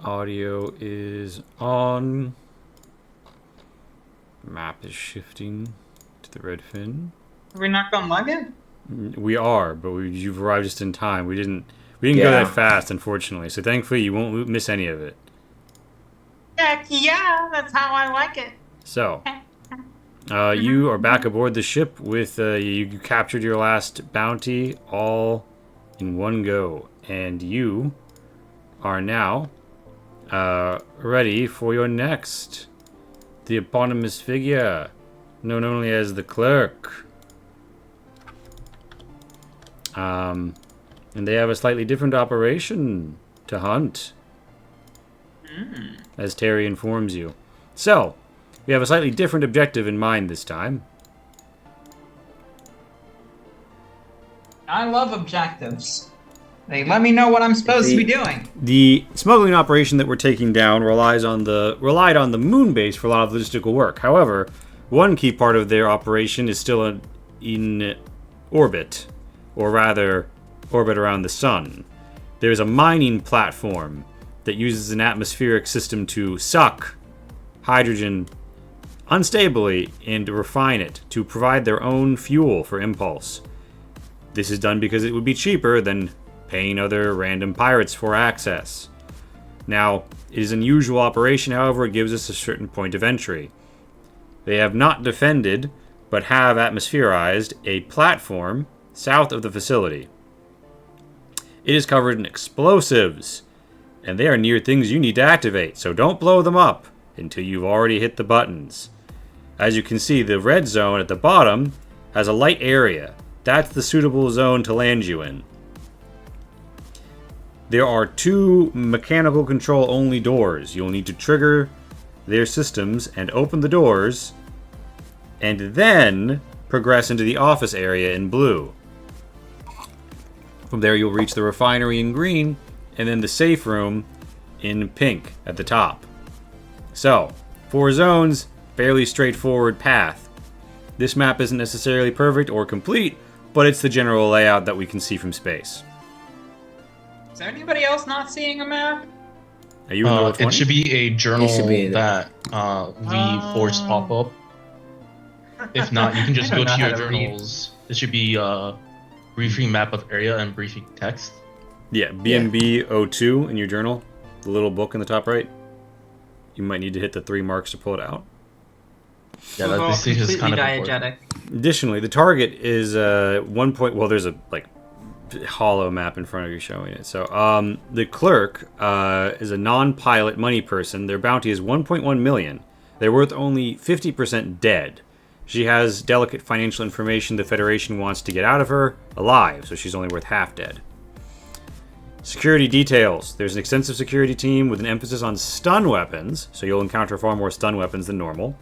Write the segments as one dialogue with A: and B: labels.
A: Audio is on. Map is shifting to the red fin.
B: Are we not gonna mug it?
A: We are, but you've arrived just in time. We didn't go that
C: Yeah.
A: fast, unfortunately. So thankfully, you won't miss any of it.
B: Heck yeah, that's how I like it.
A: So, you are back aboard the ship with you captured your last bounty all in one go, and you are now ready for your next, the eponymous figure, known only as the clerk. And they have a slightly different operation to hunt, as Terry informs you. So, we have a slightly different objective in mind this time.
B: I love objectives. They let me know what I'm supposed to be doing.
A: The smuggling operation that we're taking down relied on the moon base for a lot of logistical work. However, one key part of their operation is still in orbit, or rather, orbit around the sun. There's a mining platform that uses an atmospheric system to suck hydrogen unstably and to refine it to provide their own fuel for Impulse. This is done because it would be cheaper than paying other random pirates for access. Now, it is an unusual operation, however, it gives us a certain point of entry. They have not defended, but have atmospherized a platform south of the facility. It is covered in explosives, and they are near things you need to activate, so don't blow them up until you've already hit the buttons. As you can see, the red zone at the bottom has a light area. That's the suitable zone to land you in. There are 2 mechanical control only doors. You'll need to trigger their systems and open the doors, and then progress into the office area in blue. From there you'll reach the refinery in green, and then the safe room in pink at the top. So, 4 zones, fairly straightforward path. This map isn't necessarily perfect or complete, but it's the general layout that we can see from space.
B: Is there anybody else not seeing a map?
A: Are you in the
D: It should be a journal
C: should be
D: that we force pop up. If not, you can just
B: I
D: go
B: don't
D: to
B: know
D: your
B: how to read.
D: journals. It should be briefing map of area and briefing text.
A: Yeah, BMB 02 in your journal, the little book in the top right. You might need to hit the 3 marks to pull it out.
D: Yeah,
B: We're all
D: this is
B: completely
D: kind of important.
B: diegetic.
A: Additionally, the target is 1 point. Well, there's a hollow map in front of you showing it. So, the clerk is a non-pilot money person. Their bounty is 1.1 million. They're worth only 50% dead. She has delicate financial information the Federation wants to get out of her alive, so she's only worth half dead. Security details. There's an extensive security team with an emphasis on stun weapons, so you'll encounter far more stun weapons than normal.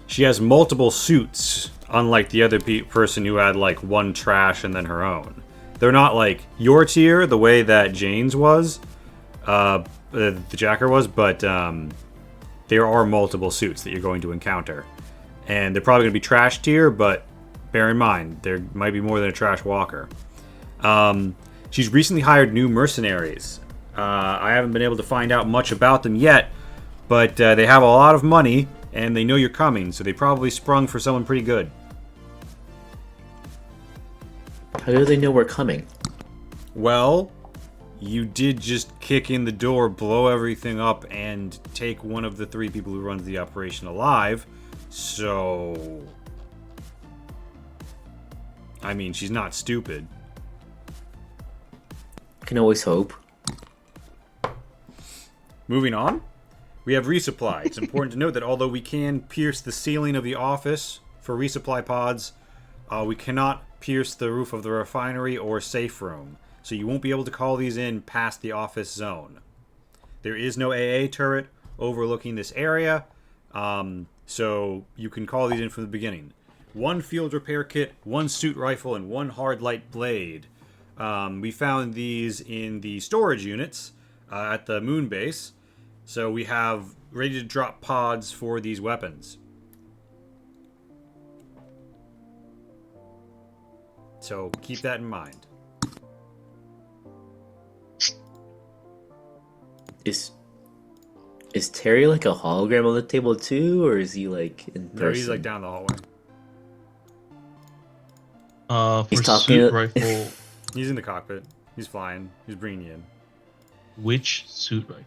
A: She has multiple suits, unlike the other person who had like one trash and then her own. They're not like your tier, the way that Jane's was, the Jacker was, but there are multiple suits that you're going to encounter. And they're probably going to be trash tier, but bear in mind, there might be more than a trash walker. She's recently hired new mercenaries. I haven't been able to find out much about them yet, but they have a lot of money, and they know you're coming, so they probably sprung for someone pretty good.
C: How do they know we're coming?
A: Well, you did just kick in the door, blow everything up, and take one of the 3 people who runs the operation alive, so... I mean, she's not stupid.
C: Can always hope.
A: Moving on, we have resupply. It's important to note that although we can pierce the ceiling of the office for resupply pods, we cannot pierce the roof of the refinery or safe room, so you won't be able to call these in past the office zone. There is no AA turret overlooking this area, so you can call these in from the beginning. 1 field repair kit, 1 suit rifle, and 1 hard light blade. We found these in the storage units at the moon base, so we have ready to drop pods for these weapons. So keep that in mind.
C: Is is Terry like a hologram on the table too, or is he like in person?
A: No, he's like down the hallway.
D: For
C: He's talking
D: suit
C: to-
D: rifle,
A: He's in the cockpit. He's flying. He's bringing you in.
D: which suit rifle?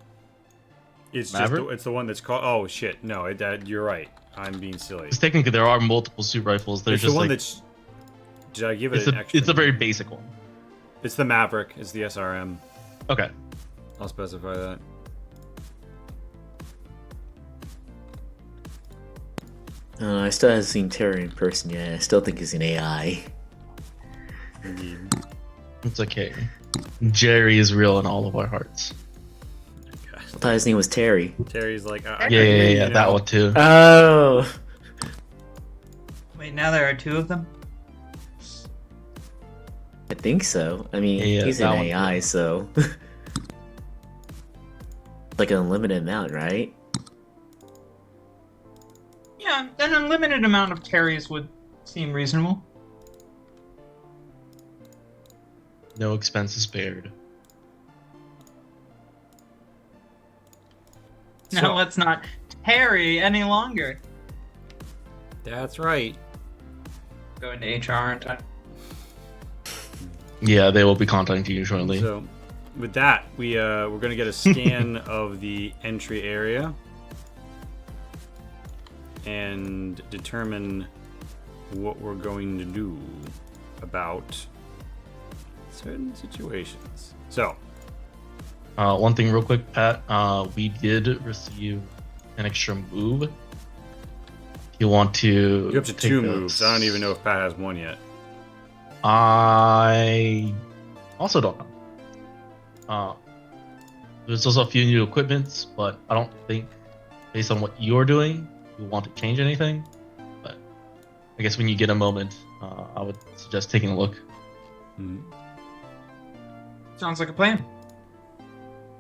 A: It's
D: Maverick?
A: it's the one that's called. Oh shit! No, you're right. I'm being silly.
D: Because technically there are multiple suit rifles. They're
A: It's
D: just
A: the one
D: like
A: that's. Did I give it
D: it's
A: an
D: a
A: extra?
D: it's a very basic one.
A: It's the Maverick. It's the SRM.
D: Okay.
A: I'll specify that.
C: I still haven't seen Terry in person yet. I still think he's an AI.
A: Indeed.
D: It's okay. Jerry is real in all of our hearts.
A: God.
C: I thought his name was Terry.
A: Terry's like.
D: Yeah, that one too.
C: Oh.
B: Wait, now there are two of them?
C: I think so. I mean,
D: Yeah,
C: he's an
D: that one
C: AI,
D: too.
C: so like an unlimited amount, right?
B: Yeah, an unlimited amount of Terrys would seem reasonable.
D: No expenses spared.
B: Now
A: So-
B: let's not Terry any longer.
A: That's right.
B: Go into HR, aren't I?
D: Yeah, they will be contacting you shortly.
A: So, with that, we're gonna get a scan of the entry area and determine what we're going to do about certain situations. So,
D: One thing real quick, Pat. We did receive an extra move. You want to?
A: you're up to
D: take
A: 2
D: those?
A: moves. I don't even know if Pat has one yet.
D: I also don't know. There's also a few new equipments, but I don't think, based on what you're doing, you want to change anything. But I guess when you get a moment, I would suggest taking a look.
A: Mhm.
B: Sounds like a plan.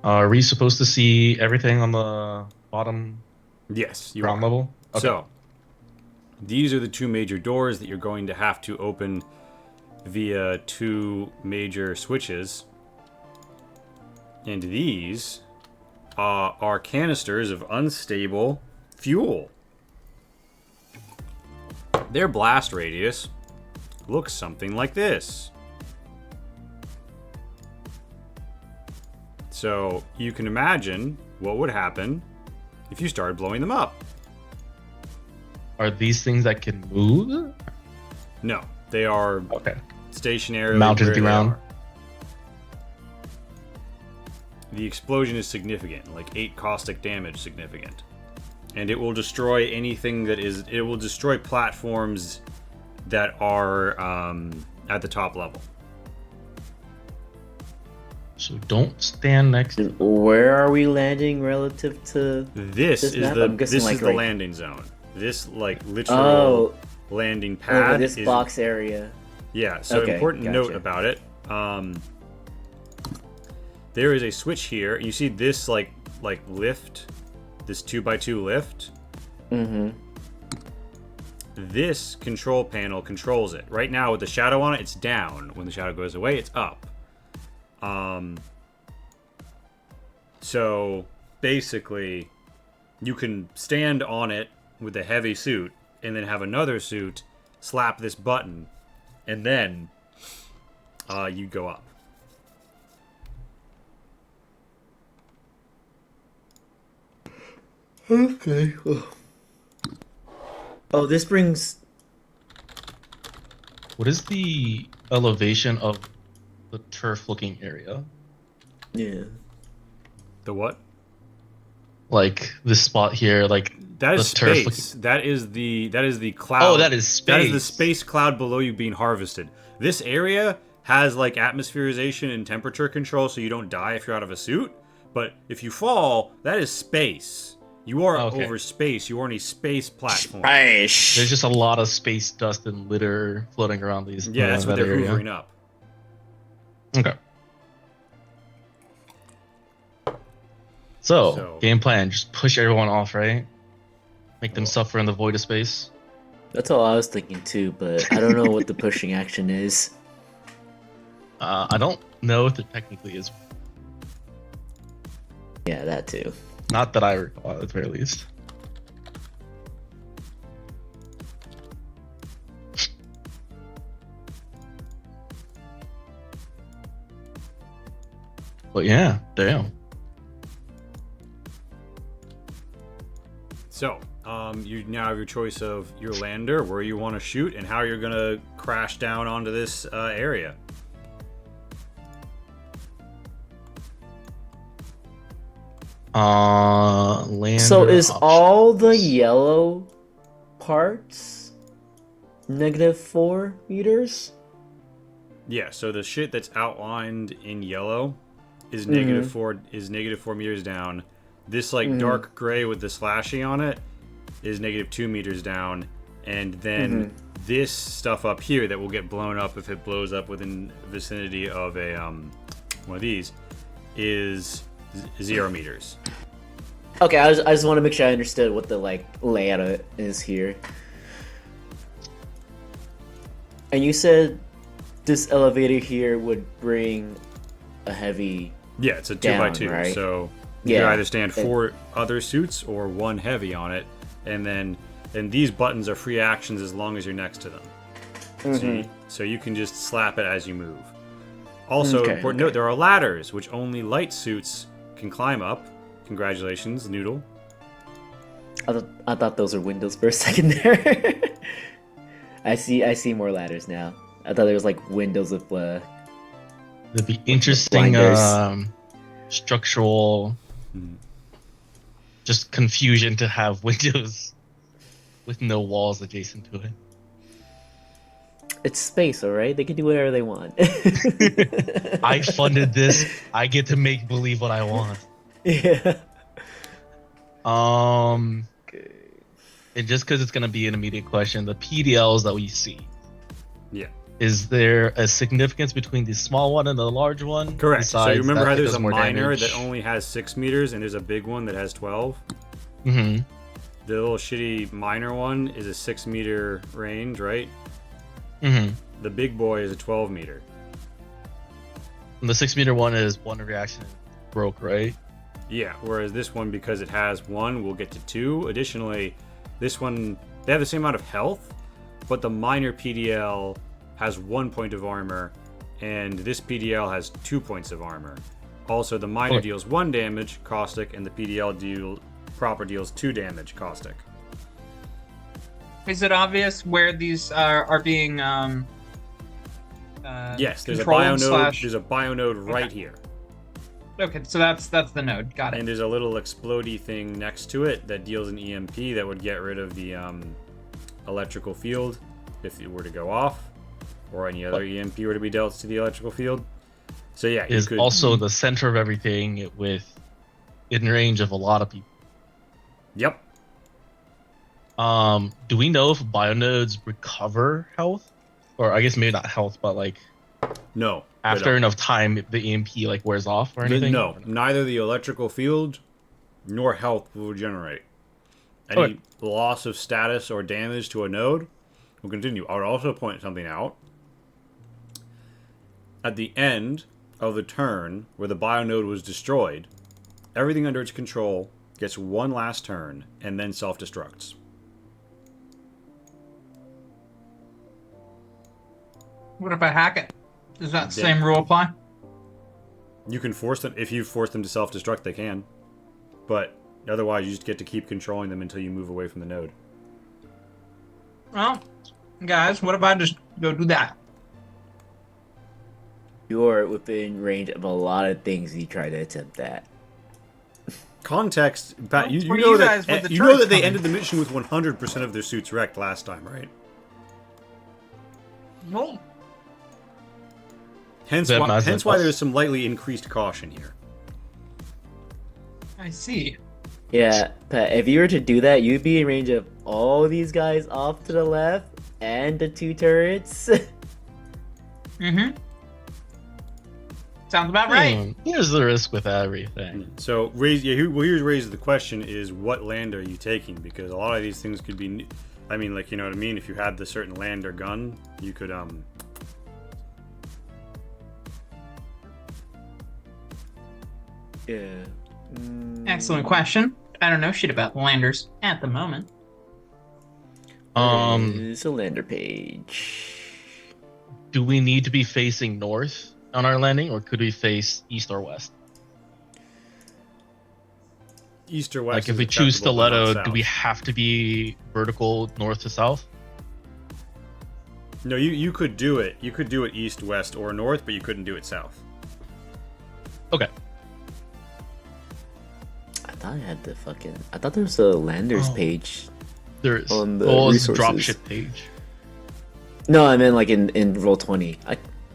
D: Are we supposed to see everything on the bottom
A: Yes, you
D: ground
A: are.
D: level? Okay.
A: So, these are the 2 major doors that you're going to have to open via 2 major switches. And these are canisters of unstable fuel. Their blast radius looks something like this. So you can imagine what would happen if you started blowing them up.
D: Are these things that can move?
A: No, they are
D: Okay.
A: stationary.
D: Mounted to the ground.
A: The explosion is significant, like 8 caustic damage significant. And it will destroy anything that is. It will destroy platforms that are at the top level.
D: So don't stand next to
C: Where are we landing relative to?
A: This
C: This
A: is
C: map?
A: the
C: I'm guessing,
A: this
C: like,
A: is the
C: right-
A: landing zone. This like literal
C: Oh,
A: landing
C: over
A: pad
C: this
A: is
C: box area.
A: Yeah, so
C: Okay,
A: important note
C: gotcha.
A: about it. There is a switch here. You see this like lift, this 2x2 lift.
C: Mm-hmm.
A: This control panel controls it. Right now with the shadow on it, it's down. When the shadow goes away, it's up. So basically, you can stand on it with a heavy suit, and then have another suit slap this button, and then you go up.
C: Okay. Oh, this brings.
D: What is the elevation of the turf-looking area?
C: Yeah.
A: The what?
D: Like this spot here, like
A: That is
D: the turf
A: space. That is the cloud.
D: Oh, that is space.
A: That is the space cloud below you being harvested. This area has like atmospherization and temperature control, so you don't die if you're out of a suit. But if you fall, that is space. You are
D: Okay.
A: over space. You are on a space platform.
D: There's just a lot of space dust and litter floating around these.
A: Yeah, that's what
D: that
A: they're
D: area.
A: hoovering up.
D: Okay. So,
A: So-
D: game plan: just push everyone off, right? Make them suffer in the void of space.
C: That's all I was thinking too, but I don't know what the pushing action is.
D: I don't know if it technically is.
C: Yeah, that too.
D: Not that I recall, at the very least. But yeah, damn.
A: So, you now have your choice of your lander, where you want to shoot, and how you're gonna crash down onto this area.
D: Lander
C: So is
D: options.
C: all the yellow parts -4 meters?
A: Yeah. So the shit that's outlined in yellow is -4 meters down. This like dark gray with the slashing on it is -2 meters down, and then this stuff up here that will get blown up if it blows up within vicinity of a one of these is 0 meters.
C: Okay, I just want to make sure I understood what the like layout is here. And you said this elevator here would bring a heavy.
A: Yeah, it's a 2
C: Down,
A: by 2,
C: right?
A: so you
C: Yeah.
A: can either stand 4 other suits or 1 heavy on it, and these buttons are free actions as long as you're next to them. So you can just slap it as you move. Also, important note, there are ladders which only light suits can climb up. Congratulations, Noodle.
C: I thought those were windows for a second there. I see more ladders now. I thought there was like windows with
D: It'd be interesting
C: blinders.
D: structural just confusion to have windows with no walls adjacent to it.
C: It's space, alright? They can do whatever they want.
D: I funded this. I get to make believe what I want.
C: Yeah.
D: And just because it's gonna be an immediate question, the PDLs that we see,
A: Yeah.
D: is there a significance between the small one and the large one?
A: Correct. So you
D: besides
A: remember
D: that
A: how
D: it
A: there's
D: does
A: a
D: more
A: minor
D: damage?
A: that only has 6 meters and there's a big one that has 12?
D: Mm-hmm.
A: The little shitty minor one is a 6 meter range, right?
D: Mm-hmm.
A: The big boy is a 12 meter.
D: And the 6-meter one is one reaction broke, right?
A: Yeah, whereas this one, because it has 1, we'll get to 2. Additionally, this one, they have the same amount of health, but the minor PDL has 1 point of armor, and this PDL has 2 points of armor. Also, the minor deals 1 damage, caustic, and the PDL proper deals 2 damage, caustic.
B: Is it obvious where these are being
A: Yes, there's a
B: controlled
A: bionode. There's a bionode right
B: Okay.
A: here,
B: Okay, so that's the node. Got it.
A: and there's a little explodey thing next to it that deals an EMP that would get rid of the electrical field if it were to go off, or any other EMP were to be dealt to the electrical field. So yeah, you
D: Is
A: could,
D: also the center of everything with in range of a lot of people.
A: Yep.
D: Do we know if bionodes recover health? Or I guess maybe not health, but like
A: No.
D: after enough time the EMP like wears off or anything?
A: No, neither the electrical field nor health will regenerate. Any
D: Okay.
A: loss of status or damage to a node will continue. I would also point something out. At the end of the turn where the bionode was destroyed, everything under its control gets 1 last turn and then self-destructs.
B: What if I hack it? Does that
A: Then-
B: same rule apply?
A: You can force them, if you force them to self-destruct, they can. But otherwise, you just get to keep controlling them until you move away from the node.
B: Well, guys, what if I just go do that?
C: You're within range of a lot of things you try to attempt that.
A: Context, Pat, you
B: Where
A: know
B: you
A: that
B: guys with the
A: you know
B: turrets
A: that they
B: coming?
A: ended the mission with 100% of their suits wrecked last time, right?
B: Well,
A: Hence
D: That
A: why,
D: matters
A: hence
D: to
A: why
D: us.
A: there's some lightly increased caution here.
B: I see.
C: Yeah, Pat, if you were to do that, you'd be in range of all these guys off to the left and the 2 turrets.
B: Mm-hmm. Sounds about right.
D: Here's the risk with everything.
A: So, here's raises the question: is what land are you taking? Because a lot of these things could be, I mean, like, you know what I mean. If you had the certain land or gun, you could
C: Yeah.
B: Excellent question. I don't know shit about landers at the moment.
C: It's a lander page.
D: Do we need to be facing north on our landing, or could we face east or west?
A: East or west.
D: Like if
A: is
D: we choose
A: acceptable, but not
D: stiletto, do we
A: south.
D: have to be vertical north to south?
A: No, you could do it. You could do it east, west, or north, but you couldn't do it south.
D: Okay.
C: I thought I had the fucking. I thought there was a landers
D: Oh.
C: page.
D: There is.
C: On the
D: It's
C: resources.
D: dropship page.
C: No, I meant like in roll 20.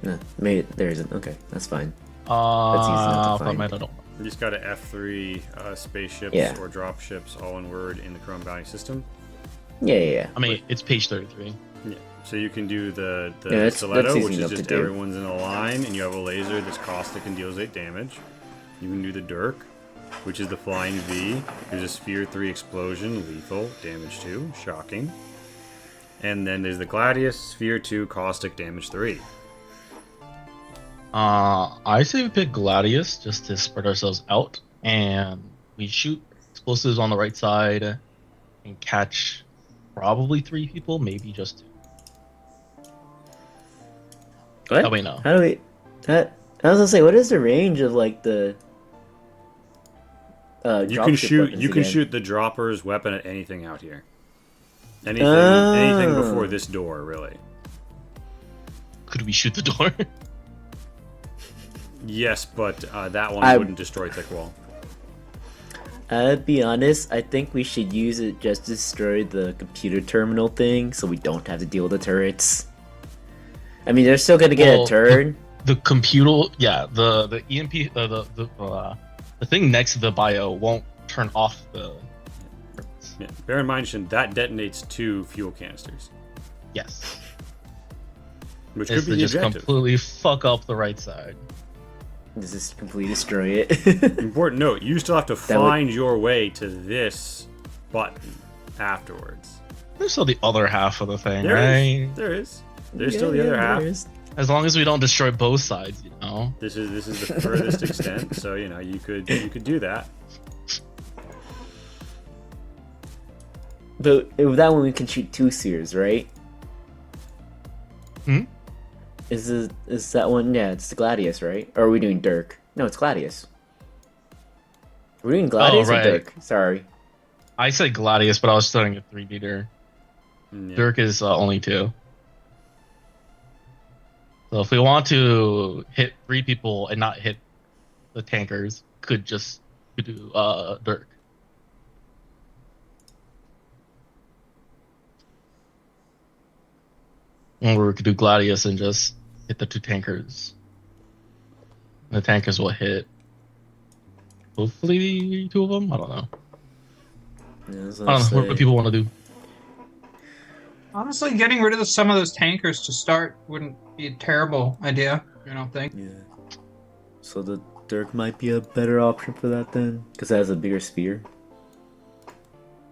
C: No, maybe there isn't. Okay, that's fine. That's easy enough to
D: I
C: find.
D: don't know.
A: You just got to F3 spaceships
C: Yeah.
A: or dropships, all in word, in the Chrome Bounty system.
C: Yeah.
D: I mean, it's page 33.
A: Yeah. So you can do the
C: Yeah, that's
A: stiletto,
C: easy
A: which is
C: enough to
A: just
C: do.
A: everyone's in a line, and you have a laser that's caustic and deals 8 damage. You can do the Dirk, which is the flying V. There's a sphere 3 explosion, lethal, damage 2, shocking. And then there's the Gladius, sphere 2, caustic, damage 3.
D: I say we pick Gladius just to spread ourselves out, and we shoot explosives on the right side and catch probably 3 people, maybe just 2.
C: What?
D: Oh wait, no.
C: How do we? I was gonna say, what is the range of like the?
A: You can shoot. You can shoot the dropper's weapon at anything out here. Anything before this door, really.
D: Could we shoot the door?
A: Yes, but that one wouldn't destroy thick wall.
C: I'll be honest. I think we should use it just to destroy the computer terminal thing, so we don't have to deal with the turrets. I mean, they're still gonna get a turn.
D: The computer, yeah, the EMP, the thing next to the bio won't turn off the.
A: Yeah. Bear in mind, Shin, that detonates 2 fuel canisters,
D: Yes,
A: which
D: it's
A: could be
D: to
A: the
D: just
A: objective.
D: completely fuck up the right side.
C: Does this completely destroy it?
A: Important note: you still have to
C: That would-
A: find your way to this button afterwards.
D: There's still the other half of the thing,
A: There
D: right?
A: is. There is. There's still the other half.
D: As long as we don't destroy both sides, you know.
A: This is the furthest extent, so you could do that.
C: But with that one, we can shoot 2 spheres, right?
D: Hmm?
C: Is that one? Yeah, it's the Gladius, right? Or are we doing Dirk? No, it's Gladius. We're doing Gladius
D: right.
C: or Dirk? Sorry.
D: I said Gladius, but I was starting a 3-meter.
A: Yeah.
D: Dirk is only 2. So if we want to hit 3 people and not hit the tankers, could do Dirk. Or we could do Gladius and just hit the 2 tankers. The tankers will hit hopefully 2 of them. I don't know.
C: Yeah, I was
D: I
C: gonna
D: don't know what
C: say-
D: people want to do.
B: Honestly, getting rid of some of those tankers to start wouldn't be a terrible idea. I don't think.
C: Yeah. So the Dirk might be a better option for that then, because it has a bigger sphere.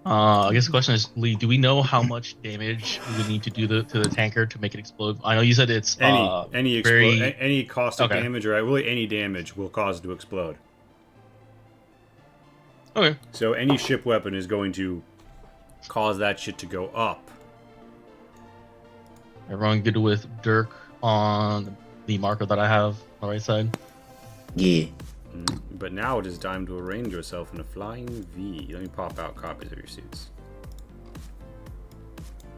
D: I guess the question is, Lee, do we know how much damage we would need to do to the tanker to make it explode? I know you said it's
A: Any caustic
D: Okay.
A: damage, or really any damage, will cause it to explode.
D: Okay.
A: So any ship weapon is going to cause that shit to go up.
D: Everyone good with Dirk on the marker that I have on the right side?
C: Yeah.
A: But now it is time to arrange yourself in a flying V. Let me pop out copies of your suits.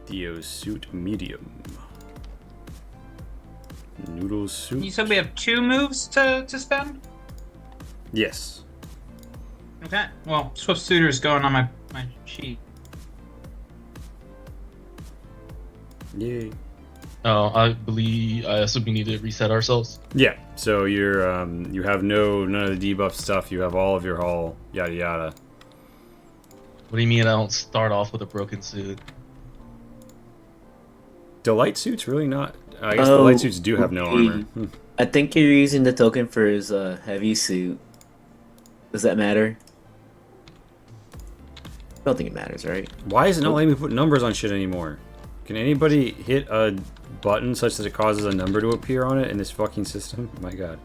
A: Theo's suit medium. Noodle's suit.
B: You said we have 2 moves to spend?
A: Yes.
B: Okay. Well, Swift Suitor is going on my sheet.
A: Yay.
D: Oh, I assume we need to reset ourselves.
A: Yeah. So you're you have none of the debuff stuff. You have all of your hull. Yada yada.
D: What do you mean I don't start off with a broken suit?
A: The light suits really not. I guess the light suits do have no armor.
C: I think you're using the token for his heavy suit. Does that matter? I don't think it matters, right?
A: Why is it not letting me put numbers on shit anymore? Can anybody hit a button such that it causes a number to appear on it in this fucking system? My god.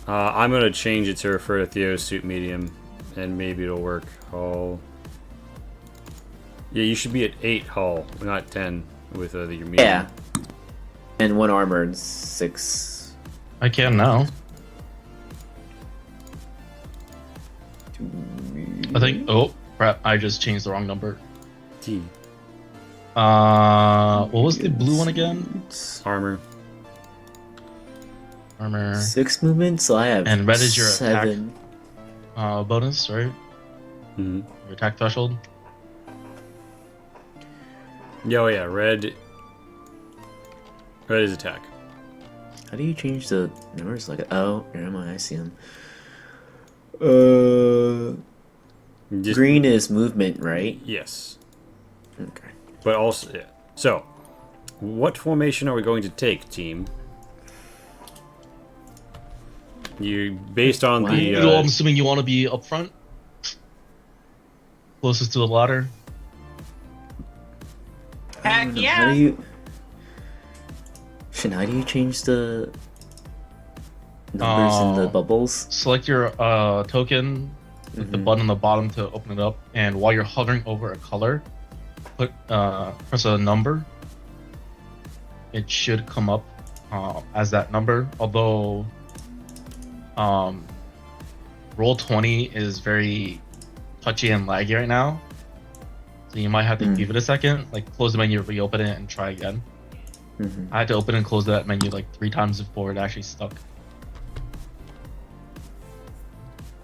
A: I'm gonna change it to refer to Theo's suit medium, and maybe it'll work. Hull. Yeah, you should be at 8 hull, not 10 with your medium.
C: Yeah. And 1 armor and 6.
D: I can now. I think. Oh crap! I just changed the wrong number.
A: T.
D: What was the blue one again?
A: Armor.
D: Armor.
C: 6 movement, so I have
D: And red is your
C: 7.
D: Bonus, right?
A: Mm-hmm.
D: Your attack threshold.
A: Oh yeah, red. Red is attack.
C: How do you change the numbers? Like, oh, where am I? I see them.
A: Just,
C: Green is movement, right?
A: Yes.
C: Okay.
A: But also, yeah. So, what formation are we going to take, team? You based on
C: Why?
A: the.
D: I'm assuming you want to be up front, closest to the ladder.
B: Heck
C: How
B: yeah!
C: do you... Shin, how do you change the numbers in the bubbles?
D: Select your token with the button on the bottom to open it up, and while you're hovering over a color, press a number. It should come up as that number. Although, roll 20 is very touchy and laggy right now, so you might have to give it a second. Like close the menu, reopen it, and try again. I had to open and close that menu like 3 times before it actually stuck.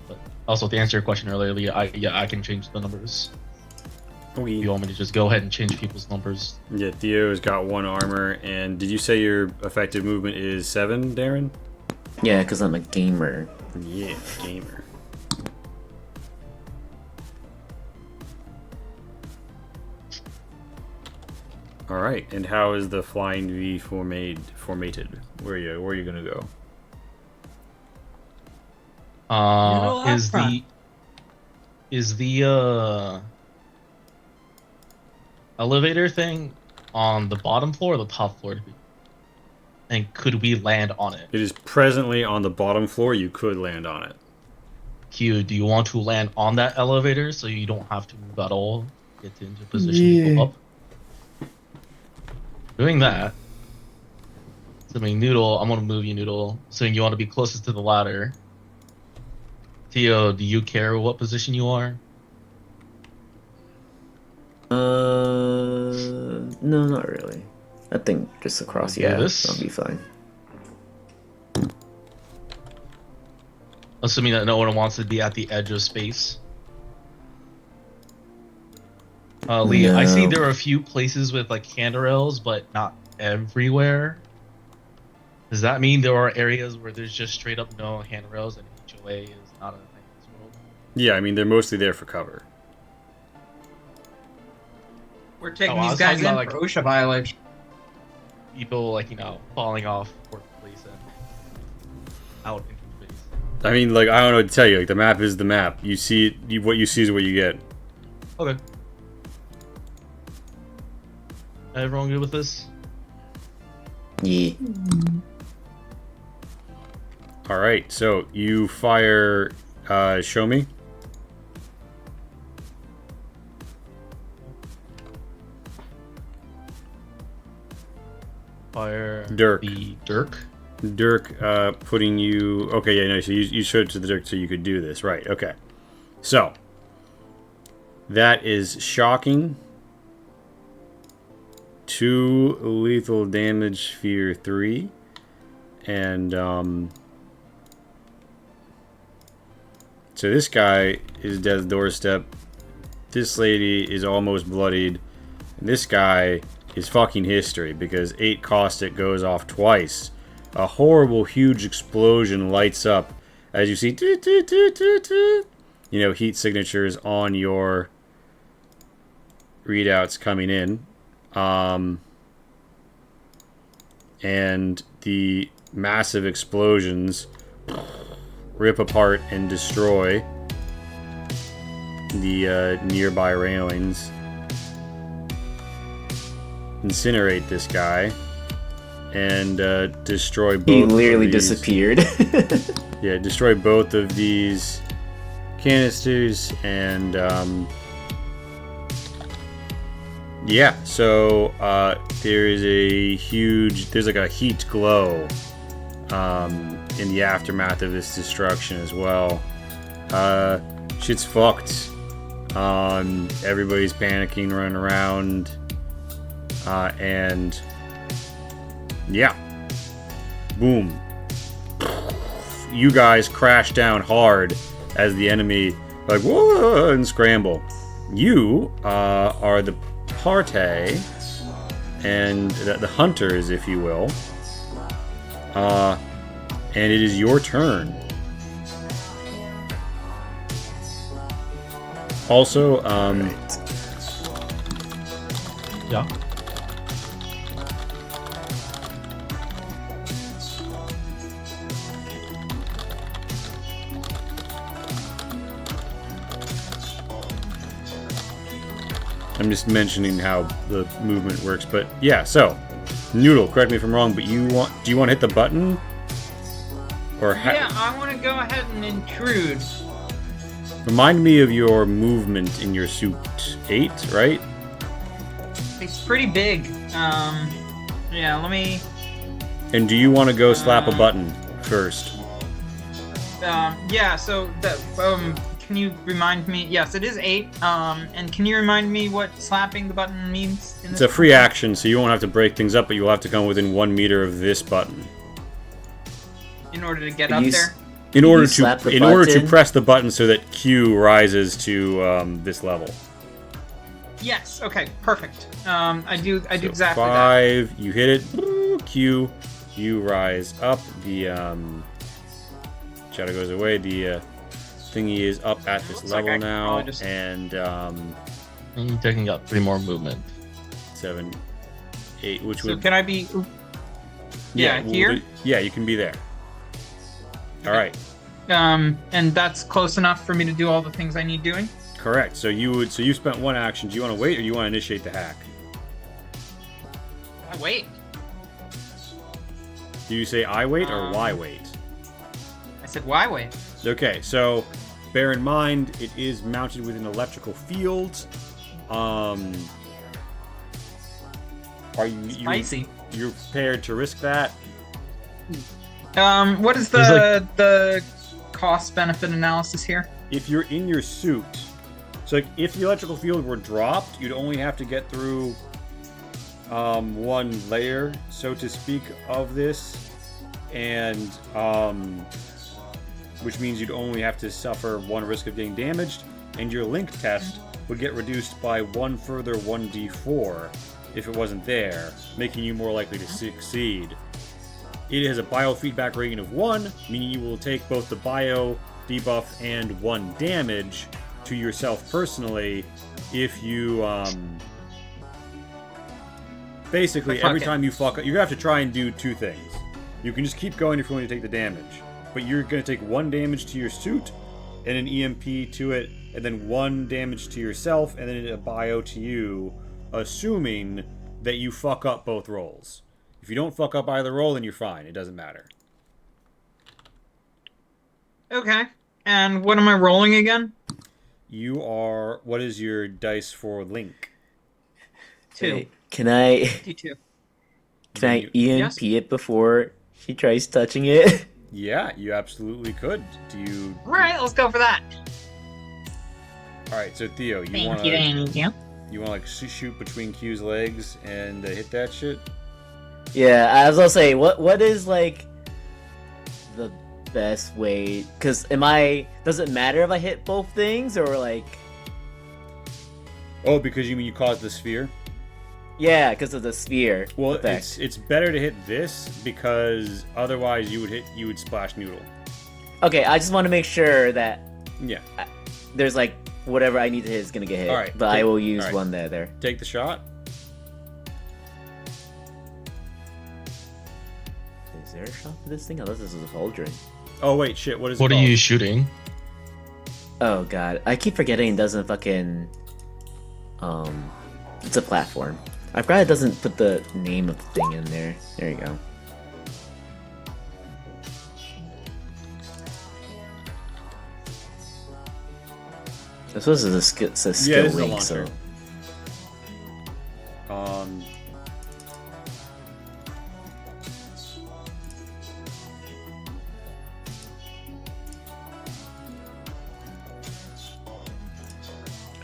D: But also, to answer your question earlier, I can change the numbers. You want me to just go ahead and change people's numbers?
A: Yeah, Theo's got 1 armor, and did you say your effective movement is 7, Darren?
C: Yeah, because I'm a gamer.
A: Yeah, gamer. All right, and how is the flying V formatted? Where are you gonna go?
B: Middle up
D: Is
B: front.
D: the elevator thing on the bottom floor or the top floor? And could we land on it?
A: It is presently on the bottom floor. You could land on it.
D: Q, do you want to land on that elevator so you don't have to move at all? Get into position to go up. Doing that. Assuming Noodle, I'm gonna move you, Noodle. Assuming you want to be closest to the ladder. Theo, do you care what position you are?
C: No, not really. I think just across,
D: Do
C: yeah,
D: this?
C: that'll be fine.
D: Assuming that no one wants to be at the edge of space. Lee, I see
C: No.
D: there are a few places with like handrails, but not everywhere. Does that mean there are areas where there's just straight up no handrails and HOA is not a thing in this world?
A: Yeah, I mean they're mostly there for cover.
B: We're taking
D: Oh, I
B: these
D: was
B: guys
D: talking
B: in
D: about,
B: for OSHA violation.
D: People like falling off workplace and out into space.
A: I mean, like I don't know what to tell you. Like the map is the map. You see it. What you see is what you get.
D: Okay. Everyone good with this?
C: Yeah.
A: All right, so you fire. Show me.
D: Fire
A: Dirk.
D: the Dirk.
A: Dirk, putting you. Okay, yeah, no. So you showed it to the Dirk so you could do this, right? Okay. So that is shocking. 2 lethal damage, fear 3, and so this guy is death's doorstep. This lady is almost bloodied. And this guy is fucking history because 8 caustic goes off twice. A horrible, huge explosion lights up as you see, heat signatures on your readouts coming in. And the massive explosions rip apart and destroy the nearby railings. Incinerate this guy and destroy both.
C: He
A: of
C: literally
A: these.
C: disappeared.
A: Yeah, destroy both of these canisters, and yeah, so there's like a heat glow in the aftermath of this destruction as well. Shit's fucked. Everybody's panicking, running around, and yeah, boom. You guys crash down hard as the enemy like whoa and scramble. You are the party and the hunters, if you will. And it is your turn. Also,
D: Yeah.
A: I'm just mentioning how the movement works, but yeah. So, Noodle, correct me if I'm wrong, but do you want to hit the button, or
B: Yeah, I want to go ahead and intrude.
A: Remind me of your movement in your suit. 8, right?
B: It's pretty big. Yeah, let me.
A: And do you want to go slap a button first?
B: Yeah. So can you remind me? Yes, it is 8. And can you remind me what slapping the button means?
A: It's a free action, so you won't have to break things up, but you'll have to come within 1 meter of this button.
B: In order to get up there.
A: In order
C: slap the
A: to
C: button?
A: press the button so that Q rises to this level.
B: Yes. Okay. Perfect. I do
A: So
B: exactly
A: 5, you hit it. Q, you rise up. The shadow goes away. The thingy is up at this
B: Looks like
A: level
B: I can
A: now,
B: probably just-
A: and
D: And you're taking up 3 more movement.
A: 7, 8, which
B: that. So
A: would
B: can I be? Yeah, here.
A: Yeah, you can be there. All right.
B: And that's close enough for me to do all the things I need doing.
A: Correct. So you spent 1 action. Do you want to wait, or you want to initiate the hack?
B: I wait.
A: Do you say I wait or why wait?
B: I said, why wait?
A: Okay, so bear in mind it is mounted with an electrical field. Are
B: Spicy.
A: you're prepared to risk that?
B: What is the cost benefit analysis here?
A: If you're in your suit, so like if the electrical field were dropped, you'd only have to get through 1 layer, so to speak, of this, and which means you'd only have to suffer 1 risk of getting damaged, and your link test would get reduced by 1 further 1d4 if it wasn't there, making you more likely to succeed. It has a biofeedback rating of 1, meaning you will take both the bio debuff and 1 damage to yourself personally if you basically every time you fuck up, you're gonna have to try and do 2 things. You can just keep going if you want to take the damage, but you're gonna take 1 damage to your suit and an EMP to it, and then 1 damage to yourself and then a bio to you, assuming that you fuck up both rolls. If you don't fuck up either roll, then you're fine. It doesn't matter.
B: Okay. And what am I rolling again?
A: You are. What is your dice for Link?
B: 2.
C: Wait, can I
B: D2.
C: can I EMP it before she tries touching it?
A: Yeah, you absolutely could. Do you?
B: All right, let's go for that.
A: All right. So Theo, you
B: Thank
A: want
B: you,
A: to
B: thank you.
A: like shoot between Q's legs and hit that shit?
C: Yeah, I was gonna say, what is like the best way? Because does it matter if I hit both things or like?
A: Oh, because you mean you caused the sphere?
C: Yeah, because of the sphere.
A: Well,
C: effect.
A: it's better to hit this because otherwise you would splash Noodle.
C: Okay, I just want to make sure that
A: Yeah.
C: there's like whatever I need to hit is gonna get hit.
A: Alright,
C: but I will use
A: alright.
C: one there.
A: Take the shot.
C: Is there a shot for this thing? I thought this was a pauldron.
A: Oh wait, shit. What is?
D: What
A: it
D: are
A: called?
D: you shooting?
C: Oh god, I keep forgetting it doesn't fucking it's a platform. I forgot it doesn't put the name of the thing in there. There you go. This was a skill
A: Yeah, this is a
C: link, so
A: launcher.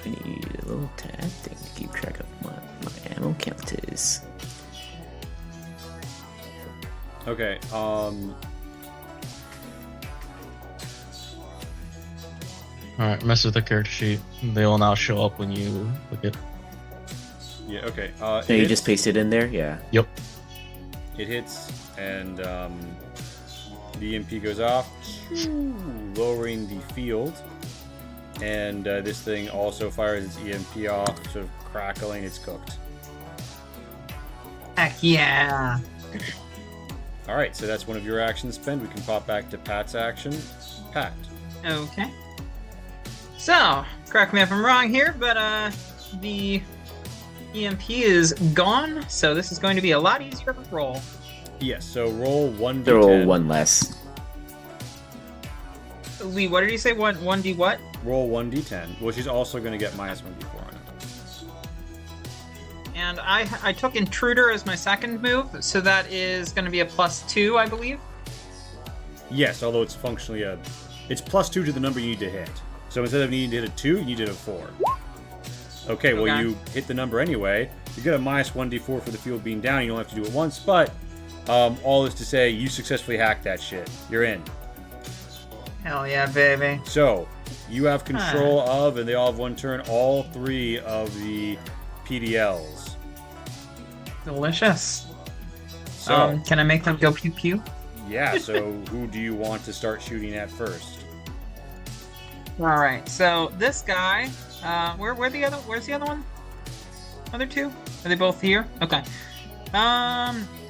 C: I need a little tab thing to keep track of my ammo counters.
A: Okay.
D: Alright, mess with the character sheet. They will now show up when you click it.
A: Yeah. Okay.
C: No,
A: It
C: you
A: hits,
C: just paste it in there? Yeah.
D: Yep.
A: it hits, and the EMP goes off, lowering the field. And this thing also fires its EMP off, sort of crackling. It's cooked.
B: Heck yeah.
A: All right, so that's one of your actions spent. We can pop back to Pat's action. Pat.
B: Okay. So, correct me if I'm wrong here, but the EMP is gone, so this is going to be a lot easier to roll.
A: Yes. So roll 1d10.
C: They're all one less.
B: Lee, what did you say? 1d what?
A: Roll 1d10. Well, she's also going to get minus 1d4 on it.
B: And I took Intruder as my second move, so that is going to be a +2, I believe.
A: Yes, although it's functionally it's +2 to the number you need to hit. So instead of needing to hit a 2, you need to hit a 4. Okay, well,
B: Okay.
A: you hit the number anyway. You get a minus 1d4 for the field being down. You don't have to do it once, but all is to say, you successfully hacked that shit. You're in.
B: Hell yeah, baby.
A: So, you have control of, and they all have one turn, all 3 of the PDLs.
B: Delicious.
A: So,
B: Can I make them go pew pew?
A: yeah, so who do you want to start shooting at first?
B: All right. So this guy, where's the other one? Other two? Are they both here? Okay.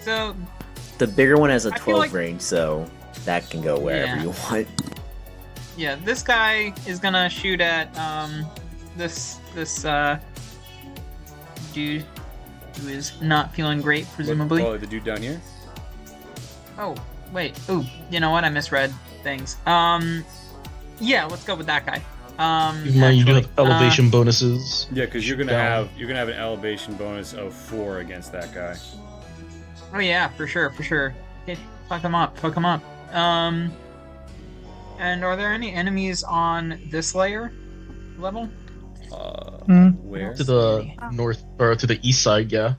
B: So
C: The bigger one has a
B: I feel
C: 12
B: like-
C: range, so that can go wherever
B: Yeah.
C: you want.
B: yeah, this guy is gonna shoot at this dude who is not feeling great, presumably.
A: Oh, the dude down here?
B: Oh, wait. Ooh, you know what? I misread things. Yeah, let's go with that guy.
D: Keep in mind you do have
B: actually,
D: elevation bonuses.
A: Yeah, because you're gonna
D: Down.
A: have an elevation bonus of 4 against that guy.
B: Oh yeah, for sure. Okay, fuck him up. And are there any enemies on this layer level?
A: Where?
D: To the north, or to the east side, yeah.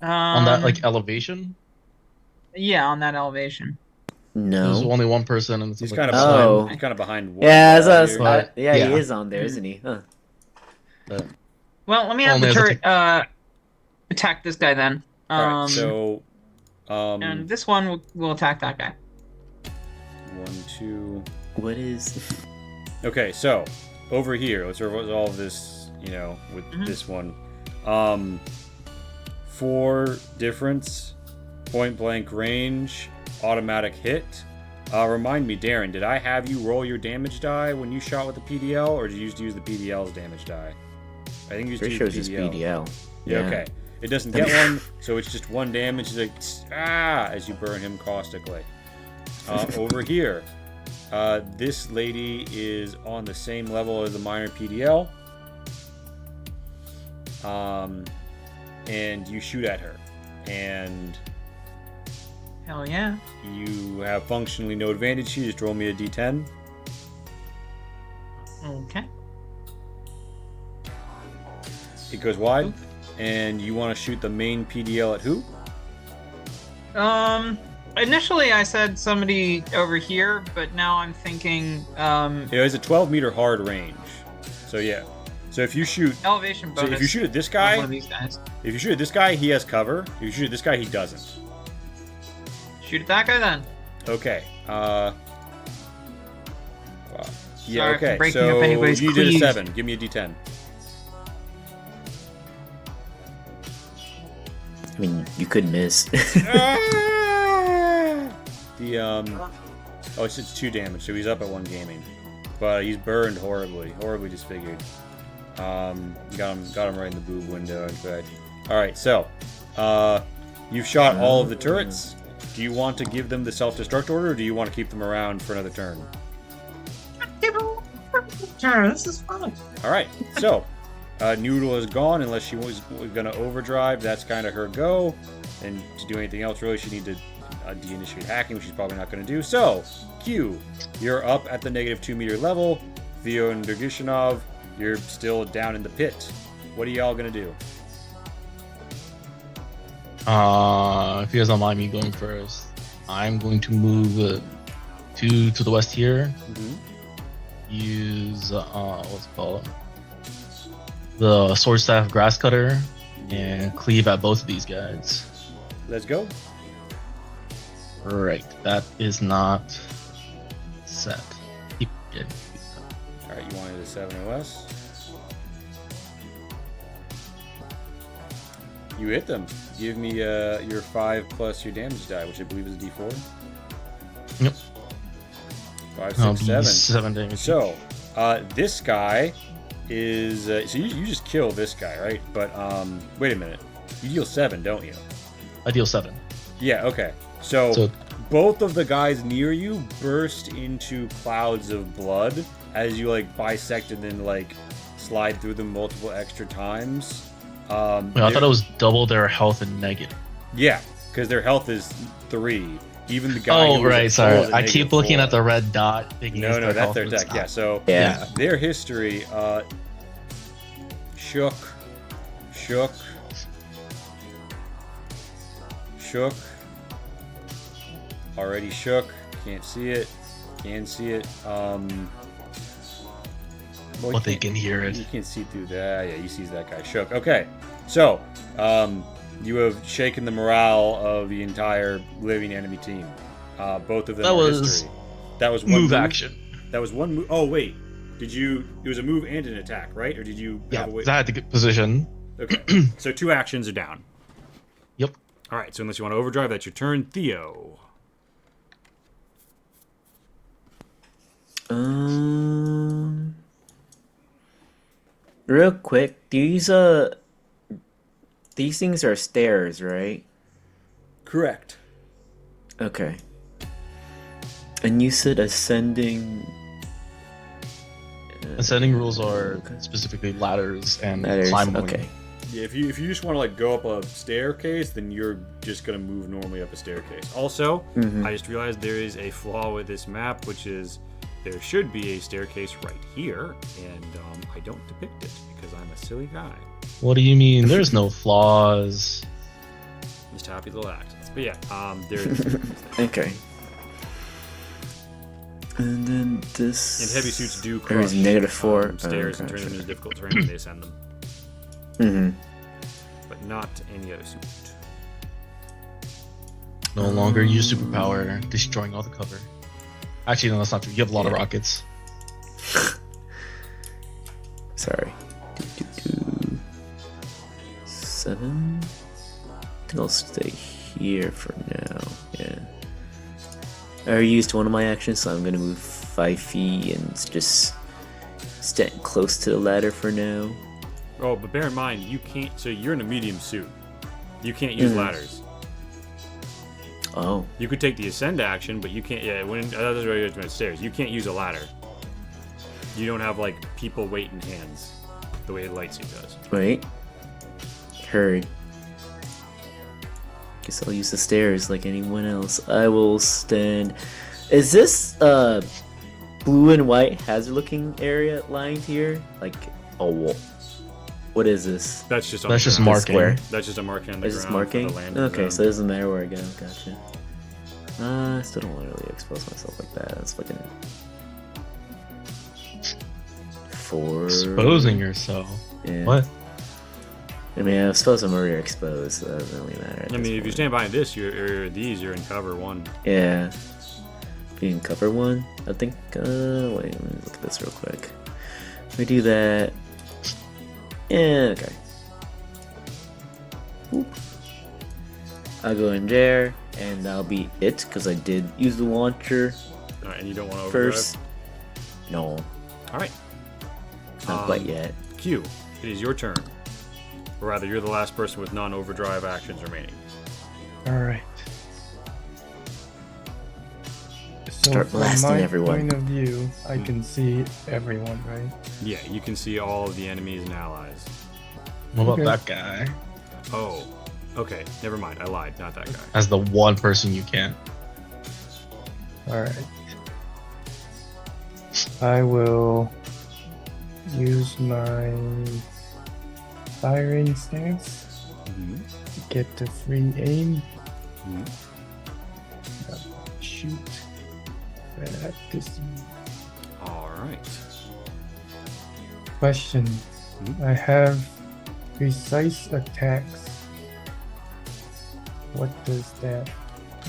D: On that, like, elevation.
B: Yeah, on that elevation.
D: There's
C: No.
D: only one person, and it's
A: He's
D: like,
A: kind of
C: Oh.
A: behind. He's kind of behind. One
C: Yeah,
A: wall
C: that's
A: here.
C: us. Yeah,
D: Yeah.
C: he is on there, isn't he? Huh.
B: Well, let me have
D: Only
B: the
D: has a
B: turret attack this guy then.
A: All right, so
B: And this one will attack that guy.
A: 1, 2.
C: What is?
A: Okay, so over here, let's resolve this. With this one. 4 difference, point blank range, automatic hit. Remind me, Darren, did I have you roll your damage die when you shot with the PDL, or did you just use the PDL's damage die? I think you just
C: Pretty
A: used
C: sure
A: the
C: it's just
A: PDL.
C: PDL.
A: Yeah, okay. It doesn't get one, so it's just 1 damage. It's like, as you burn him caustically. Over here, this lady is on the same level as the minor PDL. And you shoot at her. And
B: Hell yeah.
A: you have functionally no advantage. You just roll me a d10.
B: Okay.
A: It goes wide. And you want to shoot the main PDL at who?
B: Initially I said somebody over here, but now I'm thinking,
A: It has a 12-meter hard range. So yeah. So if you shoot...
B: elevation
A: So
B: bonus.
A: if you shoot at this
B: on
A: guy...
B: one of these guys.
A: If you shoot at this guy, he has cover. If you shoot at this guy, he doesn't.
B: Shoot at that guy then.
A: Okay. Yeah,
B: Sorry for
A: okay.
B: breaking
A: So
B: up anybody's
A: you did a
B: cleave.
A: 7. Give me a d10.
C: I mean, you could miss.
A: Oh, it's 2 damage, so he's up at 1 gaming. But he's burned horribly disfigured. Got him right in the boob window, in fact. Alright, so you've shot all of the turrets. Do you want to give them the self-destruct order, or do you want to keep them around for another turn?
B: turn. This is fun.
A: All right, so Noodle is gone unless she was going to overdrive. That's kind of her go. And to do anything else, really, she need to de-initiate hacking, which she's probably not going to do. So, Q, you're up at the -2 meter level. Theo and Dergishinov, you're still down in the pit. What are y'all going to do?
D: If you guys don't mind me going first, I'm going to move to the west here.
A: Mm-hmm.
D: Use what's it called? The sword staff grass cutter and cleave at both of these guys.
A: Let's go.
D: Right, that is not set. Keep it.
A: All right, you wanted a 7 or less. You hit them. Give me your 5 plus your damage die, which I believe is a D4.
D: Yep.
A: 5,
D: I'll
A: 6,
D: be
A: 7.
D: 7 damage.
A: So, this guy is so you just kill this guy, right? But wait a minute. You deal 7, don't you?
D: I deal 7.
A: Yeah. Okay. So both of the guys near you burst into clouds of blood as you like bisect and then like slide through them multiple extra times.
D: I thought it was double their health and negative.
A: Yeah, because their health is 3. Even the guy.
D: Oh,
A: who was
D: right.
A: at
D: Sorry,
A: full is
D: I keep looking
A: -4.
D: at the red dot. Thinking
A: No, that's
D: health
A: their
D: was
A: deck.
D: not.
A: Yeah. So
C: Yeah.
A: their history. Shook. Already shook. Can't see it. Can see it. Well, you
D: But they
A: can't-
D: can hear it.
A: You can see through that. Yeah, you see that guy shook. Okay, so you have shaken the morale of the entire living enemy team. Both of them.
D: That
A: are
D: was
A: history. That was one
D: Move action.
A: That was one move. Oh wait, did you? It was a move and an attack, right? Or did you?
D: Yeah,
A: have a way?
D: 'cause I had to get position.
A: Okay, so 2 actions are down.
D: Yep.
A: All right, so unless you want to overdrive, that's your turn, Theo.
C: Real quick, these things are stairs, right?
A: Correct.
C: Okay. And you said ascending.
D: Ascending rules are
C: Okay.
D: specifically ladders and
C: Ladders,
D: climbing.
C: okay.
A: Yeah, if you just want to like go up a staircase, then you're just gonna move normally up a staircase. Also,
C: Mhm.
A: I just realized there is a flaw with this map, which is there should be a staircase right here, and I don't depict it because I'm a silly guy.
D: What do you mean? There's no flaws.
A: Just happy little accents. But yeah, there's
C: Okay. And then this.
A: and heavy suits do
C: There is
A: crush
C: -4.
A: stairs and
C: Okay,
A: turn them
C: sure.
A: into difficult terrain when they ascend them,
C: Mm-hmm.
A: but not any other suit.
D: No longer use superpower, destroying all the cover. Actually, no, that's not true. You have a lot of
C: Yeah.
D: rockets.
C: Sorry. 7. I think I'll stay here for now. Yeah. I already used one of my actions, so I'm gonna move 5 feet and just stand close to the ladder for now.
A: Oh, but bear in mind, you can't. So you're in a medium suit. You can't use
C: Mhm.
A: ladders.
C: Oh.
A: You could take the ascend action, but you can't. Yeah, when that's where you're stairs. You can't use a ladder. You don't have like people weight in hands, the way the light suit does.
C: Wait. Heard. Guess I'll use the stairs like anyone else. I will stand. Is this blue and white hazard looking area lined here? Like a wall. What is this?
A: That's just on
D: That's
A: the
D: just
A: ground.
D: marking.
C: Square?
A: That's just a marking on the
C: Is this
A: ground.
C: marking?
A: For the land
C: Okay,
A: zone.
C: so it doesn't matter where I go. Gotcha. I still don't want to really expose myself like that. That's fucking 4.
D: Exposing yourself.
C: Yeah.
D: What?
C: I mean, I suppose I'm already exposed, so that doesn't really matter. at
A: I
C: this
A: mean, if you
C: point.
A: stand behind this, you're these. You're in cover 1.
C: Yeah. Being cover 1? I think, wait, let me look at this real quick. We do that. Yeah, okay. Oop. I'll go in there, and that'll be it, because I did use the launcher
A: All right, and you don't want to overdrive.
C: first. No,
A: All right.
C: not quite yet.
A: Q, it is your turn. Or rather, you're the last person with non-overdrive actions remaining.
D: All right.
C: Start
E: from
C: blasting
E: my
C: everyone.
E: point of view, I can see everyone, right?
A: Yeah, you can see all of the enemies and allies.
D: What about
E: Okay.
D: that guy?
A: Oh, okay. Never mind. I lied. Not that guy.
D: As the one person you can't.
E: Alright. I will use my firing stance
A: Mm-hmm.
E: to get the free aim.
A: Mm-hmm.
E: Shoot at this.
A: All right.
E: Question.
A: Mhm.
E: I have precise attacks. What does that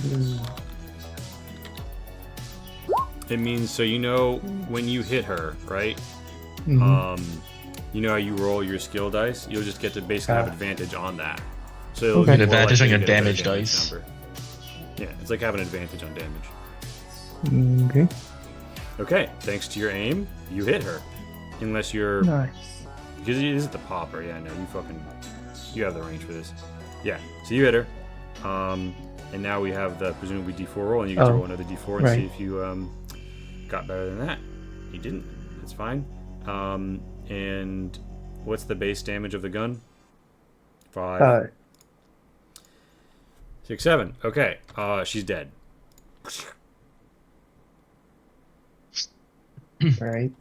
E: mean?
A: It means so you know when you hit her, right?
E: Mhm.
A: You know how you roll your skill dice? You'll just get to basically have
E: Ah.
A: advantage on that. So it'll
E: Okay.
A: be
D: An
A: more
D: advantage
A: likely
D: on your
A: to get a better
D: damage dice.
A: number. Yeah, it's like having an advantage on damage.
E: Okay.
A: Okay, thanks to your aim, you hit her. Unless you're
E: Nice.
A: because it is the popper. Yeah, no, you have the range for this. Yeah, so you hit her. And now we have the presumably D4 roll, and you get to
E: Oh,
A: roll another D4 and see
E: right.
A: if you got better than that. You didn't. That's fine. And what's the base damage of the gun? 5, 6, 7. Okay. She's dead.
E: Right.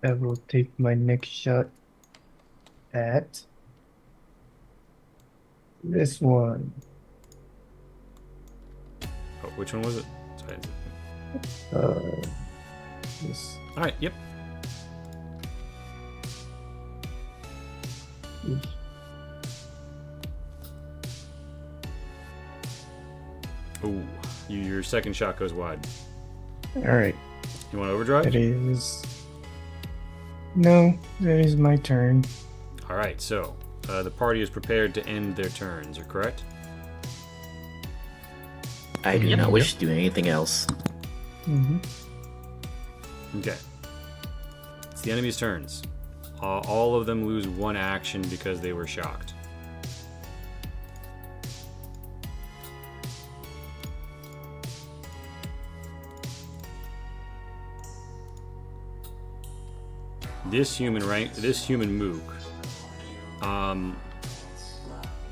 E: I will take my next shot at this one.
A: Oh, which one was it? Sorry.
E: This
A: All right. Yep.
E: is
A: Ooh, your second shot goes wide.
E: all right.
A: You want to overdrive?
E: That is no. That is my turn.
A: All right. So the party is prepared to end their turns. Are correct?
C: I do
B: Yep.
C: not wish to do anything else.
E: Mm-hmm.
A: Okay. It's the enemy's turns. All of them lose one action because they were shocked. This human mook,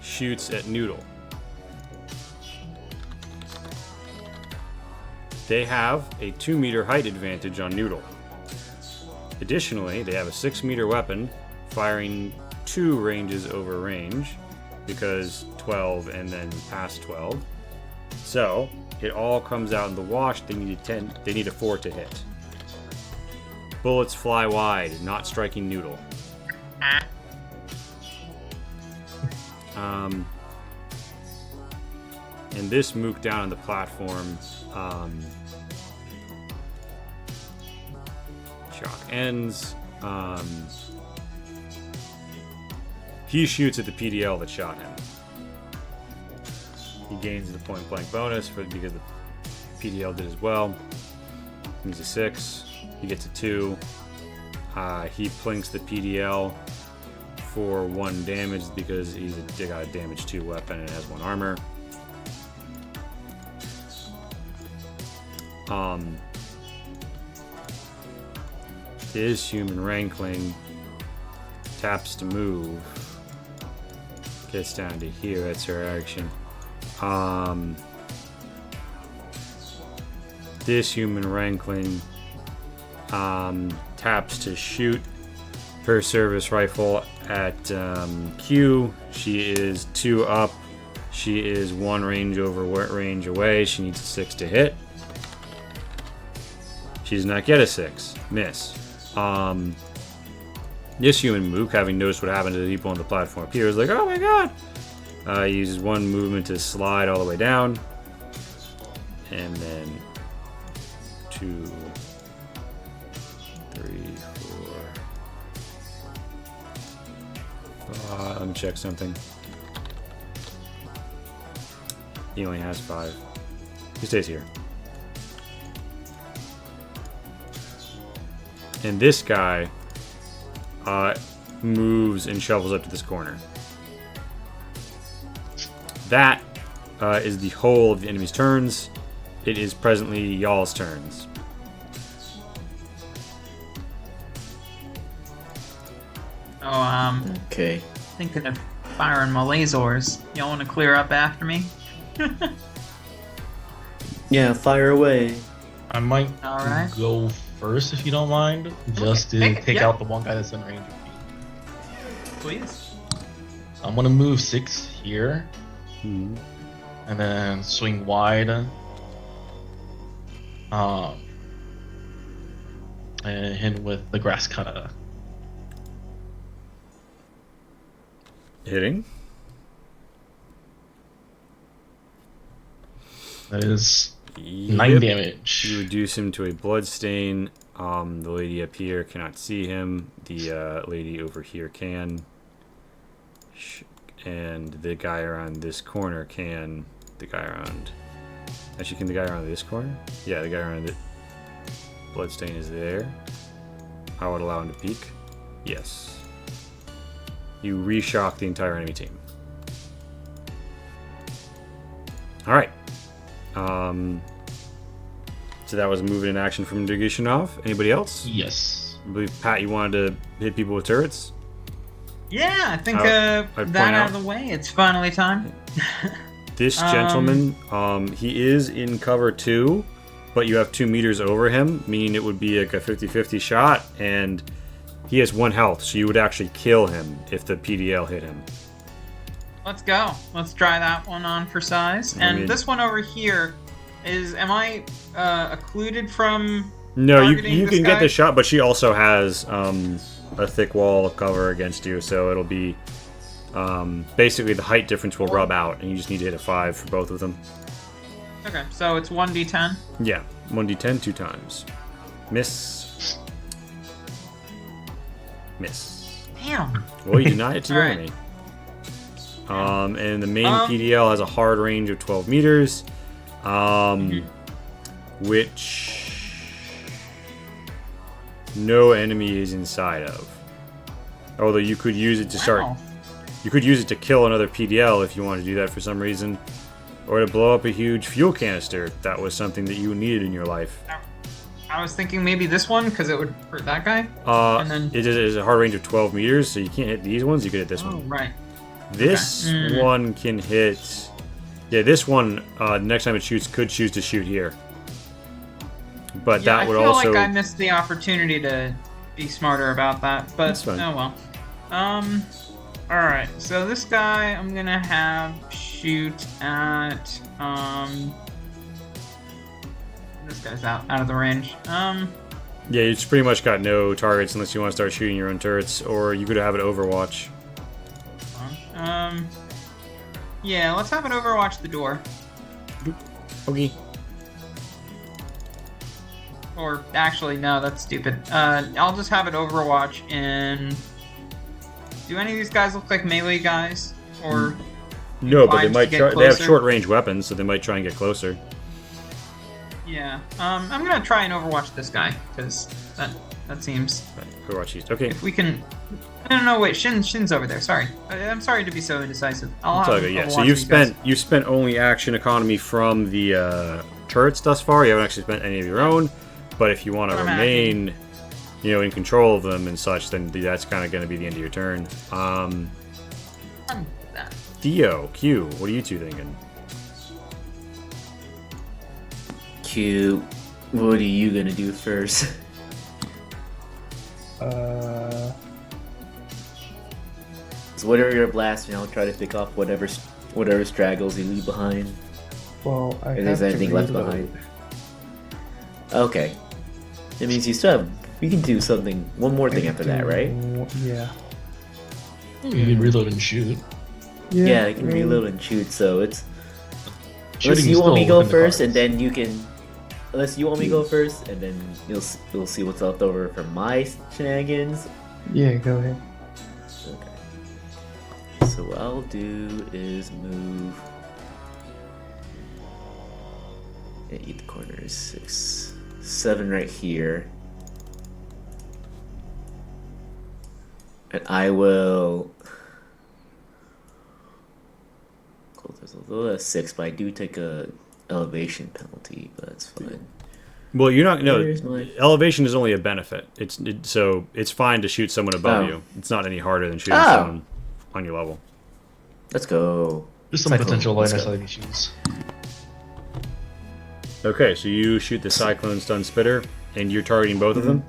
A: shoots at Noodle. They have a 2-meter height advantage on Noodle. Additionally, they have a 6-meter weapon, firing 2 ranges over range, because 12 and then past 12. So it all comes out in the wash. They need a 10. They need a 4 to hit. Bullets fly wide, not striking Noodle. And this mook down on the platform. Shock ends. He shoots at the PDL that shot him. He gains the point blank bonus because the PDL did as well. He's a 6. He gets a 2. He plinks the PDL for 1 damage because they got a damage 2 weapon and has 1 armor. His human rankling taps to move. Gets down to here. That's her action. This human rankling taps to shoot her service rifle at Q. She is 2 up. She is 1 range away. She needs a 6 to hit. She does not get a 6. Miss. This human mook, having noticed what happened to the people on the platform up here, is like, oh my god! He uses 1 movement to slide all the way down. And then 2, 3, 4. Let me check something. He only has 5. He stays here. And this guy moves and shovels up to this corner. That is the whole of the enemy's turns. it is presently y'all's turns.
B: Oh,
C: Okay.
B: thinking of firing my lasers. Y'all want to clear up after me?
C: Yeah, fire away.
D: I might
B: All right.
D: go first if you don't mind, just to
B: Okay,
D: take
B: yeah.
D: out the one guy that's in range of me.
B: Please.
D: I'm gonna move 6 here,
A: Hmm.
D: and then swing wide. And hit with the grass cutter.
A: Hitting.
D: That is 9
A: Yep.
D: damage.
A: You reduce him to a bloodstain. The lady up here cannot see him. The lady over here can. And the guy around this corner can. The guy around... Actually, can the guy around this corner? Yeah, the guy around it. Bloodstain is there. I would allow him to peek. Yes. You reshock the entire enemy team. Alright. So that was moving in action from Dugishinov. Anybody else?
D: Yes.
A: I believe, Pat, you wanted to hit people with turrets?
B: Yeah, I think
A: I'd point
B: that out
A: out-
B: of the way. It's finally time.
A: This gentleman, he is in cover 2, but you have 2 meters over him, meaning it would be like a 50-50 shot, and he has 1 health, so you would actually kill him if the PDL hit him.
B: Let's go. Let's try that one on for size. And
A: mean-
B: this one over here is... Am I occluded from...
A: No,
B: targeting
A: you
B: this
A: can get
B: guy?
A: the shot, but she also has a thick wall of cover against you, so it'll be basically the height difference will rub out, and you just need to hit a 5 for both of them.
B: Okay, so it's 1d10.
A: Yeah, 1d10 2 times. Miss. Miss.
B: Damn.
A: Well, you deny it to your
B: Alright.
A: enemy. And the main
B: Um,
A: PDL has a hard range of 12 meters, which no enemy is inside of. Although you could use it to start.
B: Wow.
A: You could use it to kill another PDL if you want to do that for some reason, or to blow up a huge fuel canister. If that was something that you needed in your life.
B: I was thinking maybe this one, because it would hurt that guy. And then-
A: It is a hard range of 12 meters, so you can't hit these ones. You could hit this
B: Oh,
A: one.
B: right.
A: This
B: Okay.
A: one can hit. Yeah, this one. Next time it shoots, could choose to shoot here. But
B: Yeah,
A: that would
B: I feel
A: also.
B: like I missed the opportunity to be smarter about that, but
A: That's fine.
B: oh well. Alright, so this guy I'm gonna have shoot at this guy's out of the range.
A: Yeah, it's pretty much got no targets unless you want to start shooting your own turrets, or you could have it Overwatch.
B: Yeah, let's have it overwatch the door.
A: Okay.
B: Or actually, no, that's stupid. I'll just have it overwatch in. Do any of these guys look like melee guys? Or
A: No, but they
B: inclined
A: might
B: to get
A: try. They have
B: closer?
A: short range weapons, so they might try and get closer.
B: yeah, I'm gonna try and overwatch this guy because that seems.
A: Right, Overwatch East. Okay.
B: If we can. No, wait, Shin's over there. Sorry, I'm sorry to be so indecisive. I'll
A: It's
B: have
A: all good, yeah. So
B: Overwatch
A: you've
B: these guys.
A: spent only action economy from the turrets thus far. You haven't actually spent any of your own. But if you want to
B: I'm
A: remain, in control of them and such, then that's kind of going to be the end of your turn.
B: I'm with that.
A: Theo, Q, what are you two thinking?
C: Q, what are you gonna do first? So whatever you're blasting, I'll try to pick off whatever straggles you leave behind.
E: Well, I
C: If
E: have
C: there's
E: to
C: anything left
E: reload.
C: behind. Okay. It means you still have. We can do something. One more thing after that, right?
E: Yeah.
D: You can reload and shoot.
C: Yeah, I can reload and shoot. So it's unless
D: Shooting
C: you
D: is
C: want me to
D: still
C: go
D: within the
C: first, and
D: cards.
C: then you can. Unless you want me to go first, and then you'll see what's left over from my shenanigans.
E: Yeah, go ahead.
C: Okay. So what I'll do is move. Yeah, eat the corners. 6, 7 right here. And I will. Cool, there's a little 6, but I do take a elevation penalty, but that's fine.
A: Well, you're not. No,
C: Here's my-
A: elevation is only a benefit. So it's fine to shoot someone above
C: Oh.
A: you. It's not any harder than shooting
C: Oh.
A: someone on your level.
C: Let's go.
D: There's some
C: Cyclone,
D: potential
C: let's
D: line of
C: go.
D: sight issues.
A: Okay, so you shoot the cyclone stun spitter, and you're targeting both of them.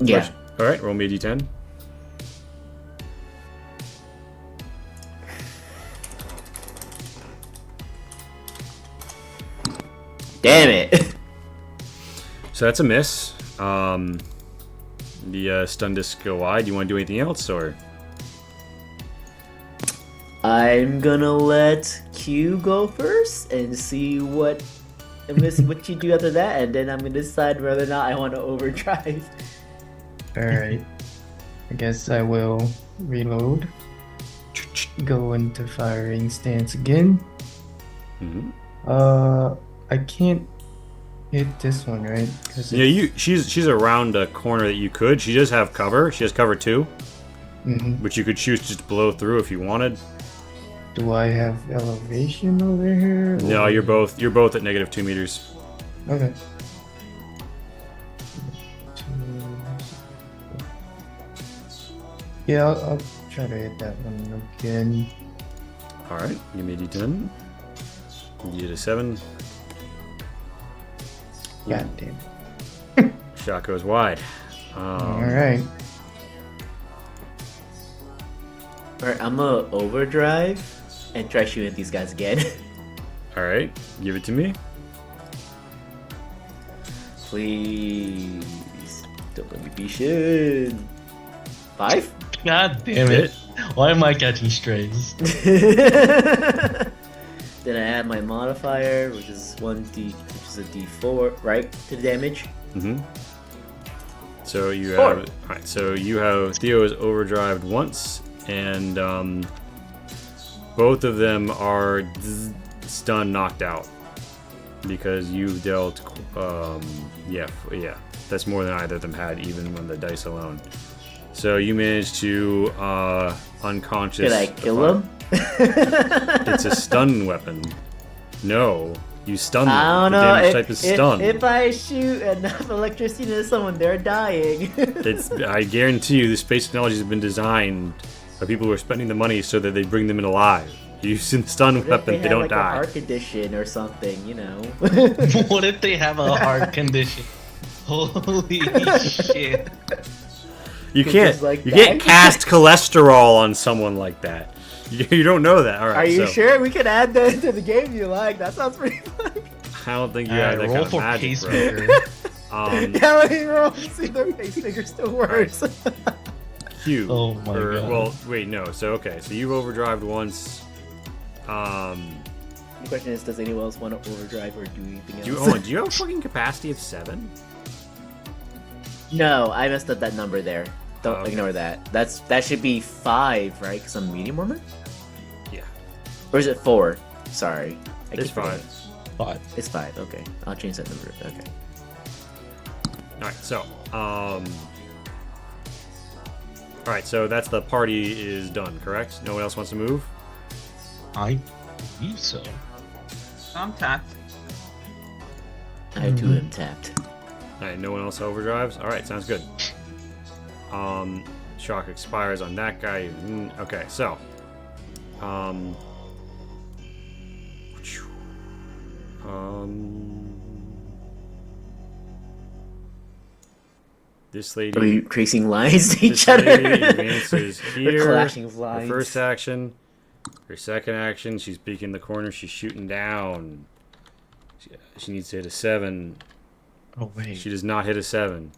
C: Yeah.
A: All right, roll me a d10.
C: Damn it.
A: So that's a miss. The stun disc go wide. You want to do anything else, or?
C: I'm gonna let Q go first and see what what you do after that, and then I'm gonna decide whether or not I want to overdrive.
E: Alright. I guess I will reload. Go into firing stance again.
A: Mm-hmm.
E: I can't hit this one, right? 'Cause
A: Yeah, she's around a corner that you could. She does have cover. She has cover 2, which you could choose to just blow through if you wanted.
E: Do I have elevation over here?
A: No,
E: or-
A: you're both at -2 meters.
E: Okay. Yeah, I'll try to hit that one again.
A: All right, give me a d10. You did a 7.
E: God damn.
A: Shot goes wide.
E: Alright.
C: Alright, I'm gonna overdrive and try shooting at these guys again.
A: All right, give it to me.
C: Please. Don't let me be shit. 5?
D: God damn it. Why am I catching strays?
C: Then I add my modifier, which is which is a D4, right? To the damage.
A: Mm-hmm. So you
C: 4.
A: have. All right. So you have Theo is overdrived once, and both of them are stunned, knocked out because you dealt. Yeah. That's more than either of them had, even on the dice alone. So you managed to unconscious.
C: Did I kill him?
A: It's a stun weapon. No, you stun them.
C: I don't
A: the
C: know.
A: damage type is stun.
C: If I shoot enough electricity into someone, they're dying.
A: I guarantee you, the space technologies have been designed by people who are spending the money so that they bring them in alive. You use a stun
C: What if
A: weapon, they
C: have,
A: don't
C: like, a
A: die.
C: heart condition or something, you know.
D: What if they have a heart condition? Holy shit.
A: You
C: Could
A: can't.
C: just, like,
A: You can't
C: die?
A: cast cholesterol on someone like that. You don't know that. All right.
C: Are you
A: so,
C: sure? We could add that to the game you like. That sounds pretty fun.
A: I don't think you have that
D: roll
A: kind of
D: for
A: magic, bro.
D: pacemaker.
C: Yeah, let me roll. See, their pacemaker still works.
A: Q.
D: Oh my God.
A: Well, wait, no. So okay. So you've overdrived once.
C: The question is, does anyone else want to overdrive or do anything else?
A: Do you have a fucking capacity of 7?
C: No, I messed up that number there. Don't
A: Okay.
C: ignore that. That should be 5, right? Because I'm medium armor?
A: Yeah.
C: Or is it 4? Sorry. I
A: It's
C: keep forgetting.
A: 5.
D: 5.
C: It's 5, okay. I'll change that number. Okay.
A: Alright, so, Alright, so that's the party is done, correct? No one else wants to move?
D: I believe so.
B: I'm tapped.
C: I too am tapped.
A: Alright, no one else overdrives? Alright, sounds good. Shock expires on that guy. Okay, so. This lady.
C: Are we tracing lines to
A: This
C: each other?
A: lady advances
C: We're
A: here.
C: clashing of
A: Her
C: lines.
A: first action. Her second action, she's peeking the corner. She's shooting down. She needs to hit a 7.
D: Oh, wait.
A: She does not hit a 7.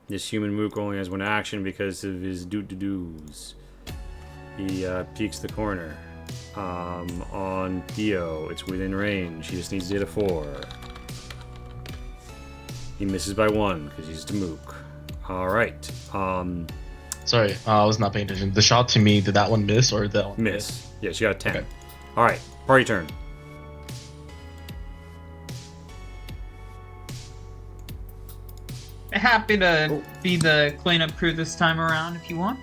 A: This human mook only has one action because of his doo-doo-doos. He peeks the corner. On Theo, it's within range. He just needs to hit a 4. He misses by 1 because he's the mook. Alright.
D: Sorry, I was not paying attention. The shot to me, did that one miss or that one
A: Miss. Yeah, she got a 10.
D: Okay.
A: Alright, party turn.
B: Happy to be the cleanup crew this time around if you want.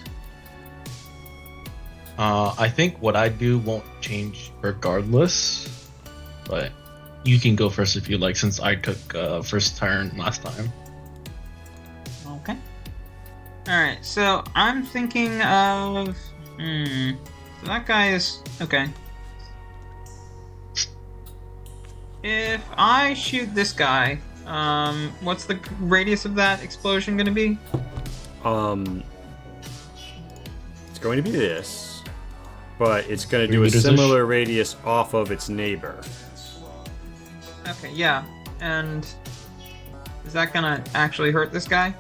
D: I think what I do won't change regardless, but you can go first if you like, since I took first turn last time.
B: Okay. Alright, so I'm thinking of... So that guy is... Okay. If I shoot this guy, what's the radius of that explosion gonna be?
A: It's going to be this, but it's going to
D: 3
A: do a
D: meters-ish?
A: similar radius off of its neighbor.
B: Okay, yeah. And... Is that gonna actually hurt this guy?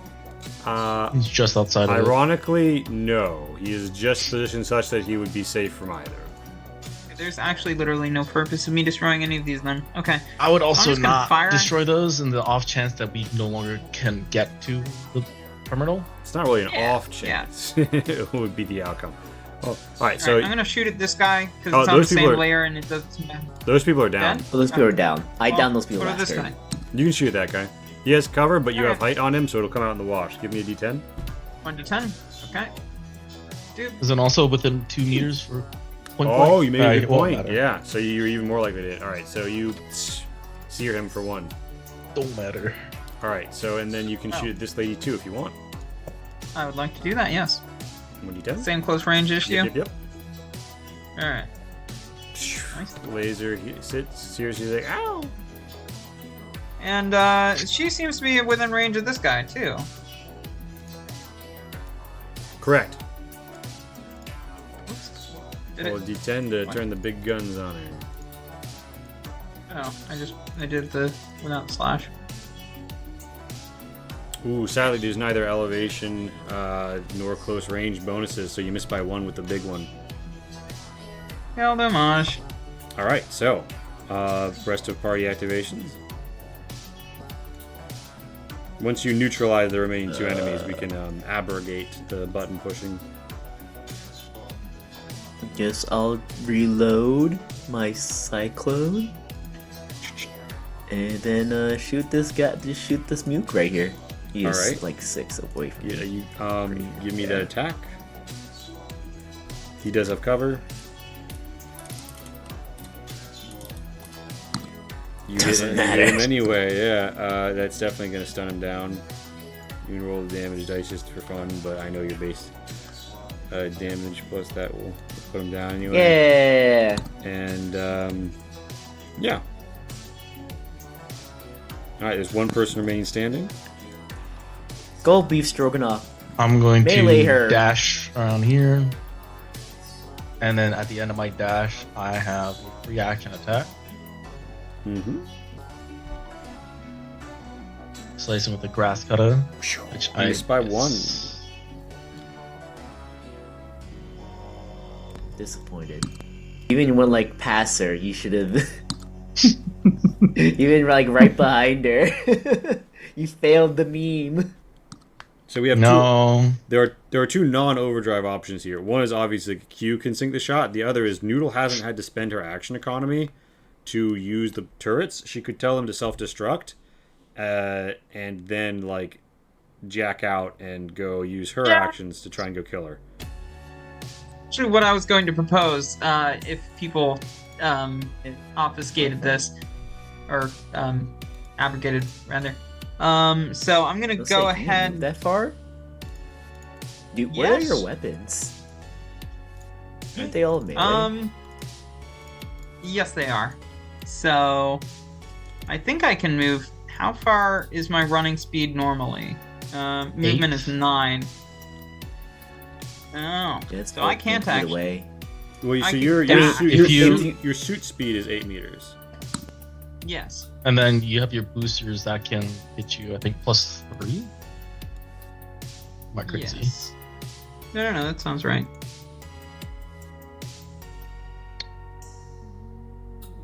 D: He's just outside of it.
A: Ironically, no. He is just positioned such that he would be safe from either.
B: There's actually literally no purpose of me destroying any of these then. Okay.
D: I would
B: I'm
D: also
B: just gonna
D: not
B: fire-
D: destroy those in the off chance that we no longer can get to the terminal.
A: It's not really an
B: Yeah,
A: off chance. It would be the outcome. Oh, all right, so
B: Alright, I'm gonna shoot at this guy because
A: Oh,
B: it's on the
A: those people
B: same
A: are-
B: layer and it doesn't matter.
A: those people are down.
B: Dead?
C: Well, those people are down. I
B: Well,
C: downed those people
B: what about
C: last
B: this
C: turn.
B: guy?
A: You can shoot that guy. He has cover, but you have
B: Alright.
A: height on him, so it'll come out in the wash. Give me a D10.
B: 1 to 10. Okay. Dude.
D: Is it also within 2 meters for point
A: Oh,
D: blank?
A: you made a
D: It
A: good
D: won't
A: point.
D: matter.
A: Yeah, so you're even more likely to hit. All right, so you sear him for 1.
D: Don't matter.
A: All right, so and then you can
B: Oh.
A: shoot at this lady too if you want.
B: I would like to do that, yes.
A: 1D10.
B: Same close range issue.
A: Yep.
B: Alright. Nice.
A: Laser sits, sears, he's like, ow!
B: And she seems to be within range of this guy too.
A: Correct.
B: Oops. Did
A: Roll a
B: it?
A: D10 to
B: What?
A: turn the big guns on her.
B: Oh, I did the without the slash.
A: Ooh, sadly, there's neither elevation nor close range bonuses, so you missed by 1 with the big one.
B: Hell damage.
A: All right, so rest of party activations. Once you neutralize the remaining 2 enemies, we can abrogate the button pushing.
C: Guess I'll reload my cyclone. And then shoot this guy. Just shoot this muke right here. He's
A: Alright.
C: like 6 away from
A: Yeah,
C: me.
A: you give me that attack. He does have cover. You
C: Doesn't
A: hit him
C: matter.
A: anyway. Yeah, that's definitely gonna stun him down. You can roll the damage dice just for fun, but I know your base damage plus that will put him down anyway.
C: Yeah.
A: And yeah. All right, there's 1 person remaining standing.
C: Go beef stroganoff.
D: I'm going
C: Melee
D: to
C: her.
D: dash around here. And then at the end of my dash, I have a free action attack.
A: Mm-hmm.
D: Slicing with the grass cutter. Which I
A: Missed by 1.
C: Disappointed. Even when like past her, you should have. Even like right behind her. You failed the meme.
A: So we have 2.
D: No.
A: There are 2 non-overdrive options here. One is obviously Q can sink the shot. The other is Noodle hasn't had to spend her action economy to use the turrets. She could tell them to self-destruct, and then like jack out and go use her actions to try and go kill her.
B: Actually, what I was going to propose, if people obfuscated this, or abrogated rather. So I'm gonna
C: Don't
B: go
C: say, "Can you move
B: ahead.
C: that far? Dude, what are
B: Yes.
C: your weapons? Aren't they all melee?
B: Yes, they are. So I think I can move. How far is my running speed normally? Movement is 9. Oh,
C: Yeah, it's
B: so I
C: both
B: can't
C: either
B: actually.
C: way.
A: Well,
B: I
A: so
B: can
A: your
B: dash.
A: suit,
D: If
A: your,
D: you-
A: suit, your suit speed is 8 meters.
B: Yes.
D: And then you have your boosters that can hit you, I think, +3? Am I crazy?
B: Yes. No, that sounds right.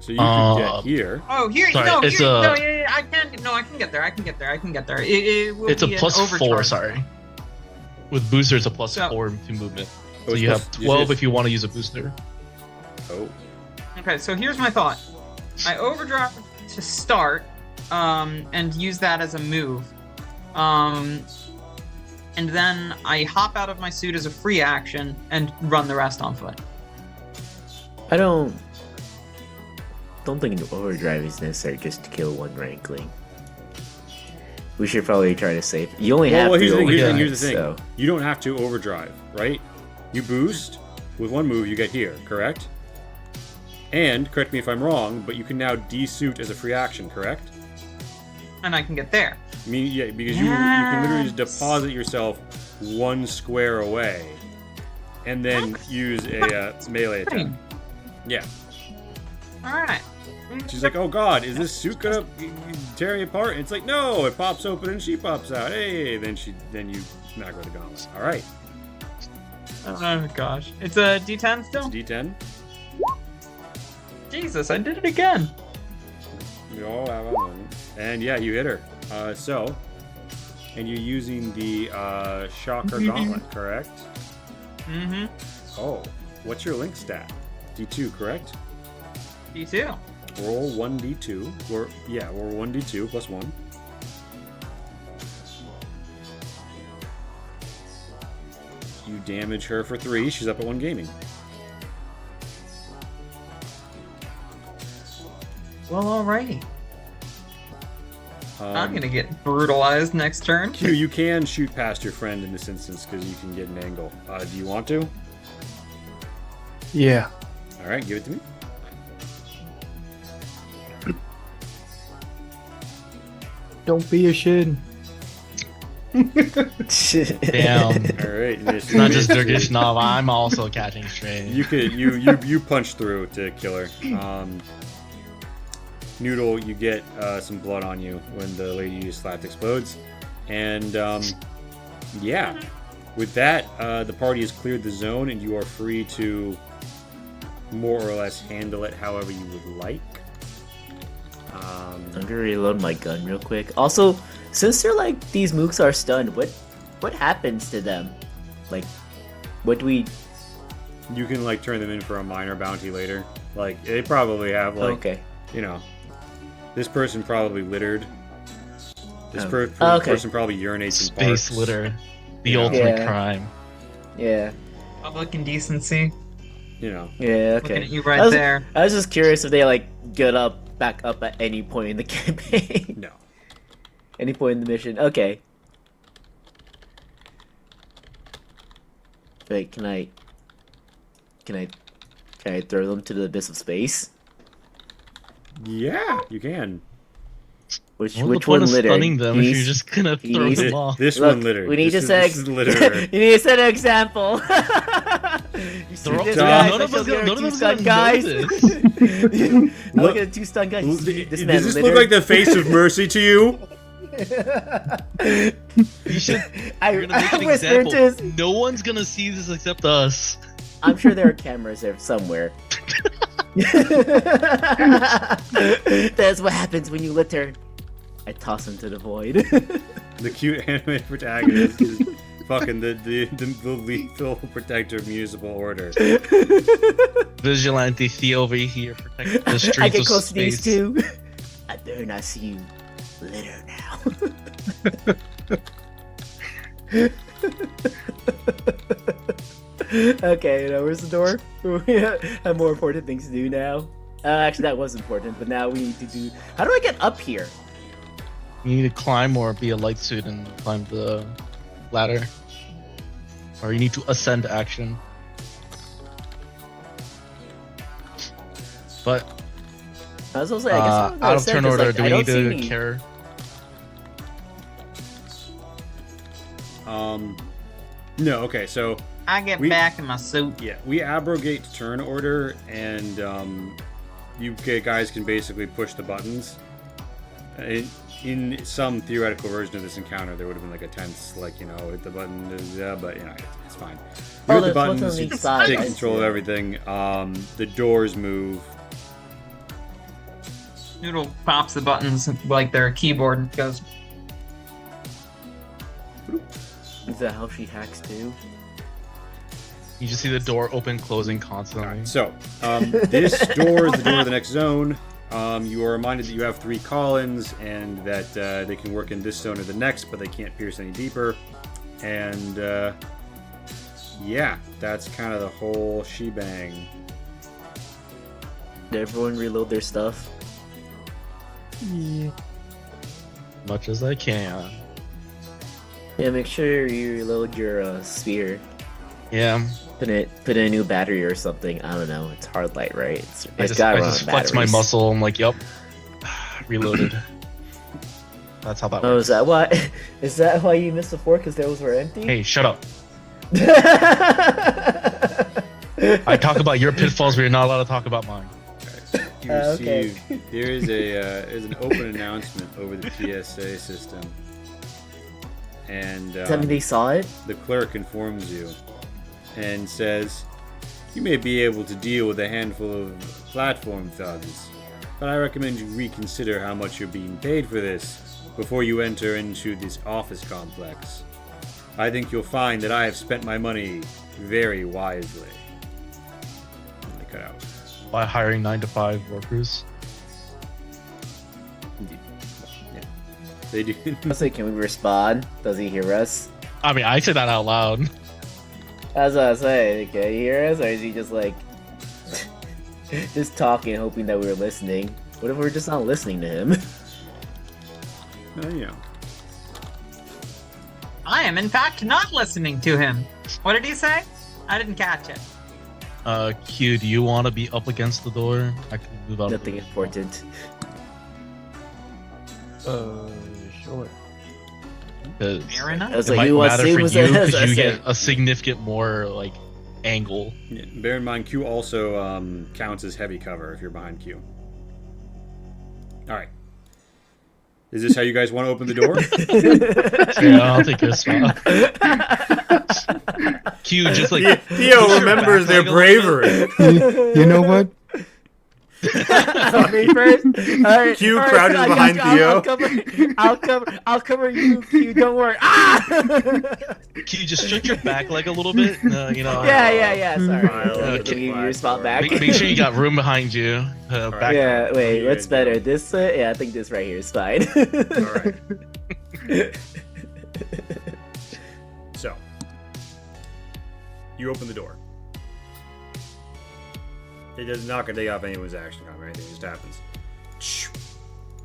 A: So you could get here.
B: Oh, here,
D: Sorry,
B: no,
D: it's
B: here,
D: a-
B: no, yeah, I can. No, I can get there. I can get there. It will
D: It's a
B: be an
D: +4,
B: overcharge.
D: sorry. With booster, it's a +4
B: So-
D: to movement.
A: Oh,
D: So
A: it's
D: you
A: plus-
D: have
A: you
D: 12
A: said-
D: if you want to use a booster.
A: Oh.
B: Okay, so here's my thought. I overdrive to start, and use that as a move. and then I hop out of my suit as a free action and run the rest on foot.
C: I don't think an overdrive is necessary just to kill one rankling. We should probably try to save. You only have
A: Well,
C: three overdrives,
A: here's the thing.
C: so
A: You don't have to overdrive, right? You boost with one move, you get here, correct? And correct me if I'm wrong, but you can now desuit as a free action, correct?
B: And I can get there.
A: I mean, yeah, because you can literally just deposit yourself one square away, and then use a melee attack. Yeah.
B: Alright.
A: She's like, "Oh God, is this suit gonna tear me apart?" And it's like, "No, it pops open and she pops out." Hey, then you smack her with the gauntlet. All right,
B: Oh gosh. It's a D10 still?
A: it's D10.
B: Jesus, I did it again.
A: We all have a moment. And yeah, you hit her. And you're using the shocker gauntlet, correct?
B: Mm-hmm.
A: Oh, what's your link stat? D2, correct?
B: D2.
A: Roll 1d2. Roll 1d2 plus 1. You damage her for 3. She's up at 1 gaming.
B: Well, alrighty. I'm
A: Um,
B: gonna get brutalized next turn.
A: Q, you can shoot past your friend in this instance because you can get an angle. Do you want to?
E: Yeah.
A: All right, give it to me.
E: Don't be a shit.
D: Damn.
A: All right,
D: It's not just Durgish Nava, I'm also catching strays.
A: you punch through to kill her. Noodle, you get some blood on you when the lady you slapped explodes, and yeah, with that, the party has cleared the zone, and you are free to more or less handle it however you would like.
C: I'm gonna reload my gun real quick. Also, since they're like these mooks are stunned, what happens to them? Like, what do we?
A: You can like turn them in for a minor bounty later. Like they probably have like
C: Okay.
A: you know, this person probably littered. This
C: Okay.
A: person probably urinates in
D: Space
A: parks.
D: litter. The
A: Yeah.
D: ultimate
C: Yeah.
D: crime.
C: Yeah.
B: Public indecency.
A: You know,
C: Yeah.
B: Looking
C: Okay.
B: at you right there.
C: I was just curious if they like get back up at any point in the campaign,
A: no.
C: any point in the mission. Okay. Wait, can I throw them to the abyss of space?
A: Yeah, you can.
C: Which
D: What's the
C: one
D: point of
C: litter?
D: stunning them if
C: He's-
D: you're just gonna throw
C: he's-
D: them off?
A: This
C: Look,
A: one littered.
C: we need
A: this
C: to set.
A: is litter.
C: You need to set an example. You see
D: Throw-
C: this
A: None
C: guy?
A: of
D: us
C: Look
D: gonna-
C: at
D: none of
C: two
D: us
C: stunned
D: gonna
C: guys.
D: notice.
C: Look at the two stunned guys. You
A: Does
C: see this man
A: this
C: litter?
A: look like the face of mercy to you?
D: You should.
C: I
D: You're gonna make an
C: whispered
D: example.
C: to his.
D: No one's gonna see this except us.
C: I'm sure there are cameras there somewhere. That's what happens when you litter. I toss him to the void.
A: The cute anime protagonist is fucking the lethal protector of municipal order.
D: Vigilante Theo over here protecting the streets
C: I get
D: of
C: close to these
D: space.
C: two. I dare not see you litter now. Okay, now where's the door? We have more important things to do now. Actually, that was important, but now we need to do. How do I get up here?
D: You need to climb or be a light suit and climb the ladder. Or you need to ascend action. But
C: I was also, I guess I'm gonna
D: out of
C: say,
D: turn
C: 'cause,
D: order,
C: like,
D: do
C: I
D: we
C: don't
D: need
C: see
D: to
C: any-
D: care?
A: No, okay, so
B: I get
A: We-
B: back in my suit.
A: yeah, we abrogate turn order, and you guys can basically push the buttons. In some theoretical version of this encounter, there would have been like a tense, like, you know, hit the button, but you know, it's fine. You
C: Oh,
A: hit the
C: there's one
A: buttons,
C: on
A: you
C: each side,
A: take
C: I
A: control
C: see
A: of
C: that.
A: everything. The doors move.
B: Noodle pops the buttons like they're a keyboard and goes,
C: Is that how she hacks too?
D: You just see the door open, closing constantly.
A: So, this door is the door of the next zone. You are reminded that you have 3 call-ins and that they can work in this zone or the next, but they can't pierce any deeper. And yeah, that's kind of the whole shebang.
C: Did everyone reload their stuff?
E: Yeah.
D: Much as I can.
C: Yeah, make sure you reload your spear.
D: Yeah.
C: Put in a new battery or something. I don't know. It's hard light, right?
D: I just flex my muscle. I'm like, yup. Reloaded. That's how that
C: Oh,
D: works.
C: is that why? Is that why you missed the 4? Because those were empty?
D: Hey, shut up. I talk about your pitfalls, but you're not allowed to talk about mine.
A: You
C: Okay.
A: received. There is there's an open announcement over the PSA system, and
C: Does that mean they saw it?
A: the clerk informs you and says you may be able to deal with a handful of platform thugs, but I recommend you reconsider how much you're being paid for this before you enter into this office complex. I think you'll find that I have spent my money very wisely. And they cut out.
D: By hiring 9-to-5 workers.
A: Yeah, they do.
C: I was like, can we respond? Does he hear us?
D: I mean, I say that out loud.
C: That's what I was saying. Can he hear us? Or is he just like, just talking, hoping that we were listening? What if we're just not listening to him?
A: You know.
B: I am, in fact, not listening to him. What did he say? I didn't catch it.
D: Q, do you want to be up against the door? I can move out.
C: Nothing important.
E: Sure.
B: Fair enough.
C: I was
D: It
C: like,
D: might
C: who wants
D: matter
C: to
D: for
C: was
D: you
C: that?
D: because you get a significant more like angle.
A: Yeah, bear in mind, Q also counts as heavy cover if you're behind Q. Alright. Is this how you guys want to open the door?
D: Yeah, I'll take your spot. Q just like
A: Theo remembers their bravery.
E: You know what?
C: Me first. All right,
A: Q
C: all right,
A: crouches
C: I got
A: behind
C: you. I'll cover you, Q. Don't worry. Ah!
D: Q just stretch your back leg a little bit. You know.
C: Yeah. Sorry.
A: File
C: Give you your spot back.
D: Make sure you got room behind you. Back.
C: Yeah. Wait.
A: Yeah,
C: What's better? This? Yeah, I think this right here is fine.
A: Alright. So, you open the door. It does not take off anyone's action time or anything, it just happens.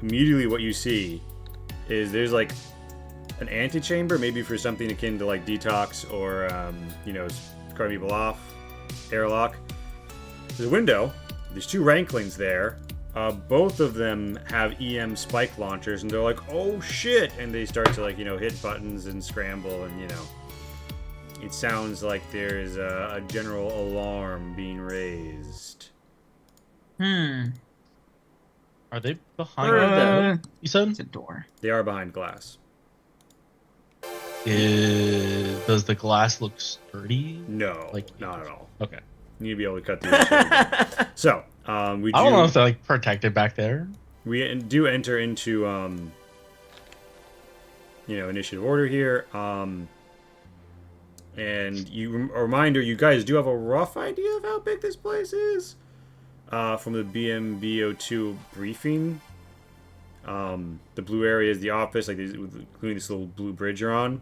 A: Immediately what you see is there's like an antechamber, maybe for something akin to like detox or, cutting people off, airlock. There's a window, there's 2 ranklings there. Both of them have EM spike launchers, and they're like, oh shit! And they start to hit buttons and scramble, and it sounds like there's a general alarm being raised.
D: Are they behind you said?
B: It's a door.
A: They are behind glass.
D: Does the glass look sturdy?
A: No,
D: Like-
A: not at all.
D: Okay.
A: You need to be able to cut through it. So, we do,
D: I don't know if they're like protected back there.
A: we do enter into, initiative order here. And a reminder, you guys do have a rough idea of how big this place is from the BMB02 briefing. The blue area is the office, including this little blue bridge you're on.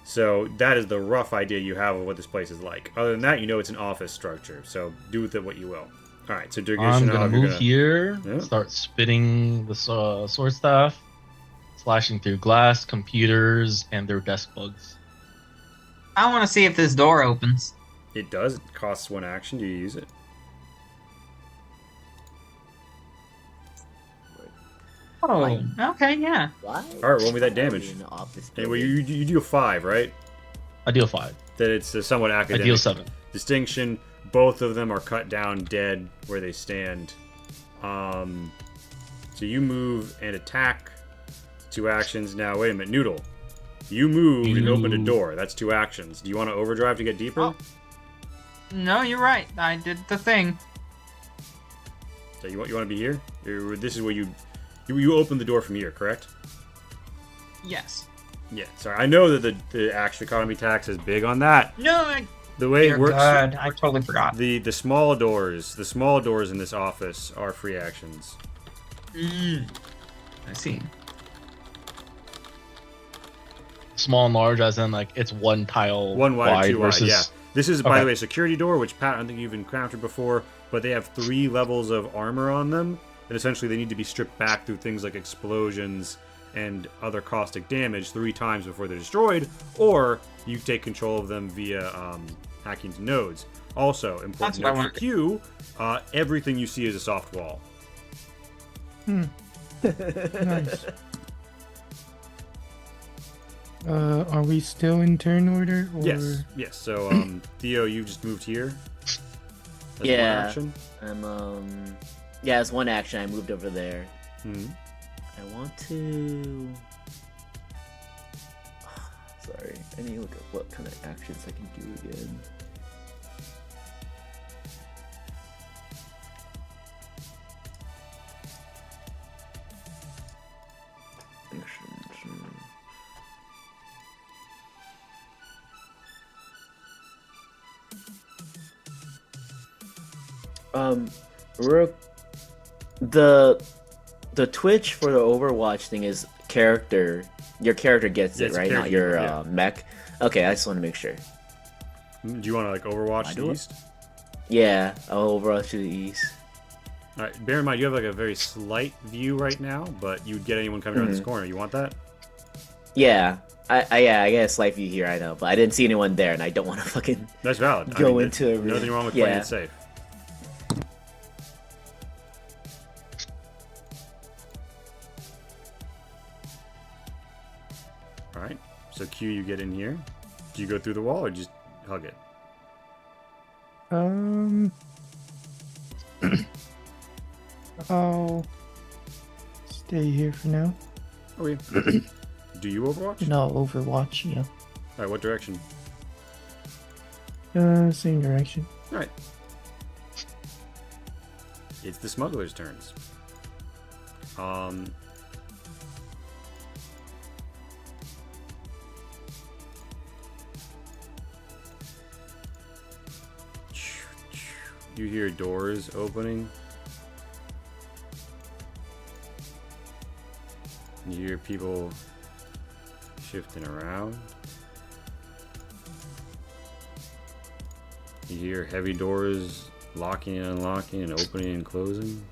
A: So that is the rough idea you have of what this place is like. Other than that, it's an office structure. So do with it what you will. All right, so
D: I'm gonna move here,
A: Yeah.
D: start spitting the sword staff, slashing through glass, computers, and their desk bugs.
B: I want to see if this door opens.
A: It does. It costs 1 action. Do you use it?
B: Oh, okay, yeah.
C: Why?
A: All right, roll me that damage.
C: In the office
A: Anyway,
C: building?
A: you do a 5, right?
D: I deal 5.
A: That it's a somewhat
D: I
A: academic
D: deal 7.
A: distinction. Both of them are cut down dead where they stand. So you move and attack. 2 actions. Now, wait a minute. Noodle. You moved and opened a door. That's 2 actions. Do you want to overdrive to get deeper?
B: Oh. No, you're right. I did the thing.
A: So you want to be here? This is where you open the door from here, correct?
B: Yes.
A: Yeah. Sorry, I know that the action economy tax is big on that.
B: No,
A: The way
B: dear
A: it works,
B: God, I totally forgot.
A: the small doors in this office are free actions.
B: I see.
D: small and large, as in like it's one tile
A: One wide, two
D: versus.
A: wide. Yeah. This is, by
D: Okay.
A: the way, a security door, which Pat, I don't think you've encountered before, but they have 3 levels of armor on them, and essentially they need to be stripped back through things like explosions and other caustic damage 3 times before they're destroyed, or you take control of them via hacking to nodes. Also, important
B: That's what I
A: note for
B: wanted.
A: Q, everything you see is a soft wall.
E: Nice. Are we still in turn order? Or...
A: Yes, yes. So, Theo, you just moved here. That's one
C: Yeah.
A: action.
C: Yeah, it's one action. I moved over there.
A: Hmm.
C: I want to. Sorry, I need to look at what kind of actions I can do again. Actions. Real, the twitch for the Overwatch thing is character. Your character gets
A: Yeah,
C: it,
A: it's a
C: right? Not
A: character
C: your
A: unit, yeah.
C: mech. Okay, I just want to make sure.
A: Do you want to like Overwatch
C: I
A: the
C: do it.
A: East?
C: Yeah, I'll Overwatch to the east.
A: All right. Bear in mind you have like a very slight view right now, but you would get anyone coming around this corner. You want that?
C: Yeah, I get a slight view here. I know, but I didn't see anyone there, and I don't want to fucking.
A: That's valid.
C: Go
A: there's
C: into a room.
A: nothing wrong with playing
C: Yeah.
A: it safe. All right. So Q, you get in here. Do you go through the wall or just hug it?
E: I'll stay here for now.
A: Okay. Do you Overwatch?
E: And I'll Overwatch, yeah.
A: All right. What direction?
E: Same direction.
A: All right. It's the smugglers' turns. You hear doors opening. You hear people shifting around. You hear heavy doors locking and unlocking and opening and closing.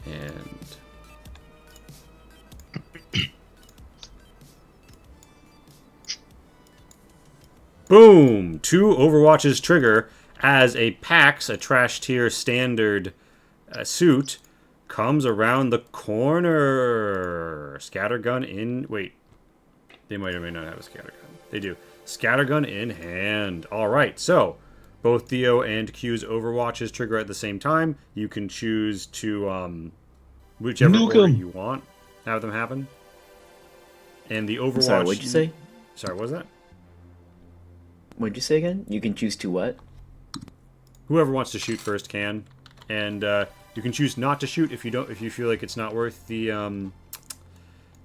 A: And boom! 2 Overwatches trigger as a PAX, a trash tier standard suit, comes around the corner. Scattergun in. Wait. They might or may not have a scattergun. They do. Scattergun in hand. Alright, so both Theo and Q's Overwatches trigger at the same time. You can choose to, whichever
D: Nuke
A: order
D: 'em.
A: you want, have them happen. And the Overwatch.
C: Sorry, what'd you say?
A: Sorry, what was that?
C: What'd you say again? You can choose to what?
A: Whoever wants to shoot first can, and you can choose not to shoot if you don't, if you feel like it's not worth the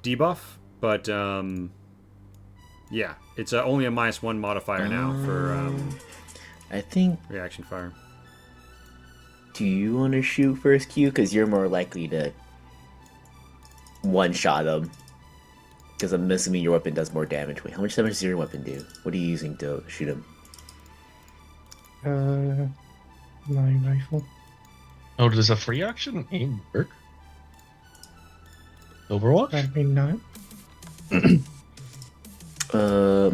A: debuff. But yeah, it's only a -1 modifier now for
C: I think.
A: reaction fire.
C: Do you want to shoot first, Q? Because you're more likely to one-shot them. Because I'm assuming your weapon does more damage. Wait, how much damage does your weapon do? What are you using to shoot him?
E: My rifle.
D: Oh, does a free action aim work? Overwatch?
E: Probably not.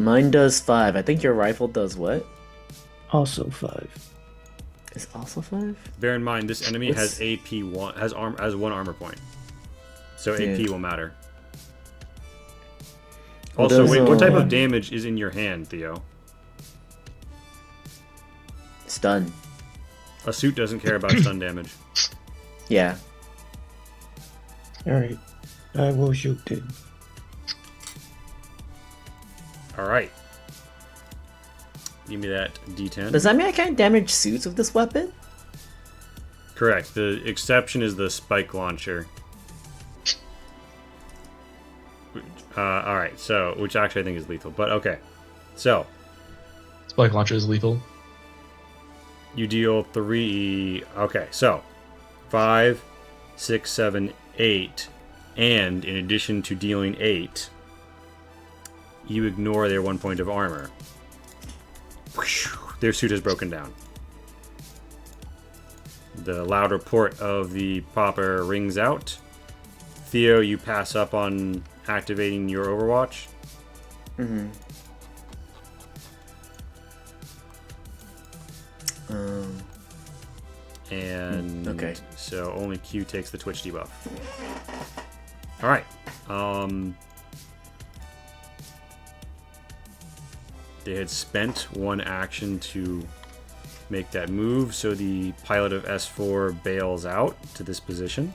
C: Mine does 5. I think your rifle does what?
E: Also 5.
C: It's also 5?
A: Bear in mind, this enemy
C: What's-
A: has AP one, has 1 armor point, so AP
C: Yeah.
A: will matter.
C: Well,
A: Also,
C: does,
A: wait, what type of
E: uh,
A: damage is in your hand, Theo?
C: Stun.
A: A suit doesn't care about stun damage.
C: Yeah.
E: Alright. I will shoot it.
A: All right. Give me that D10.
C: Does that mean I can't damage suits with this weapon?
A: Correct. The exception is the spike launcher. All right. So, which actually I think is lethal, but okay. So
D: Spike launcher is lethal.
A: you deal 3. Okay. So 5, 6, 7, 8, and in addition to dealing 8, you ignore their 1 point of armor. Their suit has broken down. The loud report of the popper rings out. Theo, you pass up on activating your Overwatch.
C: Mm-hmm.
A: And
C: okay.
A: so only Q takes the Twitch debuff. All right. They had spent 1 action to make that move, so the pilot of S4 bails out to this position.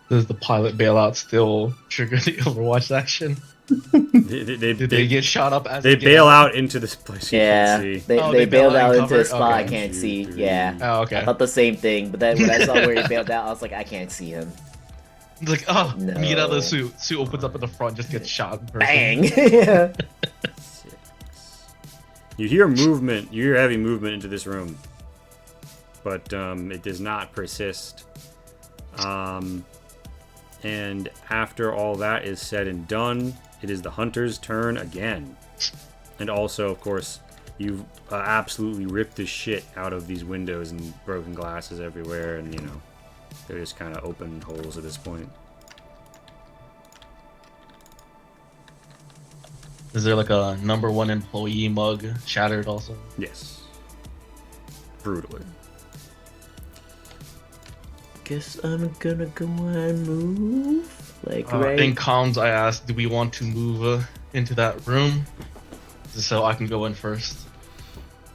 D: Does the pilot bailout still trigger the Overwatch action? Did they get shot up as
A: they
D: get
A: bail out into this place you
C: Yeah,
A: can't see.
C: they bailed out into a
D: covered?
C: spot I
D: Okay.
C: can't
A: 1, 2,
C: see.
A: 3.
C: Yeah.
D: Oh, okay.
C: I thought the same thing, but then when I saw where he bailed out, I was like, I can't see him.
D: It's like, oh,
C: No.
D: me get out of the suit. Suit opens up in the front, just gets shot in person.
C: Bang! Yeah.
A: 6. You hear movement. You hear heavy movement into this room, but it does not persist. And after all that is said and done, it is the hunter's turn again. And also, of course, you've absolutely ripped the shit out of these windows and broken glasses everywhere, and they're just kind of open holes at this point.
D: Is there like a number 1 employee mug shattered also?
A: Yes. Brutally.
C: Guess I'm gonna go and move. Like,
D: In
C: right?
D: comms, I asked, do we want to move into that room? So I can go in first.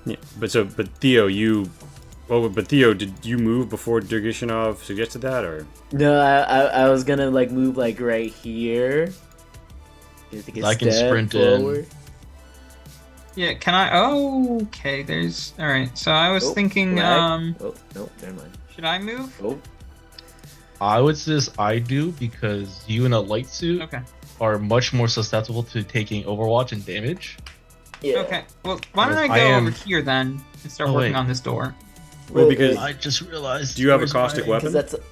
A: Yeah, but Theo, Theo, did you move before Dergishinov suggested that, or?
C: No, I was gonna like move like right here. Take a
D: I can
C: step
D: sprint
C: forward.
D: in.
B: Yeah, can I? Oh, okay. There's. All right. So I was
C: Oh,
B: thinking.
C: right. Oh, no, never mind.
B: Should I move?
C: Oh,
D: I would suggest I do because you in a light suit
B: Okay.
D: are much more susceptible to taking Overwatch and damage.
C: yeah.
B: Okay. Well, why don't I
D: I
B: go
D: am-
B: over here then and start
D: Oh,
B: working
D: wait.
B: on this door?
A: Well, because
D: I just realized.
A: do you have a
D: where's
A: caustic
D: my-
A: weapon?
C: Because that's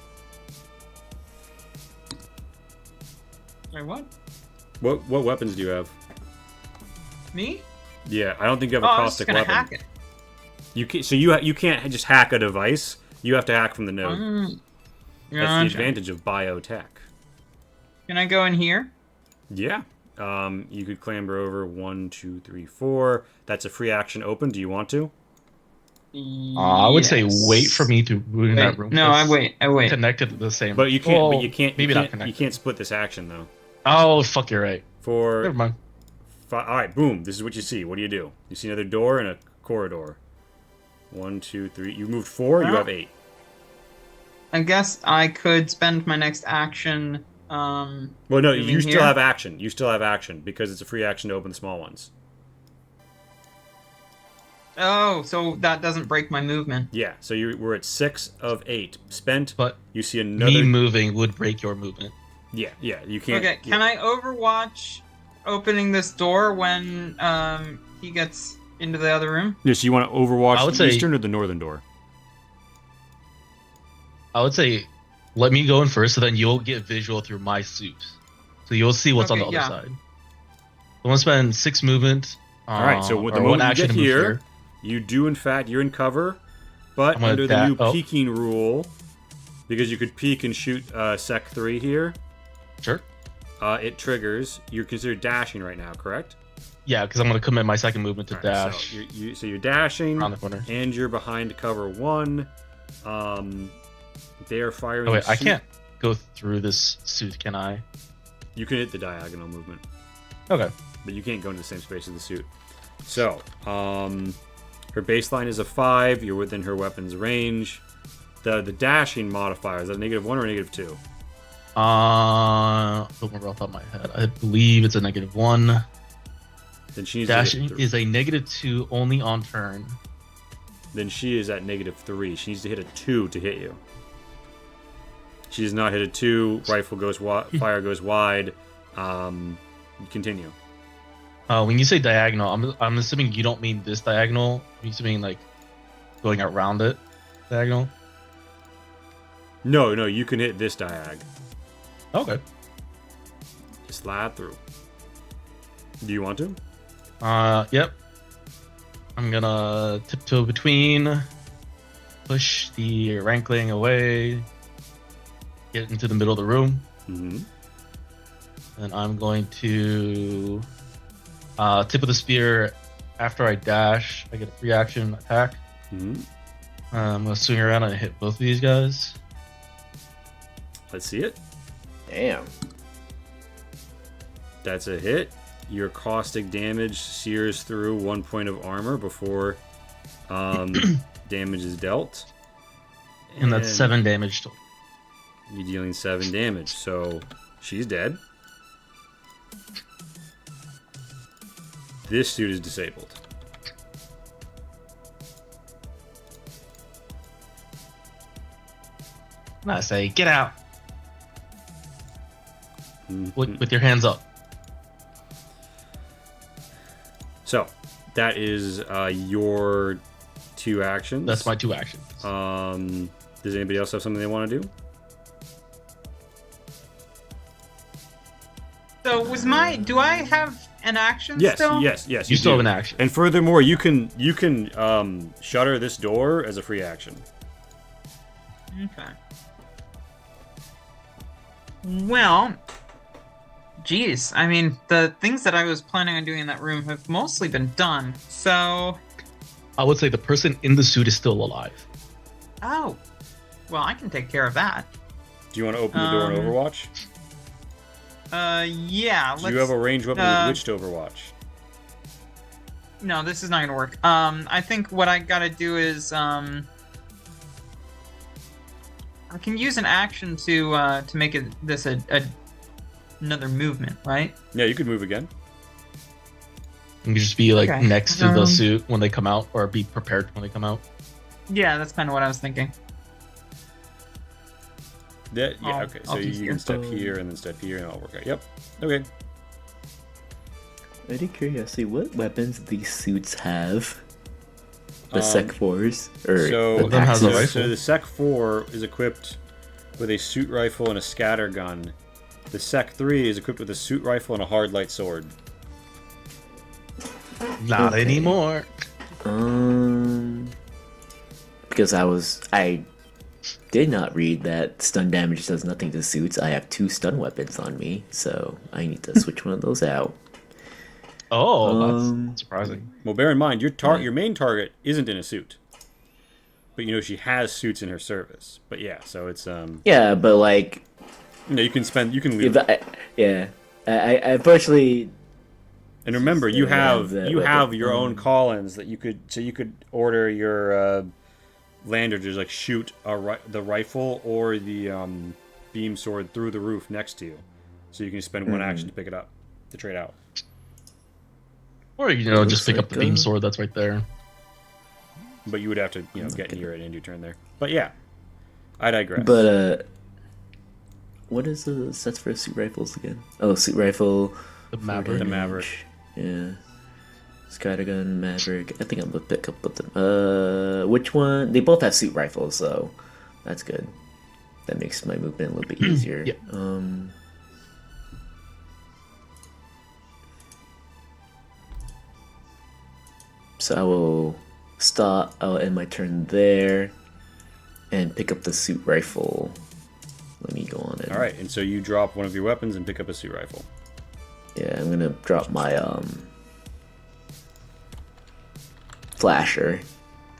B: Wait, what?
A: What weapons do you have?
B: Me?
A: Yeah, I don't think you have
B: Oh,
A: a
B: I was just
A: caustic
B: gonna
A: weapon.
B: hack it.
A: You can, so you can't just hack a device. You have to hack from the node.
B: Yeah,
A: That's the
B: okay.
A: advantage of biotech.
B: Can I go in here?
A: Yeah. You could clamber over 1, 2, 3, 4. That's a free action open. Do you want to?
D: I would say
B: Yes.
D: wait for me to ruin that
B: Wait,
D: room.
B: no, I
D: first.
B: wait. I wait.
D: Connected to the same.
A: But you can't.
D: Well,
A: but you can't.
D: Maybe
A: you
D: not
A: can't,
D: connected.
A: You can't split this action though.
D: Oh fuck, you're right.
A: For
D: Never mind.
A: All right, boom. This is what you see. What do? You see another door and a corridor. 1, 2, 3. You moved 4. You
B: Well,
A: have 8.
B: I guess I could spend my next action.
A: Well, no, you
B: moving
A: still
B: here.
A: have action. You still have action because it's a free action to open the small ones.
B: Oh, so that doesn't break my movement.
A: Yeah. So we're at 6 of 8 spent.
D: But
A: You see another.
D: me moving would break your movement.
A: Yeah. You can't.
B: Okay, can I overwatch opening this door when he gets into the other room?
A: Yes. You want to overwatch
D: I would
A: the
D: say-
A: eastern or the northern door?
D: I would say, let me go in first, so then you'll get visual through my suit, so you'll see what's on
B: Okay,
D: the other
B: yeah.
D: side. I'm gonna spend 6 movement.
A: All right. So with the
D: or
A: moment
D: 1
A: you
D: action
A: get
D: to move
A: here, you do in fact you're in cover, but
D: I'm gonna
A: under the new
D: oh.
A: peeking rule, because you could peek and shoot Sec 3 here,
D: Sure.
A: it triggers. You're considered dashing right now, correct?
D: Yeah, because I'm gonna commit my second movement to
A: All right,
D: dash
A: So you're dashing,
D: around the corner.
A: and you're behind cover 1. They are firing.
D: Oh wait, I
A: suit-
D: can't go through this suit, can I?
A: You can hit the diagonal movement,
D: Okay.
A: but you can't go into the same space as the suit. So, her baseline is a 5. You're within her weapon's range. The dashing modifier, is that a -1 or a -2?
D: Don't remember off the top of my head. I believe it's a -1.
A: Then she needs to
D: Dashing
A: hit
D: is a -2 only on turn.
A: then she is at -3. She needs to hit a 2 to hit you. She does not hit a 2. Rifle goes fire goes wide. Continue.
D: When you say diagonal, I'm assuming you don't mean this diagonal. You mean like going around it diagonal?
A: No, you can hit this diag.
D: Okay.
A: Just slide through. Do you want to?
D: Yep. I'm gonna tiptoe between, push the rankling away, get into the middle of the room.
A: Mm-hmm.
D: And I'm going to tip of the spear. After I dash, I get a free action attack.
A: Mm-hmm.
D: I'm gonna swing around and hit both of these guys.
A: Let's see it.
C: Damn.
A: That's a hit. Your caustic damage sears through 1 point of armor before damage is dealt.
D: And that's 7 damage total.
A: You're dealing 7 damage, so she's dead. This suit is disabled.
D: And I say, get out
A: Mhm.
D: with your hands up.
A: So, that is your 2 actions.
D: That's my 2 actions.
A: Does anybody else have something they want to do?
B: So do I have an action
A: Yes,
B: still?
A: yes.
D: You still
A: do.
D: have an action.
A: And furthermore, you can shutter this door as a free action.
B: Okay. Well, geez. I mean, the things that I was planning on doing in that room have mostly been done. So,
D: I would say the person in the suit is still alive.
B: oh, well, I can take care of that.
A: Do you want to open the door in Overwatch?
B: Yeah.
A: Do you have a ranged weapon with which to Overwatch?
B: No, this is not gonna work. I think what I gotta do is I can use an action to make this another movement, right?
A: Yeah, you could move again.
D: You can just be like
B: Okay.
D: next to the suit when they come out, or be prepared when they come out.
B: Yeah, that's kind of what I was thinking.
A: Yeah,
B: I'll-
A: okay. So
B: I'll be
A: you
B: here.
A: can step here and then step here and it'll work out. Yep. Okay.
C: Out of curiosity, what weapons do these suits have? The Sec 4s? Or
A: So,
C: the
D: One of them has a
C: Paxes?
D: rifle.
A: so the Sec 4 is equipped with a suit rifle and a scatter gun. The Sec 3 is equipped with a suit rifle and a hard light sword.
D: Not
C: Okay.
D: anymore.
C: Because I did not read that stun damage does nothing to suits. I have 2 stun weapons on me, so I need to switch one of those out.
D: Oh, that's surprising.
A: Well, bear in mind your your main target isn't in a suit, but you know she has suits in her service. But yeah, so it's
C: Yeah, but like,
A: you can leave.
C: I unfortunately.
A: And remember, you
C: Yeah,
A: have
C: that
A: you
C: weapon.
A: have your own call-ins that you could order your lander to just like shoot the rifle or the beam sword through the roof next to you, so you can spend one action to pick it up to trade out.
D: Or just
C: Looks
D: pick up
C: like
D: the beam
C: a-
D: sword that's right there.
A: But you would have to get near it and your turn there. But yeah, I digress.
C: But what is the sets for suit rifles again? Oh, suit rifle.
D: The
C: four
D: Maverick.
A: The
C: damage.
A: Maverick.
C: Yeah. Skygun, Maverick. I think I'm gonna pick up with them. Which one? They both have suit rifles, so that's good. That makes my movement a little bit easier.
D: Yeah.
C: So I'll end my turn there and pick up the suit rifle. Let me go on it.
A: All right, and so you drop one of your weapons and pick up a suit rifle.
C: Yeah, I'm gonna drop my flasher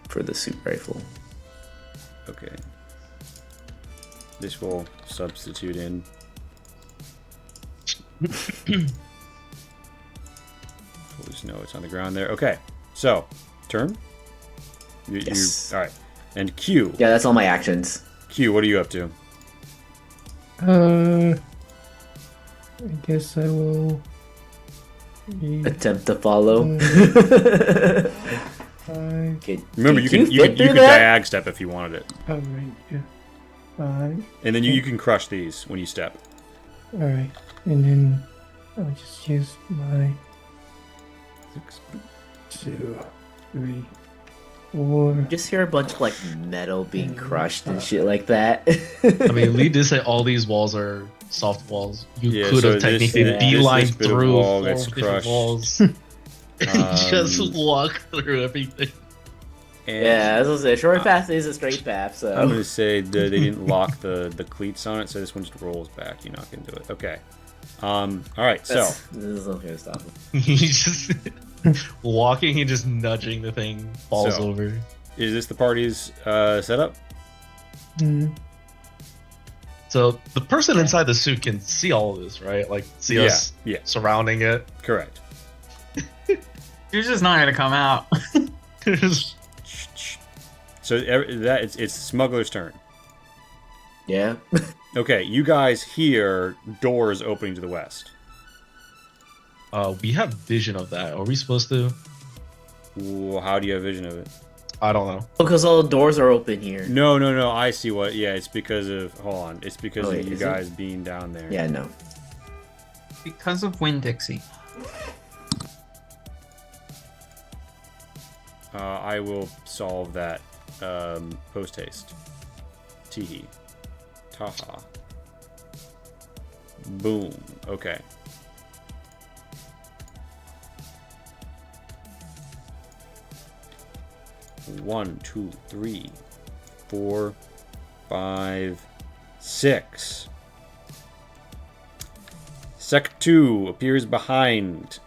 C: for the suit rifle.
A: Okay. This will substitute in. Just know it's on the ground there. Okay, so turn.
C: Yes.
A: All right, and Q.
C: Yeah, that's all my actions.
A: Q, what are you up to?
E: I guess I will.
C: Attempt to follow.
E: 5.
A: Remember, you could
C: fit through
A: you could
C: that?
A: diag step if you wanted it,
E: Oh, right, yeah. 5.
A: and then you can crush these when you step.
E: Alright, and then I'll just use my 2, 3, 4.
C: Just hear a bunch of like metal being crushed and shit like that.
D: I mean, Lee did say all these walls are soft walls. You
A: Yeah,
D: could
A: so
D: have
A: this-
D: technically
A: this
D: beeline
A: bit of
D: through
A: wall
D: 4
A: gets
D: different
A: crushed.
D: walls. Just walk through everything.
A: And
C: Yeah, as I was saying, short path is a straight path, so.
A: I'm gonna say they didn't lock the cleats on it, so this one just rolls back. You're not gonna do it. Okay. All right. So
C: This is not gonna stop him.
D: He's just walking and just nudging the thing, falls
A: So-
D: over.
A: is this the party's setup?
E: Mm.
D: So the person inside the suit can see all of this, right? Like see us
A: Yeah.
D: surrounding it.
A: Correct.
B: You're just not gonna come out.
A: So it's Smuggler's turn.
C: Yeah.
A: Okay, you guys hear doors opening to the west.
D: We have vision of that. Are we supposed to?
A: Ooh, how do you have vision of it?
D: I don't know.
C: Because all the doors are open here.
A: No. I see what. Yeah, it's because of. Hold on. It's because
C: Oh,
A: of
C: wait,
A: you
C: is it?
A: guys being down there.
C: Yeah, no.
B: Because of Winn-Dixie.
A: I will solve that post haste. Teehee. Taha. Boom. Okay. One, two, three, 4, 5, 6. Sec 2 appears behind.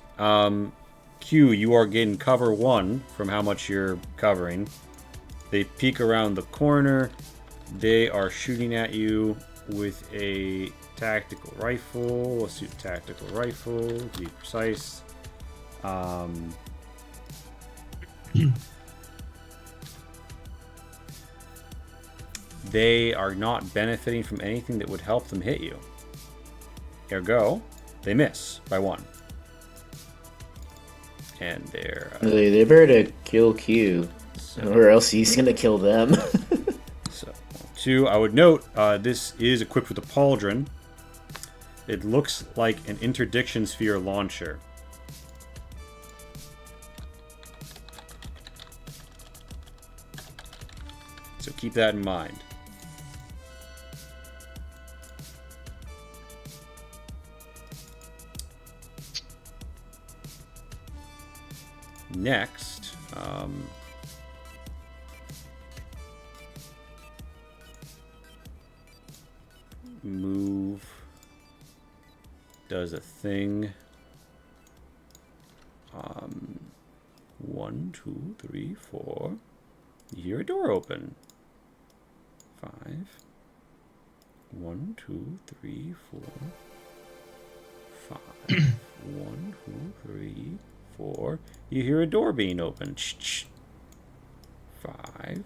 A: Q, you are getting cover 1 from how much you're covering. They peek around the corner. They are shooting at you with a tactical rifle. Let's do tactical rifle to be precise. They are not benefiting from anything that would help them hit you. Ergo, they miss by 1. And they're
C: They better to kill Q, or else he's gonna kill them.
A: so 2. I would note this is equipped with a pauldron. It looks like an interdiction sphere launcher. So keep that in mind. Next, move does a thing. 1, 2, 3, 4. You hear a door open. 5. 1, 2, 3, 4. 5. 1, 2, 3, 4. You hear a door being opened. 5.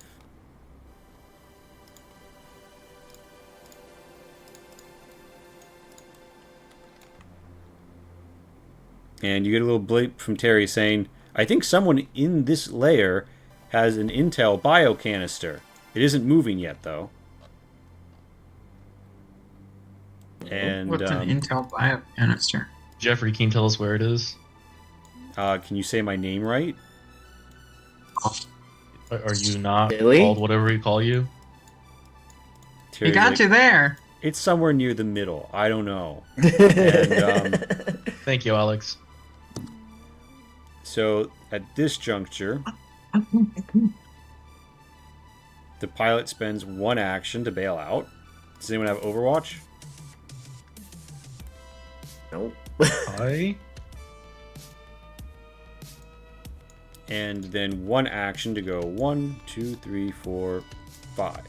A: And you get a little bleep from Terry saying, I think someone in this layer has an Intel bio canister. It isn't moving yet, though. And
B: What's an Intel bio canister?
D: Jeffrey, can you tell us where it is?
A: can you say my name right?
D: Are you not
C: Billy?
D: called whatever we call you?
A: Terry's
B: You got
A: like,
B: you there.
A: It's somewhere near the middle. I don't know. And
D: Thank you, Alex.
A: so at this juncture, the pilot spends 1 action to bail out. Does anyone have Overwatch?
C: Nope.
D: Hi.
A: And then 1 action to go 1, 2, 3, 4, 5.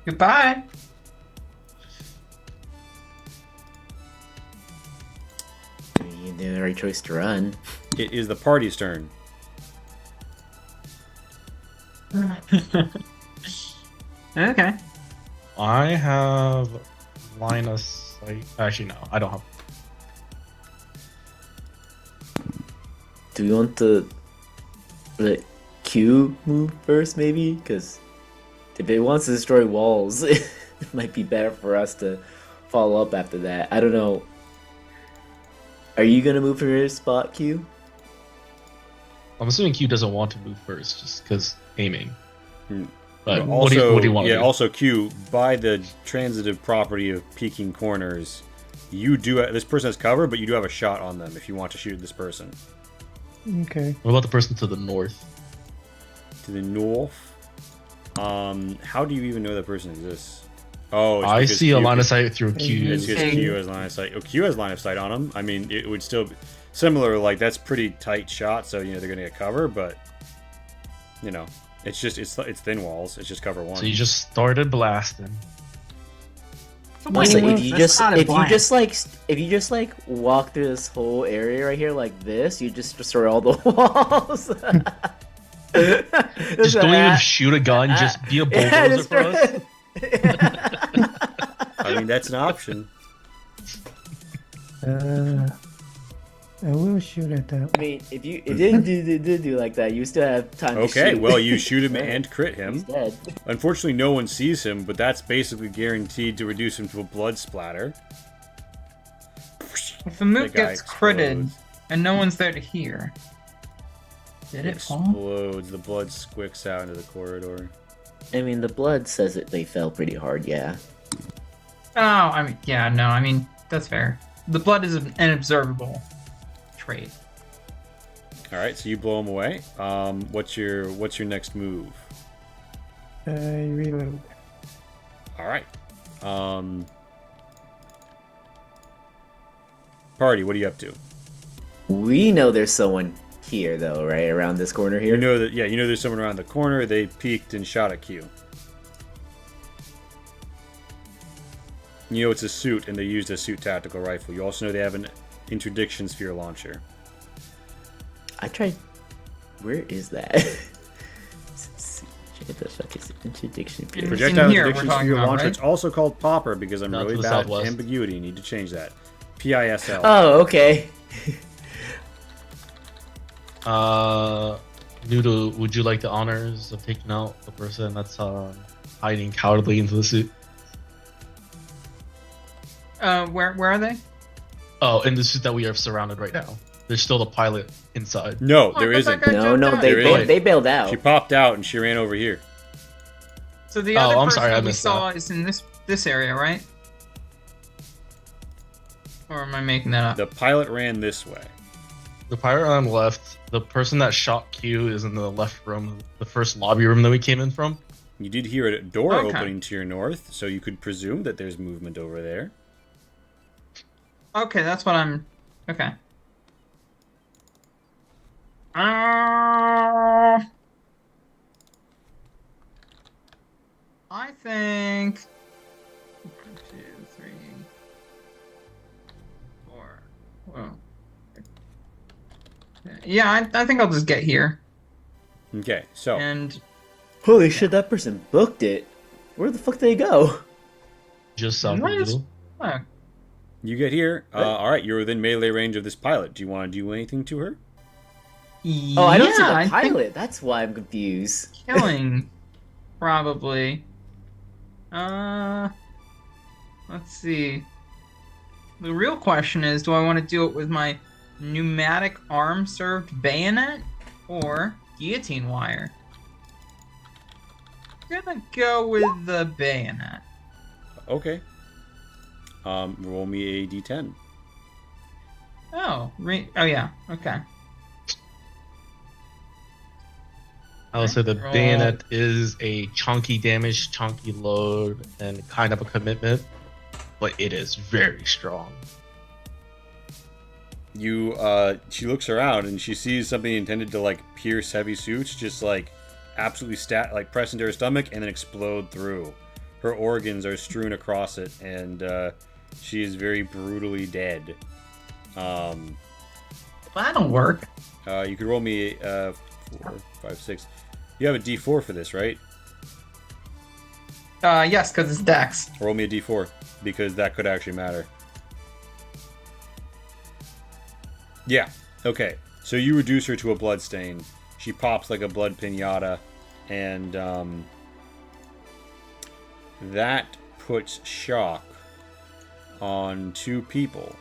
B: Goodbye.
C: You did the right choice to run.
A: It is the party's turn.
B: Okay.
D: I have line of sight. Actually, no, I don't have.
C: Do we want to let Q move first, maybe? Because if it wants to destroy walls, it might be better for us to follow up after that. I don't know. Are you gonna move from your spot, Q?
D: I'm assuming Q doesn't want to move first, just because aiming.
A: Hmm.
D: But
A: Also,
D: what do you want to do?
A: Also Q, by the transitive property of peeking corners, you do this person has cover, but you do have a shot on them if you want to shoot this person.
E: Okay.
D: What about the person to the north?
A: To the north. How do you even know that person exists? Oh, it's
D: I
A: because
D: see a
A: Q
D: line
A: can-
D: of sight through Q.
A: It's because Q has line of sight. Oh, Q has line of sight on him. I mean, it would still be similar. Like that's pretty tight shot, so they're gonna get cover, but it's just it's thin walls. It's just cover one.
D: So you just started blasting.
C: Also,
E: Wait,
C: if you just like walk through this whole area right here like this, you just destroy all the walls.
D: Just don't even shoot a gun. Just be a bulldozer for us.
A: I mean, that's an option.
E: I will shoot at that.
C: I mean, if you didn't do like that, you still have time to shoot.
A: Okay, well, you shoot him and crit him.
C: He's dead.
A: Unfortunately, no one sees him, but that's basically guaranteed to reduce him to a blood splatter.
B: If the moot
A: That guy
B: gets critted
A: explodes.
B: and no one's there to hear, did it fall?
A: Explodes. The blood squicks out into the corridor.
C: I mean, the blood says that they fell pretty hard, yeah.
B: Oh, I mean, yeah, no, I mean, that's fair. The blood is an observable trait.
A: All right, so you blow him away. What's your next move?
E: I reload.
A: All right. Party, what are you up to?
C: We know there's someone here, though, right? Around this corner here?
A: You know that, yeah, there's someone around the corner. They peeked and shot at Q. You know it's a suit, and they used a suit tactical rifle. You also know they have an interdiction sphere launcher.
C: I tried... Where is that? What the fuck is it? Interdiction period?
A: Projectile
B: here we're
A: interdiction
B: talking
A: sphere
B: about,
A: launcher.
B: right?
A: It's also called Popper because I'm
D: No,
A: really
D: to the
A: bad at
D: southwest.
A: ambiguity. Need to change that. PISL.
C: Oh, okay.
D: Noodle, would you like the honors of taking out the person that's hiding cowardly into the suit?
B: Where are they?
D: Oh, in the suit that we are surrounded right now. There's still the pilot inside.
A: No,
B: Oh,
A: there
B: I thought
A: isn't.
B: that guy
C: No,
B: jumped
C: no,
B: out.
C: they,
A: There
C: they,
A: is.
C: they bailed out.
A: She popped out and she ran over here.
B: So the
D: Oh,
B: other
D: I'm
B: person
D: sorry, I
B: we
D: missed
B: saw is in this area, right? Or am I making that up?
A: The pilot ran this way.
D: The pirate on the left, the person that shot Q is in the left room, the first lobby room that we came in from.
A: You did hear a door
B: Okay.
A: opening to your north, so you could presume that there's movement over there.
B: Okay, that's what I'm. Okay. I think. 1, 2, 3, 4. Well. Yeah, I think I'll just get here
A: Okay, so
B: and.
C: Holy shit, that person booked it. Where the fuck did they go?
D: Just south of
B: Nice.
D: Noodle.
B: Oh,
A: you get here.
C: What?
A: All right, you're within melee range of this pilot. Do you want to do anything to her?
C: Oh, I don't see
B: yeah,
C: the
B: I think
C: pilot. That's why I'm confused.
B: killing, probably. Let's see. The real question is, do I want to do it with my pneumatic arm-served bayonet or guillotine wire? I'm gonna go with the bayonet.
A: Okay. Roll me a d10.
B: Oh, oh yeah, okay.
D: I would say the
B: Roll.
D: bayonet is a chunky damage, chunky load, and kind of a commitment, but it is very strong.
A: She looks around and she sees something intended to like pierce heavy suits, just like absolutely press into her stomach and then explode through. Her organs are strewn across it, and she is very brutally dead.
B: That'll work.
A: You could roll me 4, 5, 6. You have a d4 for this, right?
B: Yes, because it's Dex.
A: Roll me a d4 because that could actually matter. Yeah. Okay. So you reduce her to a bloodstain. She pops like a blood pinata, and that puts shock on 2 people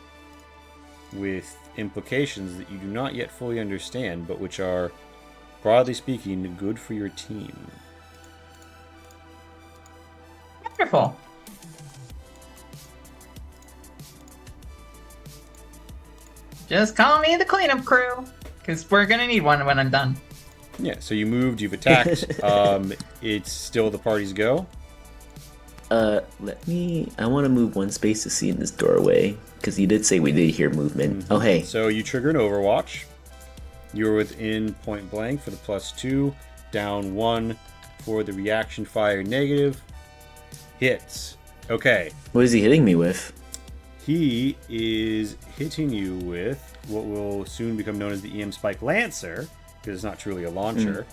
A: with implications that you do not yet fully understand, but which are, broadly speaking, good for your team.
B: Wonderful. Just call me the cleanup crew, because we're gonna need one when I'm done.
A: Yeah, so you moved, you've attacked. It's still the party's go.
C: I want to move 1 space to see in this doorway, because you did say we did hear movement. Oh, hey.
A: So you trigger an Overwatch. You're within point blank for the +2. Down 1 for the reaction fire negative. Hits. Okay.
C: What is he hitting me with?
A: He is hitting you with what will soon become known as the EM Spike Lancer, because it's not truly a launcher.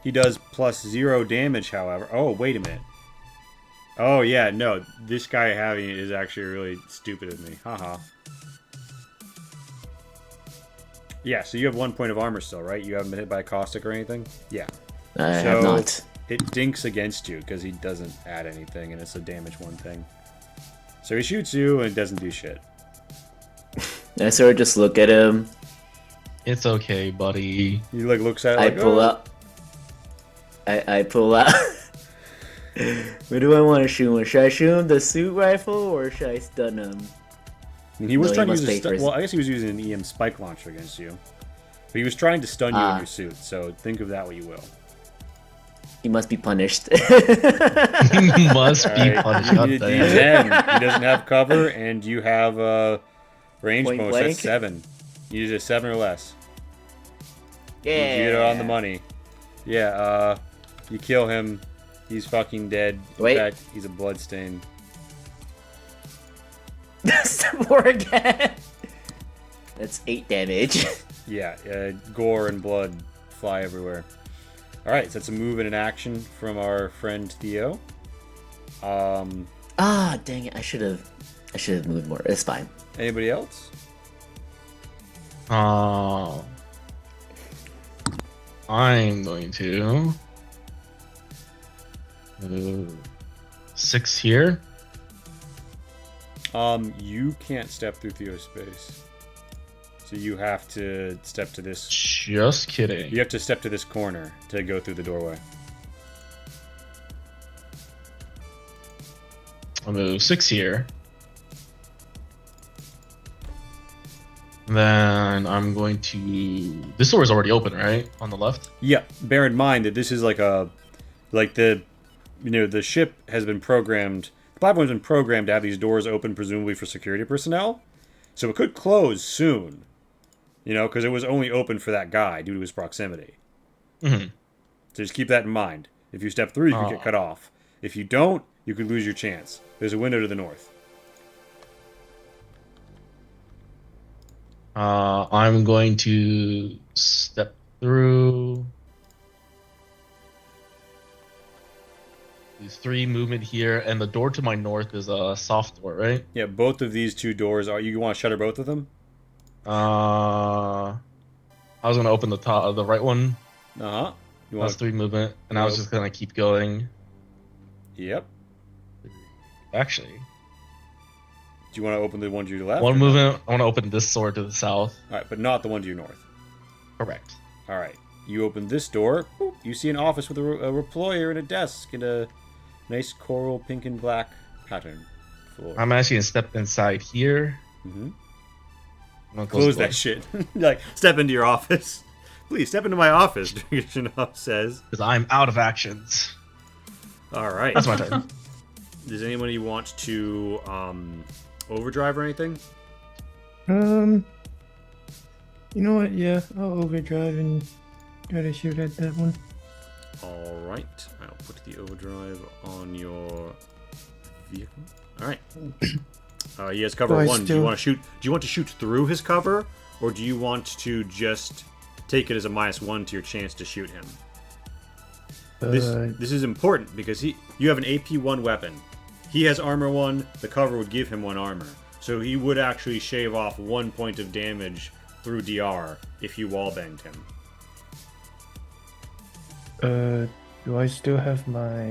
A: He does +0 damage, however. Oh, wait a minute. Oh, yeah, no. This guy having it is actually really stupid of me. Haha. Yeah, so you have 1 point of armor still, right? You haven't been hit by a caustic or anything? Yeah.
C: I have not.
A: It dinks against you because he doesn't add anything, and it's a damage 1 thing. So he shoots you and it doesn't do shit.
C: I sort of just look at him.
D: It's okay, buddy.
A: He like looks at it
C: I
A: like,
C: pull
A: oh.
C: out. I pull out. Where do I want to shoot him? Should I shoot him the suit rifle or should I stun him?
A: And he was
C: No, he
A: trying to
C: must
A: use
C: pay
A: a
C: for his-
A: well, I guess he was using an EM spike launcher against you. But he was trying to stun you in your suit, so think of that what you will.
C: He must be punished.
D: Must be
A: Alright,
D: punished.
A: you
D: God
A: need a
D: damn.
A: D10. He doesn't have cover, and you have range
C: Point
A: bonus.
C: blank?
A: That's 7. You need a 7 or less.
C: Yeah.
A: You get it on the money. Yeah, you kill him. He's fucking dead. In
C: Wait.
A: fact, he's a bloodstain.
C: That's 4 again. That's 8 damage.
A: Yeah, gore and blood fly everywhere. Alright, so that's a move and an action from our friend Theo.
C: Dang it! I should have moved more. It's fine.
A: Anybody else?
D: I'm going to move 6 here.
A: You can't step through Theo's space. So you have to step to this.
D: Just kidding.
A: You have to step to this corner to go through the doorway.
D: I'll move 6 here. Then I'm going to. This door is already open, right? On the left.
A: Yeah, bear in mind that this is like the ship has been programmed. The platform has been programmed to have these doors open, presumably for security personnel. So it could close soon. Because it was only open for that guy due to his proximity.
D: Mm-hmm.
A: So just keep that in mind. If you step through, you can get cut off. If you don't, you could lose your chance. There's a window to the north.
D: I'm going to step through. These 3 movement here, and the door to my north is a soft door, right?
A: Yeah, both of these 2 doors are. You want to shutter both of them?
D: I was gonna open the right one.
A: Uh huh. You
D: That's
A: want?
D: 3 movement, and I was just gonna keep going.
A: Yep.
D: Actually,
A: Do you want to open the one to your left?
D: 1
A: or
D: movement. I want to open this door to the south.
A: All right, but not the one to your north.
D: Correct.
A: All right. You open this door. Boop, you see an office with a reployer and a desk and a nice coral pink and black pattern floor.
D: I'm actually gonna step inside here.
A: Mm-hmm.
D: I'm gonna
A: Close
D: the door.
A: that shit. Like, step into your office. Please, step into my office, Dragunov says.
D: Because I'm out of actions.
A: All right.
D: That's my turn.
A: Does anybody want to overdrive or anything?
E: You know what? Yeah, I'll overdrive and try to shoot at that one.
A: All right. I'll put the overdrive on your vehicle. All right. He has cover
E: Do I
A: 1. Do you
E: still-
A: want to shoot? Do you want to shoot through his cover, or do you want to just take it as a -1 to your chance to shoot him? This is important because you have an AP1 weapon. He has armor 1. The cover would give him 1 armor, so he would actually shave off 1 point of damage through DR if you wallbanged him.
E: Do I still have my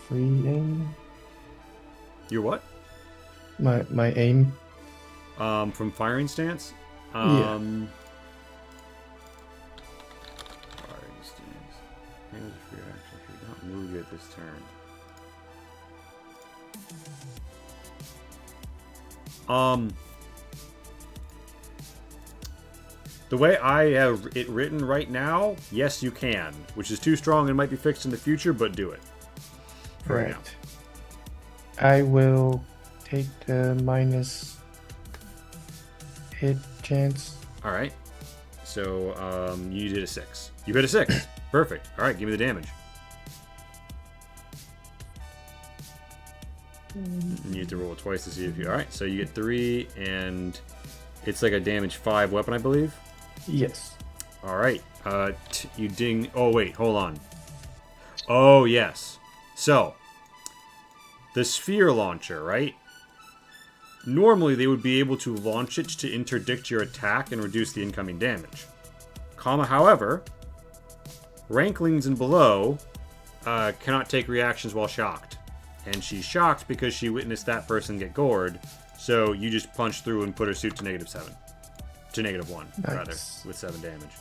E: free aim?
A: Your what?
E: My aim?
A: From firing stance?
E: Yeah.
A: Firing stance. Damage free action if you not move yet this turn. The way I have it written right now, yes, you can, which is too strong and might be fixed in the future, but do it. For right now.
E: I will take the minus hit chance.
A: All right. So you did a 6. You hit a 6. Perfect. All right, give me the damage. And you have to roll twice to see if you. All right, so you get 3, and it's like a damage 5 weapon, I believe.
E: Yes.
A: All right. You ding. Oh wait, hold on. Oh yes. So the sphere launcher, right? Normally they would be able to launch it to interdict your attack and reduce the incoming damage. However, ranklings and below cannot take reactions while shocked, and she's shocked because she witnessed that person get gored. So you just punch through and put her suit to -7. To -1, rather, with 7 damage.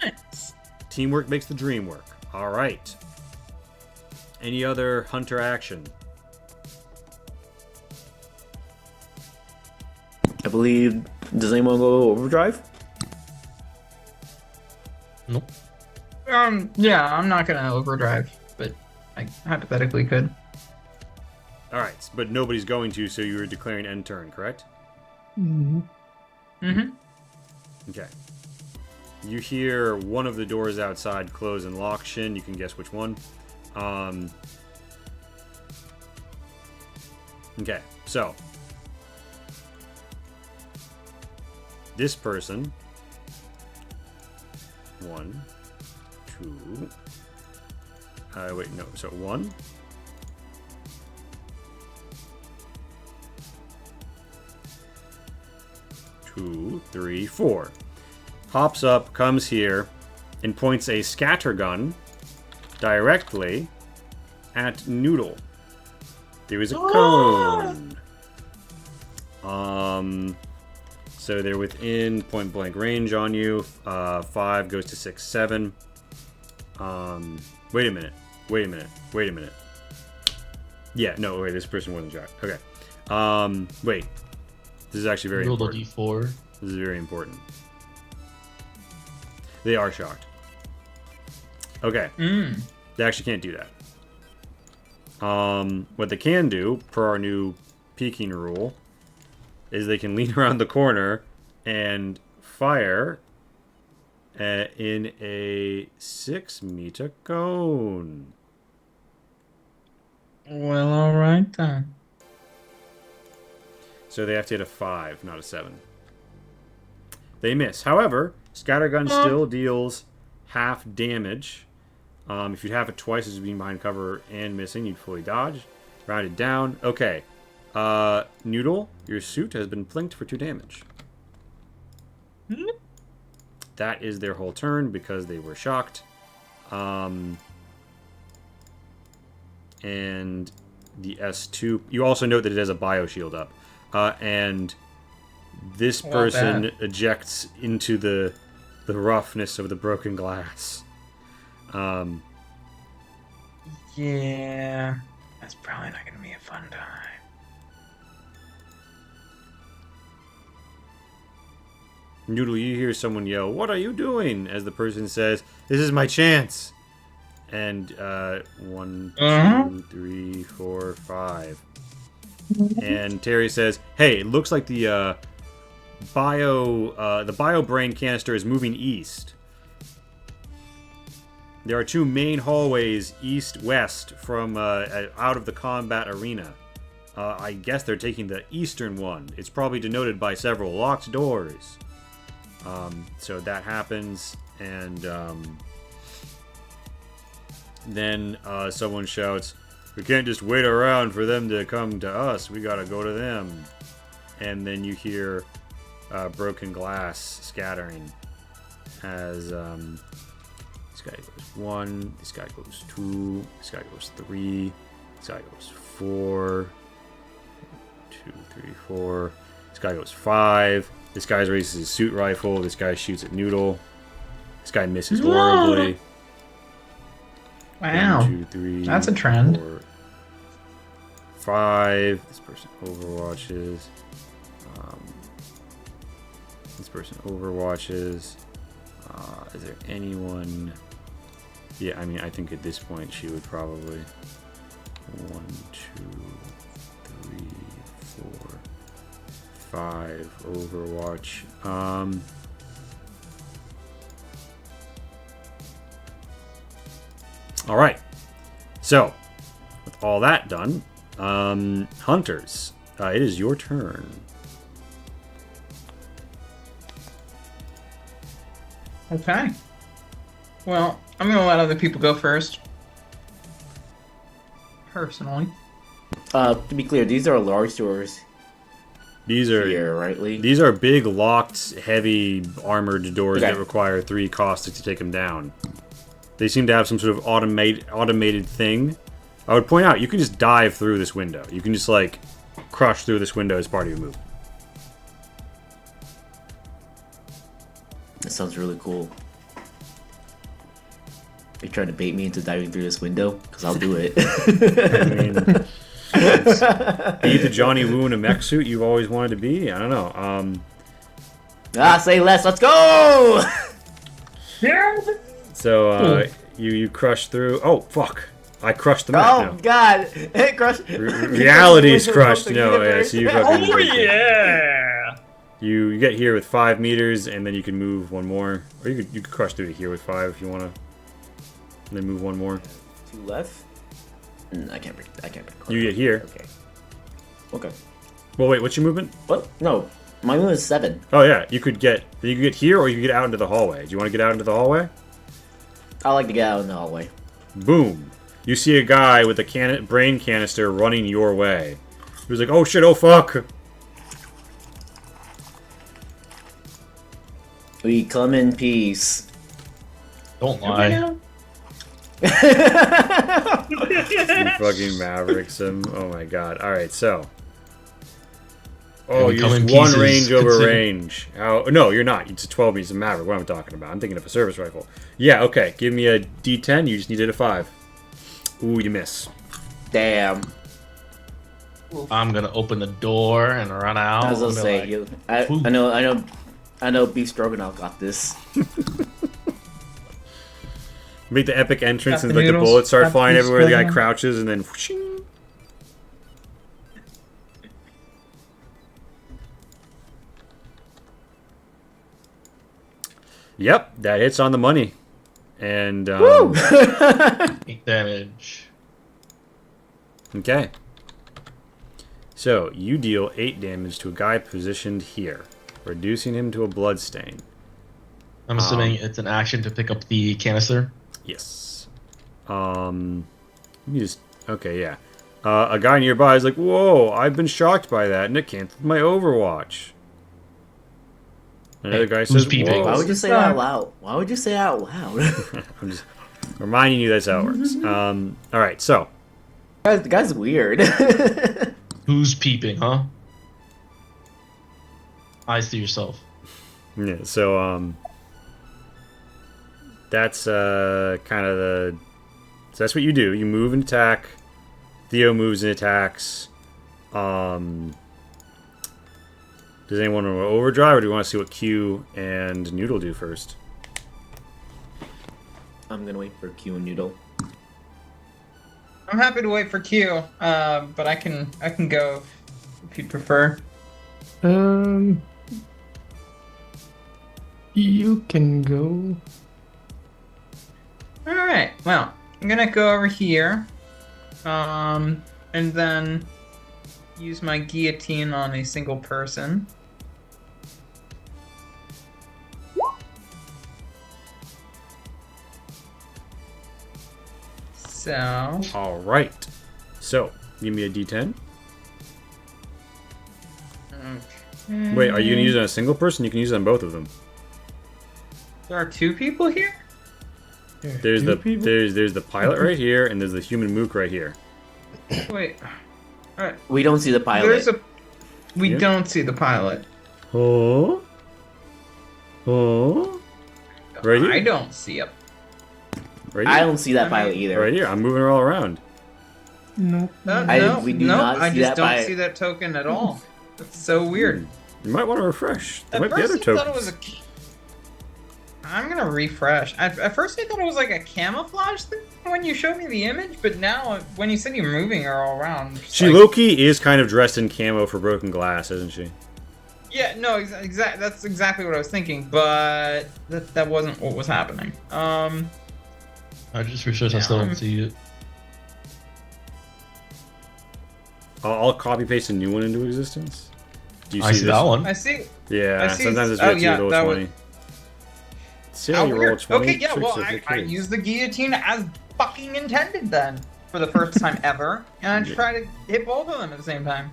B: Nice.
A: Teamwork makes the dream work. All right. Any other hunter action?
C: I believe. Does anyone go overdrive?
D: Nope.
B: Yeah, I'm not gonna overdrive, but I hypothetically could.
A: All right, but nobody's going to, so you were declaring end turn, correct?
B: Mm-hmm.
A: Okay. You hear one of the doors outside close and lock, Shin. You can guess which one. Okay, so this person. 1, 2. Wait, no. So 1. 2, 3, 4. Hops up, comes here, and points a scatter gun directly at Noodle. There is a cone. So they're within point blank range on you. 5 goes to 6, 7. Wait a minute. Yeah, no, wait, this person wasn't shot. Okay. Wait. This is actually very
D: Roll the
A: important.
D: D4.
A: This is very important. They are shocked. Okay. They actually can't do that. What they can do, per our new peeking rule, is they can lean around the corner and fire in a 6-meter cone.
B: Well, all right then.
A: So they have to hit a 5, not a 7. They miss. However, Scattergun still deals half damage. If you'd have it twice as being behind cover and missing, you'd fully dodge. Rounded down. Okay. Noodle, your suit has been blinked for 2 damage. That is their whole turn because they were shocked. And the S2. You also note that it has a bio shield up. And this person ejects into the roughness of the broken glass.
B: Yeah, that's probably not gonna be a fun time.
A: Noodle, you hear someone yell, "What are you doing?" as the person says, "This is my chance." And 1, 2, 3, 4, 5. And Terry says, "Hey, it looks like the bio brain canister is moving east. There are 2 main hallways east-west from out of the combat arena. I guess they're taking the eastern one. It's probably denoted by several locked doors." So that happens, and then someone shouts, "We can't just wait around for them to come to us. We gotta go to them." And then you hear broken glass scattering. As this guy goes 1, this guy goes 2, this guy goes 3, this guy goes 4, 2, 3, 4. This guy goes 5. This guy raises his suit rifle. This guy shoots at Noodle. This guy misses horribly.
B: Wow.
A: 1, 2, 3.
B: That's a trend.
A: 4, 5. This person overwatches. This person overwatches. Is there anyone? Yeah, I mean, I think at this point she would probably 1, 2, 3, 4, 5 Overwatch. All right. So, with all that done, Hunters, it is your turn.
B: Okay. Well, I'm gonna let other people go first. Personally.
C: To be clear, these are large doors
A: These are
C: here, right, Lee?
A: These are big, locked, heavy, armored doors
C: Okay.
A: that require 3 caustic to take them down. They seem to have some sort of automated thing. I would point out, you can just dive through this window. You can just, like, crush through this window as part of your move.
C: That sounds really cool. Are you trying to bait me into diving through this window? Because I'll do it.
A: I mean, be the Johnny Woo in a mech suit you've always wanted to be. I don't know.
C: Say less. Let's go!
A: So you crush through. Oh fuck! I crushed the mech
C: Oh
A: now.
C: god! It crushed.
A: Reality's crushed. No, yeah. So you fucking.
B: Oh yeah!
A: You get here with 5 meters, and then you can move 1 more, or you could crush through to here with 5 if you want to, and then move 1 more.
C: 2 left. I can't.
A: You get here.
C: Okay.
A: Well, wait. What's your movement?
C: What? No, my move is 7.
A: Oh yeah, you could get here, or you could get out into the hallway. Do you want to get out into the hallway?
C: I like to get out in the hallway.
A: Boom! You see a guy with a brain canister running your way. He was like, "Oh shit! Oh fuck!"
C: We come in peace.
D: Don't lie.
A: You fucking mavericks him. Oh my god. Alright, so. Oh,
D: we
A: you're
D: come in
A: just one
D: pieces,
A: range over
D: consider-
A: range. How? No, you're not. It's a 12 meters of maverick. What am I talking about? I'm thinking of a service rifle. Yeah, okay. Give me a D10. You just needed a 5. Ooh, you miss.
C: Damn.
D: I'm gonna open the door and run out.
C: I was gonna
D: and be
C: say,
D: like,
C: you,
D: "Ooh."
C: I know. Beef Stroganoff got this.
A: Make the epic entrance
B: Got
A: and
B: the
A: like the
B: noodles,
A: bullets start
B: got the
A: flying everywhere. The guy
B: spoon.
A: crouches and then whooshing. Yep, that hits on the money. And
D: 8 damage.
A: okay. So you deal 8 damage to a guy positioned here, reducing him to a bloodstain.
D: I'm assuming it's an action to pick up the canister.
A: Yes. You just okay, yeah. A guy nearby is like, "Whoa! I've been shocked by that, and it canceled my Overwatch." Another guy
D: who's
A: says,
D: peeping?
A: "Whoa!"
C: Why would you say that out loud? Why would you say it out loud?
A: I'm just reminding you that's how it works. All right, so
C: The guy's weird.
D: Who's peeping, huh? Eyes to yourself.
A: yeah, so that's kind of the. So that's what you do. You move and attack. Theo moves and attacks. Does anyone want to overdrive, or do you want to see what Q and Noodle do first?
C: I'm gonna wait for Q and Noodle.
B: I'm happy to wait for Q, but I can go if you prefer.
E: You can go.
B: All right. Well, I'm gonna go over here, and then use my guillotine on a single person. So,
A: All right. So give me a D10. Wait, are you gonna use it on a single person? You can use it on both of them.
B: There are 2 people here?
A: There's the pilot right here, and there's the human mook right here.
B: Wait. Alright.
C: We don't see the pilot.
B: We
A: Yep.
B: don't see the pilot.
A: Oh. Oh. Right here.
B: I don't see it.
A: Right
C: I
A: here.
C: don't see that pilot either.
A: Right here. I'm moving her all around.
E: Nope.
C: we do not
B: I
C: see
B: just
C: that
B: don't
C: pilot.
B: see that token at all. That's so weird.
A: You might want to refresh. There
B: At
A: might be
B: first
A: other
B: I thought it
A: tokens.
B: was I'm gonna refresh. At first I thought it was like a camouflage thing when you showed me the image, but now when you said you're moving her all around, it's
A: She
B: like-
A: low-key is kind of dressed in camo for broken glass, isn't she?
B: Yeah, no, exactly. That's exactly what I was thinking, but that wasn't what was happening.
D: I just researched. I still don't see it.
A: I'll copy paste a new one into existence. Do you
D: I see
A: this?
D: that one.
B: I see.
A: Yeah,
B: I see
A: sometimes it's
B: it's-
A: weird
B: oh,
A: to
B: yeah,
A: roll
B: that
A: 20. See how
B: How
A: you roll
B: weird.
A: 20
B: Okay, yeah,
A: tricks
B: well,
A: with
B: I
A: the kids.
B: used the guillotine as fucking intended then for the first time ever, and I
A: Yeah.
B: try to hit both of them at the same time.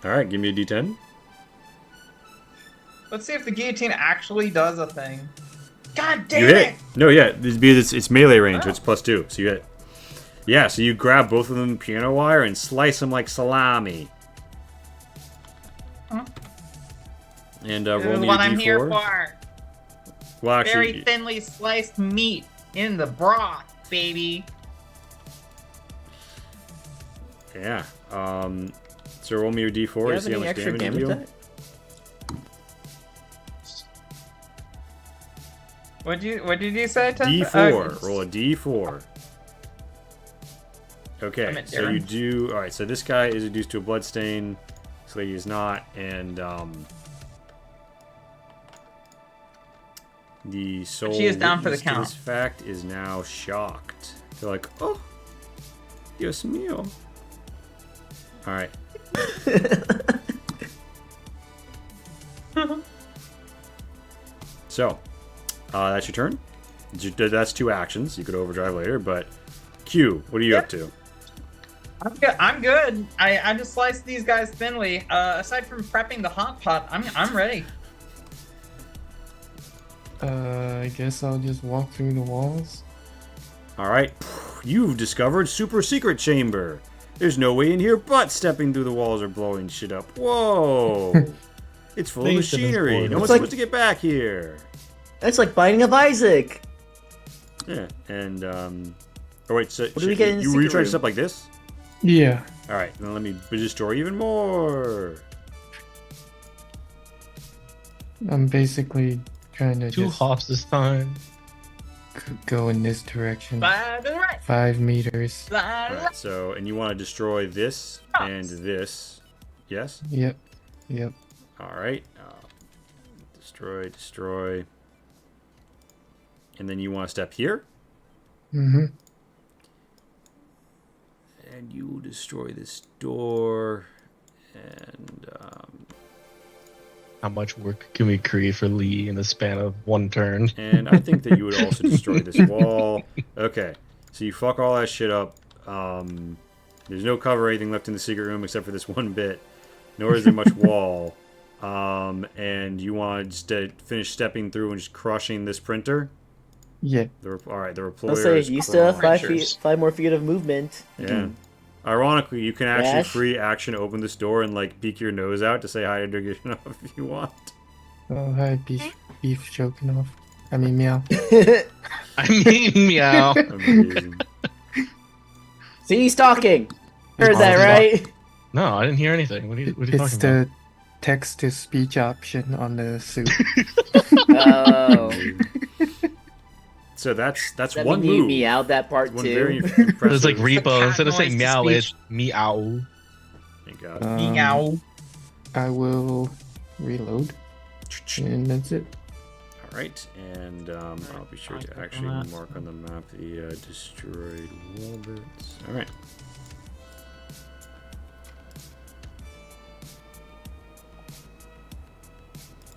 A: Alright, give me a d10.
B: Let's see if the guillotine actually does a thing. God damn
A: You
B: it!
A: hit. No, yeah, because it's melee range, so
B: Oh.
A: it's +2, so you hit. Yeah, so you grab both of them piano wire and slice them like salami.
B: Huh?
A: And
B: This
A: roll
B: is
A: me
B: what
A: a
B: I'm
A: d4.
B: here for.
A: Well,
B: Very
A: actually,
B: thinly sliced meat in the broth, baby.
A: yeah. So roll me your d4
C: Do you
A: to
C: have
A: see how
C: any
A: much
C: extra
A: damage you
C: damage
A: deal.
B: What did you say, Tim?
A: D4. Roll a D4.
B: I'm
A: Okay,
B: at
A: so you
B: Darren.
A: do. Alright, so this guy is reduced to a bloodstain. This lady is not. And, the soul
B: she is down for the
A: witness to
B: count.
A: this fact is now shocked. They're like, oh, Dios mío. Alright. So, that's your turn. That's 2 actions. You could overdrive later, but Q, what are you up to?
B: I'm good. I just sliced these guys thinly. Aside from prepping the hot pot, I'm ready.
E: I guess I'll just walk through the walls.
A: Alright, you've discovered super secret chamber. There's no way in here but stepping through the walls or blowing shit up. Whoa! It's full of
D: Thanks to this
A: machinery.
D: board.
A: No one's
C: It's like-
A: supposed to get back here.
C: That's like Binding of Isaac.
A: Yeah, and oh wait, so
C: What do we get in the
A: were you
C: secret
A: trying to
C: room?
A: step like this?
E: Yeah.
A: All right, then let me destroy even more.
E: I'm basically trying to
D: 2
E: just
D: hops this time.
E: go in this direction.
B: Slide to the right.
E: 5 meters.
B: Slide to
A: All
B: the
A: right,
B: left.
A: so and you want to destroy this and this, yes?
E: Yep. Yep.
A: All right, destroy, and then you want to step here,
E: Mm-hmm.
A: and you will destroy this door, and
D: How much work can we create for Lee in the span of 1 turn?
A: and I think that you would also destroy this wall. Okay, so you fuck all that shit up. There's no cover or anything left in the secret room except for this one bit, nor is there much wall. And you want to just finish stepping through and just crushing this printer.
E: Yeah.
A: All right, the
C: I'll
A: reployer
C: say
A: is
C: you still have
A: crushed.
C: 5 more feet of movement. You
A: Yeah.
C: can-
A: Ironically, you can actually
C: Dash.
A: free action open this door and like peek your nose out to say hi to Dragonov if you want.
E: Oh, hi, beef choking off. I mean, meow.
D: I mean, meow.
A: Amazing.
C: See, he's talking. Heard
D: Oh,
C: that,
D: he's
C: right?
D: No, I didn't hear anything. What are you
E: It's
D: talking about?
E: the text-to-speech option on the suit.
C: Oh.
A: So that's
C: That
A: one
C: mean you
A: move.
C: meout that part
A: One
C: too.
A: very impressive.
D: It's like
B: the
D: repo.
B: cat
D: Instead of saying
B: noise to
D: meow,
B: speech.
D: it's meow.
A: Thank God.
B: Meow.
E: I will reload, and that's it.
A: All right, and I'll be sure to actually mark on the map the destroyed wall bits. All right.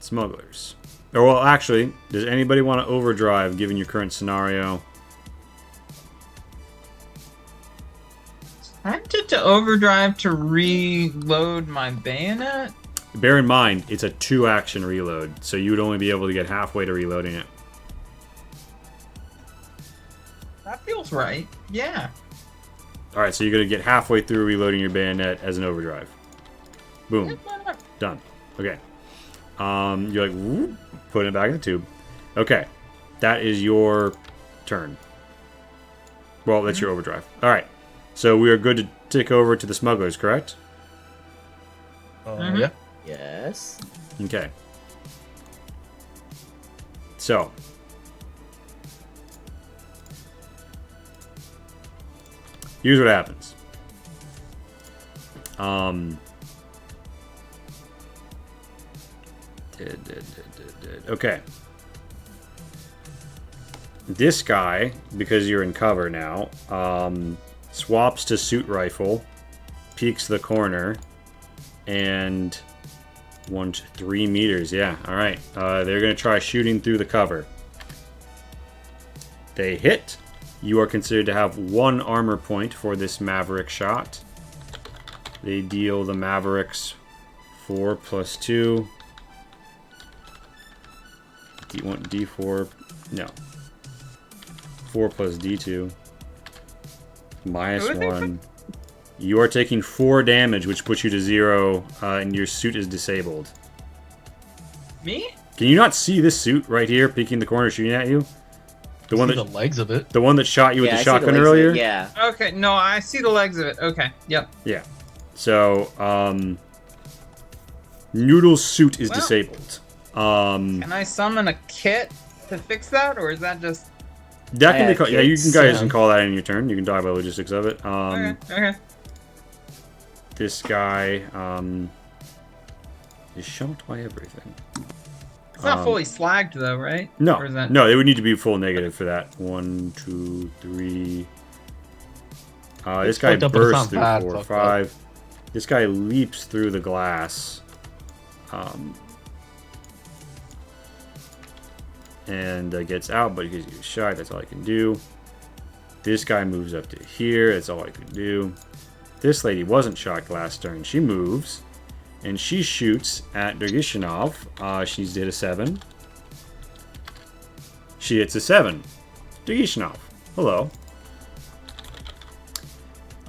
A: Smugglers. Or well, actually, does anybody want to overdrive given your current scenario?
B: I did to overdrive to reload my bayonet.
A: bear in mind, it's a 2-action reload, so you would only be able to get halfway to reloading it.
B: That feels right. Yeah.
A: Alright, so you're going to get halfway through reloading your bayonet as an overdrive. Boom.
B: Yeah, why not?
A: Done. Okay. You're like, whoop, putting it back in the tube. Okay. That is your turn. Well, that's your overdrive. Alright. So we are good to tick over to the smugglers, correct?
D: Yeah.
C: Yes.
A: Okay. So. Here's what happens. Okay. This guy, because you're in cover now, swaps to suit rifle, peeks the corner, and 1 to 3 meters. Yeah, all right. They're gonna try shooting through the cover. They hit. You are considered to have 1 armor point for this Maverick shot. They deal the Mavericks 4 plus 2. D1, D4. No. 4 plus D2. Minus
B: What did they
A: 1. You are taking 4 damage, which puts you to 0, and your suit is disabled.
B: Me?
A: Can you not see this suit right here, peeking the corner, shooting at you? The one
D: See
A: that
D: the legs of it.
A: the one that shot you with
C: Yeah,
A: the
C: I see
A: shotgun
C: legs of it,
A: earlier?
C: Yeah.
B: Okay, no, I see the legs of it. Okay, yep.
A: Yeah. So, Noodle's suit is
B: Well-
A: disabled.
B: Can I summon a kit to fix that, or is that just...
A: That can be called, yeah, you
C: It's,
A: guys can call that in your turn. You can talk about logistics of it.
B: Okay.
A: This guy is shocked by everything.
B: It's not fully slagged, though, right?
A: No,
B: Or is that...
A: no, it would need to be full negative for that. 1, 2, 3. This guy
D: fucked up, but it's
A: bursts
D: not
A: through
D: bad
A: 4,
D: fucked
A: 5. This guy leaps through the glass. And gets out, but because he was shy, that's all I can do. This guy moves up to here. That's all I can do. This lady wasn't shot last turn. She moves. And she shoots at Dergishinov. She's hit a 7. She hits a 7. Dergishinov. Hello.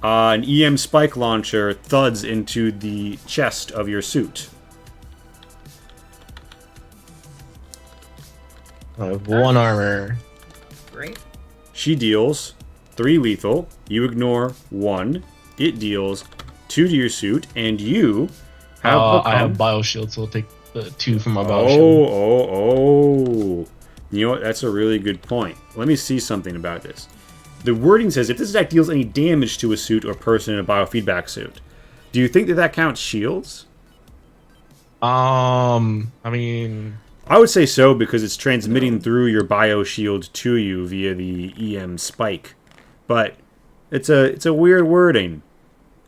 A: An EM spike launcher thuds into the chest of your suit.
D: I have 1 armor.
B: Great.
A: She deals 3 lethal. You ignore 1. It deals 2 to your suit, and you have
D: I have
A: become...
D: bioshield, so I'll take the 2 from my bioshield.
A: Oh. You know what? That's a really good point. Let me see something about this. The wording says, if this attack deals any damage to a suit or person in a biofeedback suit, do you think that that counts shields?
D: I mean,
A: I would say so, because it's transmitting through your bio shield to you via the EM spike. But it's a weird wording.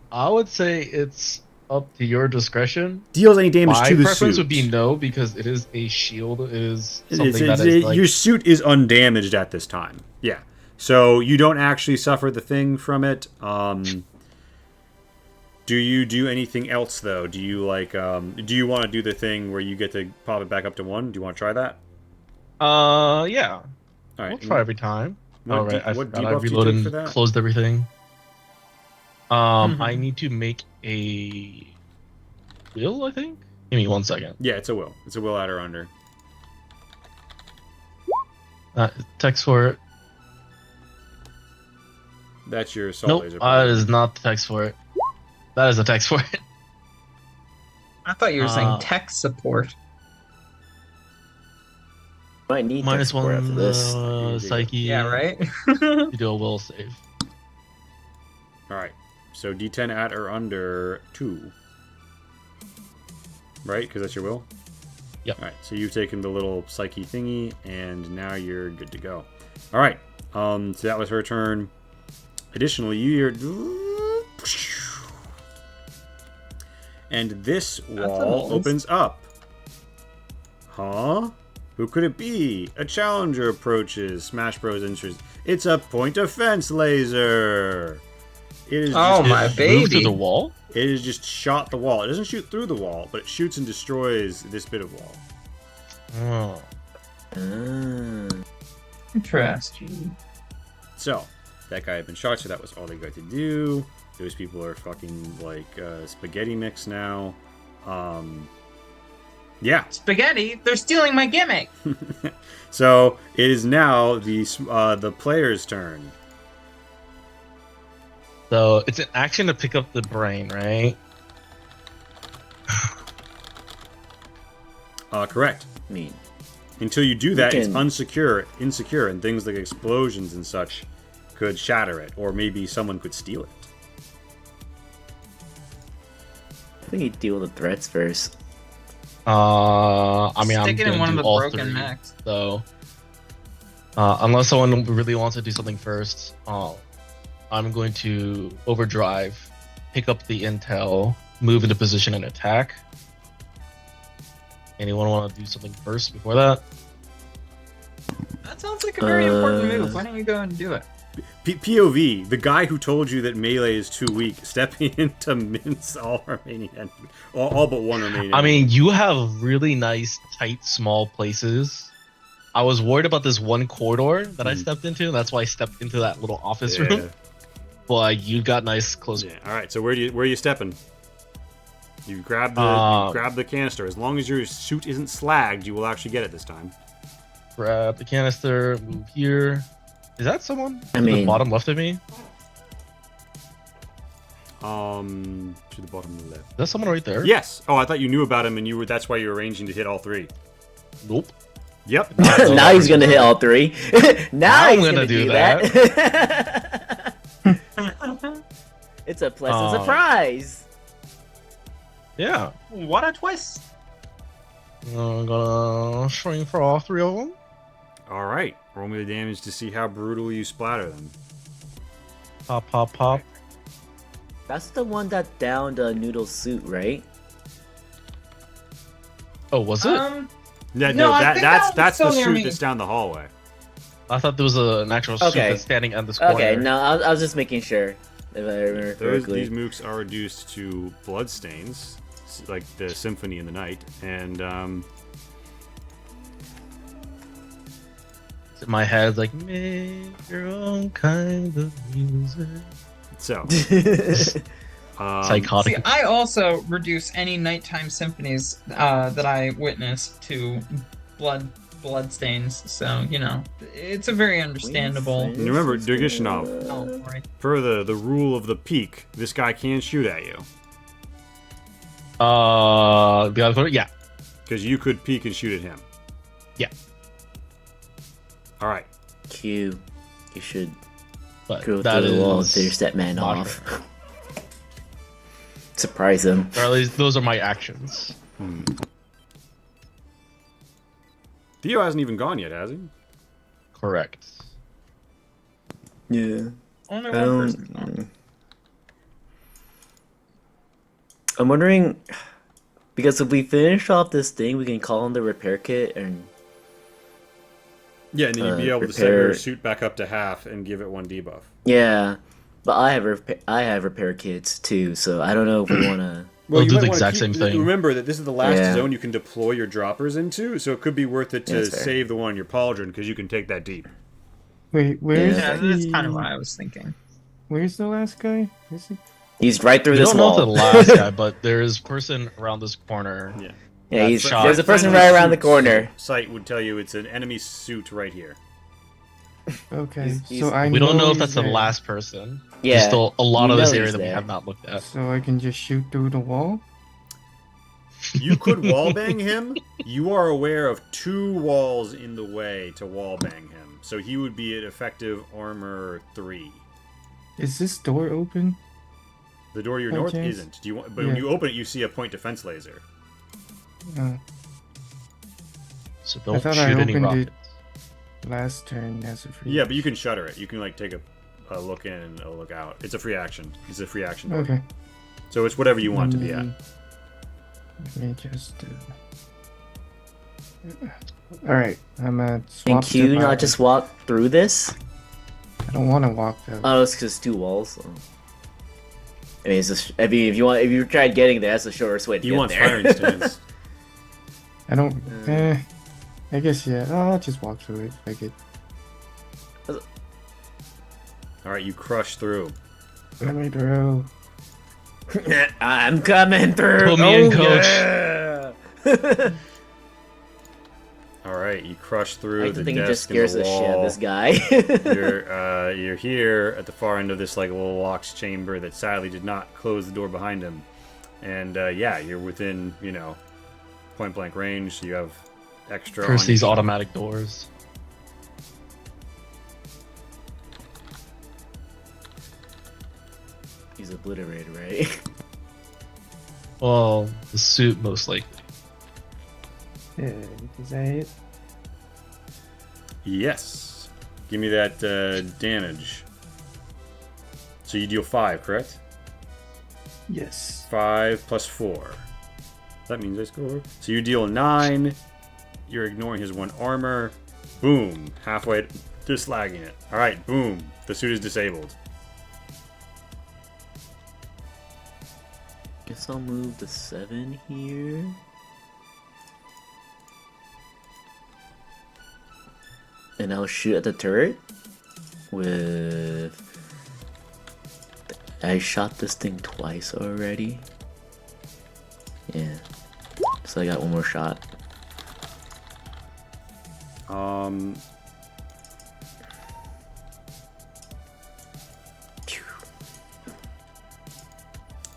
D: I would say it's up to your discretion.
A: Deals any damage
D: My
A: to the
D: preference
A: suit.
D: would be no, because it is a shield. It is
A: It's-
D: something
A: it's-
D: that is like...
A: your suit is undamaged at this time. Yeah. So you don't actually suffer the thing from it. Do you do anything else though? Do you like do you want to do the thing where you get to pop it back up to 1? Do you want to try that?
D: Yeah.
A: All right.
D: We'll try every time.
A: What
D: All right, I
A: what
D: forgot I
A: debuff do you
D: reloaded
A: take for
D: and
A: that?
D: closed everything. I need to make a will, I think? Give me 1 second.
A: Yeah, it's a will. It's a will add or under.
D: Text for it.
A: That's your assault
D: Nope,
A: laser.
D: that is not the text for it. That is the text for it.
B: I thought you were saying
C: Uh,
B: tech support.
C: Might need
D: Minus
C: tech support
D: 1
C: after this.
D: psyche.
B: Yeah, right?
D: You do a will save.
A: All right. So D10 at or under 2. Right? Because that's your will?
D: Yep.
A: All right. So you've taken the little psyche thingy, and now you're good to go. All right. So that was her turn. Additionally, you hear... And this wall
B: noise.
A: opens up. Huh? Who could it be? A challenger approaches. Smash Bros. Enters. It's a point defense laser. It is
B: Oh
A: just-
B: my
D: Move through
B: baby.
D: the wall?
A: it has just shot the wall. It doesn't shoot through the wall, but it shoots and destroys this bit of wall.
D: Oh.
B: Interesting.
A: So, that guy had been shot, so that was all they got to do. Those people are fucking like spaghetti mix now. Yeah.
B: Spaghetti? They're stealing my gimmick!
A: So, it is now the player's turn.
D: So it's an action to pick up the brain, right?
A: Correct.
C: I mean,
A: Until you do that, it's
C: can-
A: insecure, and things like explosions and such could shatter it, or maybe someone could steal it.
C: I think you deal with the threats first.
D: I mean, I'm
B: Stick it in
D: gonna
B: one of
D: do
B: the
D: all
B: broken
D: three,
B: mechs.
D: So, unless someone really wants to do something first, I'm going to overdrive, pick up the intel, move into position and attack. Anyone want to do something first before that?
B: That sounds like a very important move. Why don't you go and do it?
A: POV, the guy who told you that melee is too weak, stepping in to mince all remaining enemies. All but one remaining.
D: I mean, you have really nice, tight, small places. I was worried about this one corridor that I stepped into, and that's why I stepped into that little office room. But you got nice close.
A: Yeah. All right. So where are you stepping? You grab the canister. As long as your suit isn't slagged, you will actually get it this time.
D: Grab the canister, move here. Is that someone
C: I
D: to the
C: mean-
D: bottom left of me?
A: To the bottom of the left.
D: Is that someone right there?
A: Yes. Oh, I thought you knew about him, and that's why you were arranging to hit all three.
D: Nope.
A: Yep.
C: Now he's gonna hit all three. now
D: I'm
C: he's
D: gonna
C: gonna
D: do
C: do that. It's a pleasant surprise.
D: Yeah.
B: What a twist!
D: I'm gonna swing for all three of them.
A: All right. Roll me the damage to see how brutal you splatter them.
D: Pop, pop, pop.
C: That's the one that downed Noodle's suit, right?
D: Oh, was it?
A: Yeah,
B: No, I think that
A: that's
B: was
A: the
B: still near
A: suit
B: me.
A: that's down the hallway.
D: I thought there was an actual suit
C: Okay.
D: that's standing at this corner.
C: Okay, no, I was just making sure if I remember correctly.
A: These mooks are reduced to bloodstains, like the symphony in the night, and
D: It's in my head, like, make your own kind of music.
A: so
D: Psychotic.
B: See, I also reduce any nighttime symphonies that I witness to blood stains. So it's a very understandable.
A: And remember, Durgishnov,
B: Oh, sorry.
A: per the rule of the peak, this guy can shoot at you
D: The other corner? Yeah.
A: because you could peek and shoot at him.
D: Yeah.
A: All right.
C: Q, you should
D: But
C: go
D: that
C: through the wall and
D: is...
C: finish that man
D: Modern.
C: off. Surprise him.
D: Or at least those are my actions.
A: Theo hasn't even gone yet, has he?
D: Correct.
C: Yeah.
B: Only one person.
C: I'm wondering, because if we finish off this thing, we can call in the repair kit and
A: Yeah, and then you'd be able to set
C: repair-
A: your suit back up to half and give it one debuff.
C: yeah. But I have repair kits too, so I don't know if we want to.
D: We'll do
A: might
D: the
A: wanna
D: exact same thing.
A: Remember that this is the last
C: Yeah.
A: zone you can deploy your droppers into, so it could be worth it
C: Yeah,
A: to
C: that's fair.
A: save the one on your pauldron because you can take that deep.
E: Wait, where's
B: Yeah,
E: the...
B: that's kind of what I was thinking.
E: Where's the last guy? Is he...
C: He's right through
D: We
C: this
D: don't know
C: wall.
D: if the last guy, but there is a person around this corner.
A: Yeah.
C: Yeah, he's,
D: shot.
C: there's a person
A: Friendly
C: right around the
A: suits
C: corner.
A: Site would tell you it's an enemy suit right here.
E: Okay,
C: He's-
E: so I
D: We don't know if
E: he's
D: that's the
E: there.
D: last person.
C: Yeah,
D: There's still a lot
C: you
D: of this
C: know
D: area
C: he's
D: that we
C: there.
D: have not looked at.
E: So I can just shoot through the wall?
A: You could wallbang him. You are aware of 2 walls in the way to wallbang him, so he would be at effective armor 3.
E: Is this door open?
A: The door to your
E: By
A: north
E: chance?
A: isn't. Do you want? But when
E: Yeah.
A: you open it, you see a point defense laser.
D: So
E: I
D: don't
E: thought
D: shoot
E: I
D: any
E: opened
D: rockets.
E: it last turn as a free.
A: Yeah, but you can shutter it. You can like take a look in and a look out. It's a free action. It's a free action door.
E: Okay.
A: So it's whatever you want to be at.
E: Let me just. All right, I'm gonna swap.
C: And Q
E: to my-
C: not just walk through this?
E: I don't want to walk though.
C: Oh, it's just 2 walls. So. I mean, I mean, if you tried getting there, that's the shortest way to
A: He
C: get
A: wants
C: there.
A: firing stance.
E: I don't. I guess yeah. I'll just walk through it. Like it.
A: All right, you crush through.
E: Let me through.
C: I'm coming through.
D: Put me in, coach.
C: Yeah.
A: All right, you crush through
C: I like
A: the
C: to think it just
A: desk and
C: scares
A: the
C: the shit out
A: wall.
C: of this guy.
A: You're here at the far end of this like little locked chamber that sadly did not close the door behind him. And yeah, you're within, you know, point blank range. So you have extra.
D: Curse
A: on
D: these
A: your-
D: automatic doors.
C: He's obliterated, right?
D: Well, the suit most likely.
E: Yeah. Is that it?
A: Yes. Give me that damage. So you deal 5, correct?
E: Yes.
A: 5 plus 4. That means I score. So you deal 9. You're ignoring his 1 armor. Boom. Halfway, just lagging it. All right, boom. The suit is disabled.
C: Guess I'll move the 7 here. And I'll shoot at the turret with. I shot this thing twice already. Yeah. So I got one more shot.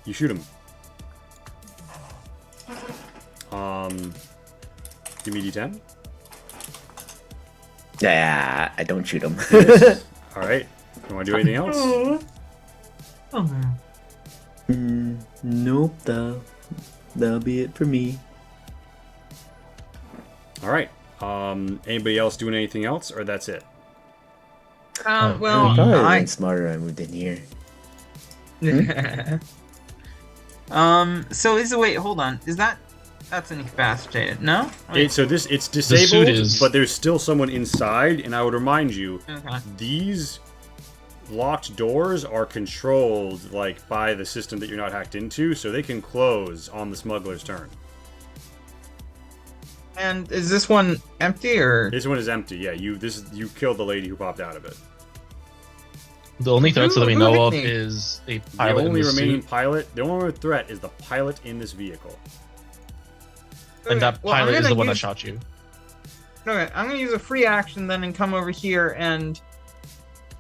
A: You shoot him. Give me D10.
C: Yeah, I don't shoot him.
A: All right. You want to do anything else?
C: Nope, that'll be it for me.
A: All right. Anybody else doing anything else, or that's it?
B: Well,
C: I probably
B: I
C: been smarter. I moved in here.
B: So is the wait? Hold on. Is that's incapacitated? No.
A: So it's
D: suit
A: disabled,
D: is-
A: but there's still someone inside, and I would remind you,
B: Okay.
A: these locked doors are controlled like by the system that you're not hacked into, so they can close on the smuggler's turn.
B: And is this one empty or?
A: This one is empty. Yeah, you killed the lady who popped out of it.
D: The only threats that we
B: Who
D: know
B: hit
D: of
B: me?
D: is a
A: The
D: pilot in
A: only
D: the
A: remaining
D: suit,
A: pilot, the only threat is the pilot in this vehicle.
D: and that
B: Well, I'm
D: pilot is
B: gonna
D: the one that
B: use-
D: shot you.
B: Okay, I'm gonna use a free action then and come over here and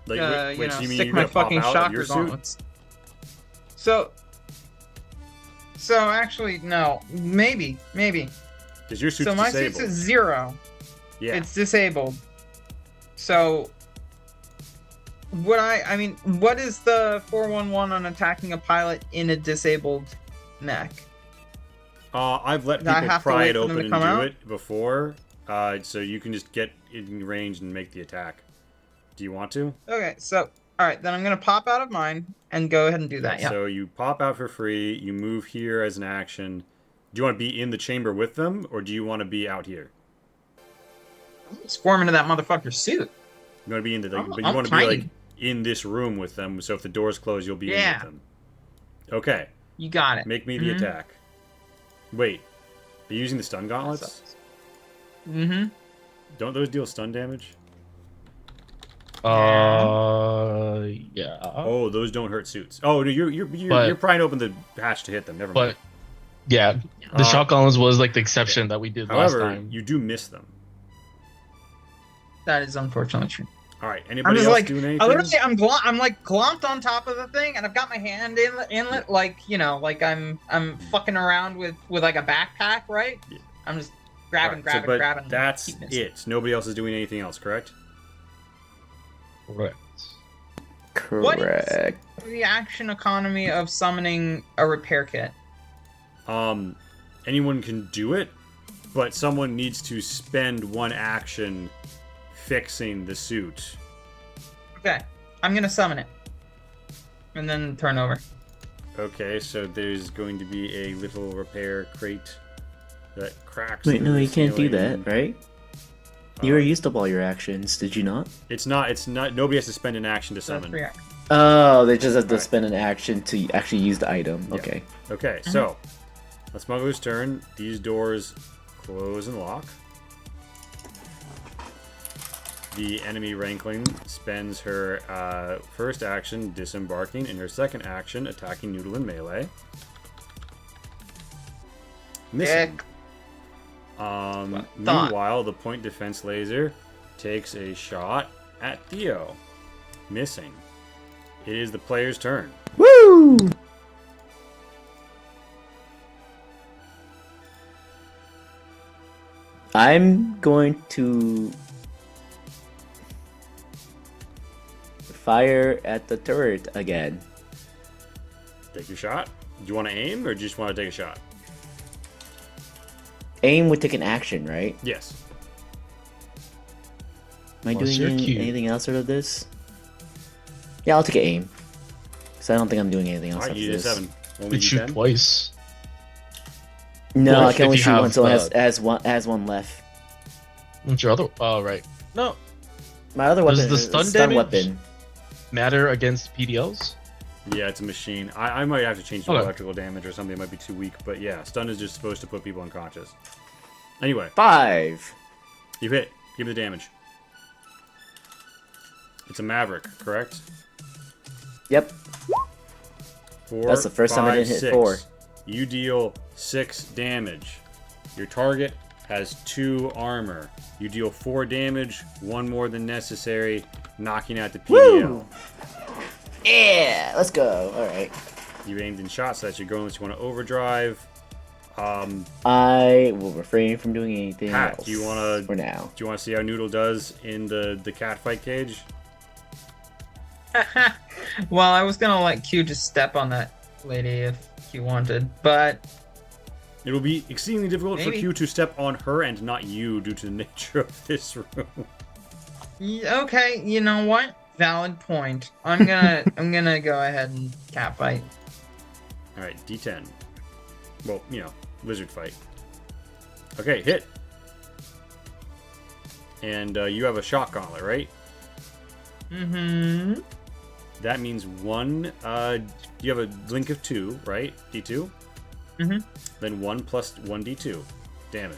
A: Like,
B: you know,
A: you mean
B: stick
A: you're
B: my
A: gonna pop
B: fucking
A: out of your
B: shocker
A: suit?
B: gauntlets. So actually no, maybe.
A: Because your suit's
B: So my
A: disabled.
B: suit's at 0.
A: Yeah.
B: It's disabled. So I mean, what is the 411 on attacking a pilot in a disabled mech?
A: I've let
B: Do I
A: people
B: have to
A: pry
B: wait
A: it
B: for them
A: open
B: to
A: and
B: come
A: do
B: out?
A: it before, so you can just get in range and make the attack. Do you want to?
B: Okay, so all right, then I'm gonna pop out of mine and go ahead and do that. Yeah.
A: So you pop out for free. You move here as an action. Do you want to be in the chamber with them, or do you want to be out here?
B: Squirm into that motherfucker's suit.
A: You want to be in the,
B: I'm-
A: but you
B: I'm
A: want to be like
B: tiny.
A: in this room with them. So if the doors close, you'll be in
B: Yeah.
A: with them. Okay,
B: You got it.
A: make me the attack. Wait, are you using the stun gauntlets?
B: Mm-hmm.
A: Don't those deal stun damage?
D: Yeah.
A: Oh, those don't hurt suits. Oh, no, you're
D: But-
A: prying open the hatch to hit them. Never mind.
D: But yeah, the
A: Uh,
D: shotguns was like the exception that we did
A: However,
D: last time.
A: you do miss them.
B: That is unfortunately true.
A: All right.
B: I'm
A: Anybody
B: just
A: else
B: like,
A: doing anything?
B: I'm like glomped on top of the thing, and I've got my hand inlet, like like I'm fucking around with like a backpack, right?
A: Yeah.
B: I'm just
A: All
B: grabbing,
A: right, but
B: grabbing.
A: that's
B: keep missing.
A: it. Nobody else is doing anything else, correct?
D: Correct.
B: What is-
C: Correct.
B: The action economy of summoning a repair kit.
A: Anyone can do it, but someone needs to spend one action fixing the suit.
B: Okay, I'm gonna summon it, and then turn over.
A: Okay, so there's going to be a little repair crate that cracks.
C: Wait,
A: through
C: no,
A: the
C: you can't do
A: ceiling.
C: that, right? You already used up all your actions, did you not?
A: It's not. Nobody has to spend an action to
B: So that's
A: summon.
B: free action.
C: Oh, they just have to spend an action to actually use the item. Okay.
A: Okay, so on Smuggler's turn, these doors close and lock. The enemy Rankling spends her first action disembarking and her second action attacking Noodle in melee. Missing. Meanwhile, the point defense laser takes a shot at Theo. Missing. It is the player's turn.
C: Woo! I'm going to fire at the turret again.
A: Take your shot. Do you want to aim or do you just want to take a shot?
C: Aim would take an action, right?
A: Yes.
C: Am I
D: Plus
C: doing
D: your cue.
C: anything else out of this? Yeah, I'll take an aim. Because I don't think I'm doing anything else
A: Alright,
C: after
A: you did
C: this.
A: 7.
D: You
A: Only
D: could shoot
A: D10?
D: twice.
C: No,
D: Well,
C: I can
D: if
C: only
D: you
C: shoot
D: have,
C: one, so it
D: uh,
C: has one left.
D: What's your other? Oh, right. No.
C: My other
D: Does
C: weapon
D: the
C: is
D: stun
C: a stun
D: damage?
C: weapon.
D: Matter against PDLs?
A: Yeah, it's a machine. I might have to change to
D: Okay.
A: electrical damage or something. It might be too weak. But yeah, stun is just supposed to put people unconscious. Anyway,
C: 5.
A: you hit. Give me the damage. It's a Maverick, correct?
C: Yep.
A: 4,
C: That's the first time I
A: 5,
C: didn't hit
A: 6.
C: 4.
A: You deal 6 damage. Your target has 2 armor. You deal 4 damage, 1 more than necessary, knocking out the PDL.
C: Woo! Yeah, let's go. Alright.
A: You aimed and shot, so that's your go unless you want to overdrive.
C: I will refrain from doing anything
A: Pat,
C: else
A: do you wanna-
C: for now.
A: Do you want to see how Noodle does in the cat fight cage?
B: Well, I was gonna let Q just step on that lady if Q wanted, but
A: It will be exceedingly difficult for
B: Maybe.
A: Q to step on her and not you due to the nature of this room.
B: okay, you know what? Valid point. I'm gonna go ahead and catfight.
A: Alright, D10. Well, lizard fight. Okay, hit. And you have a shock gauntlet, right?
B: Mm-hmm.
A: That means 1. You have a link of 2, right? D2?
B: Mm-hmm.
A: Then 1 plus 1d2 damage.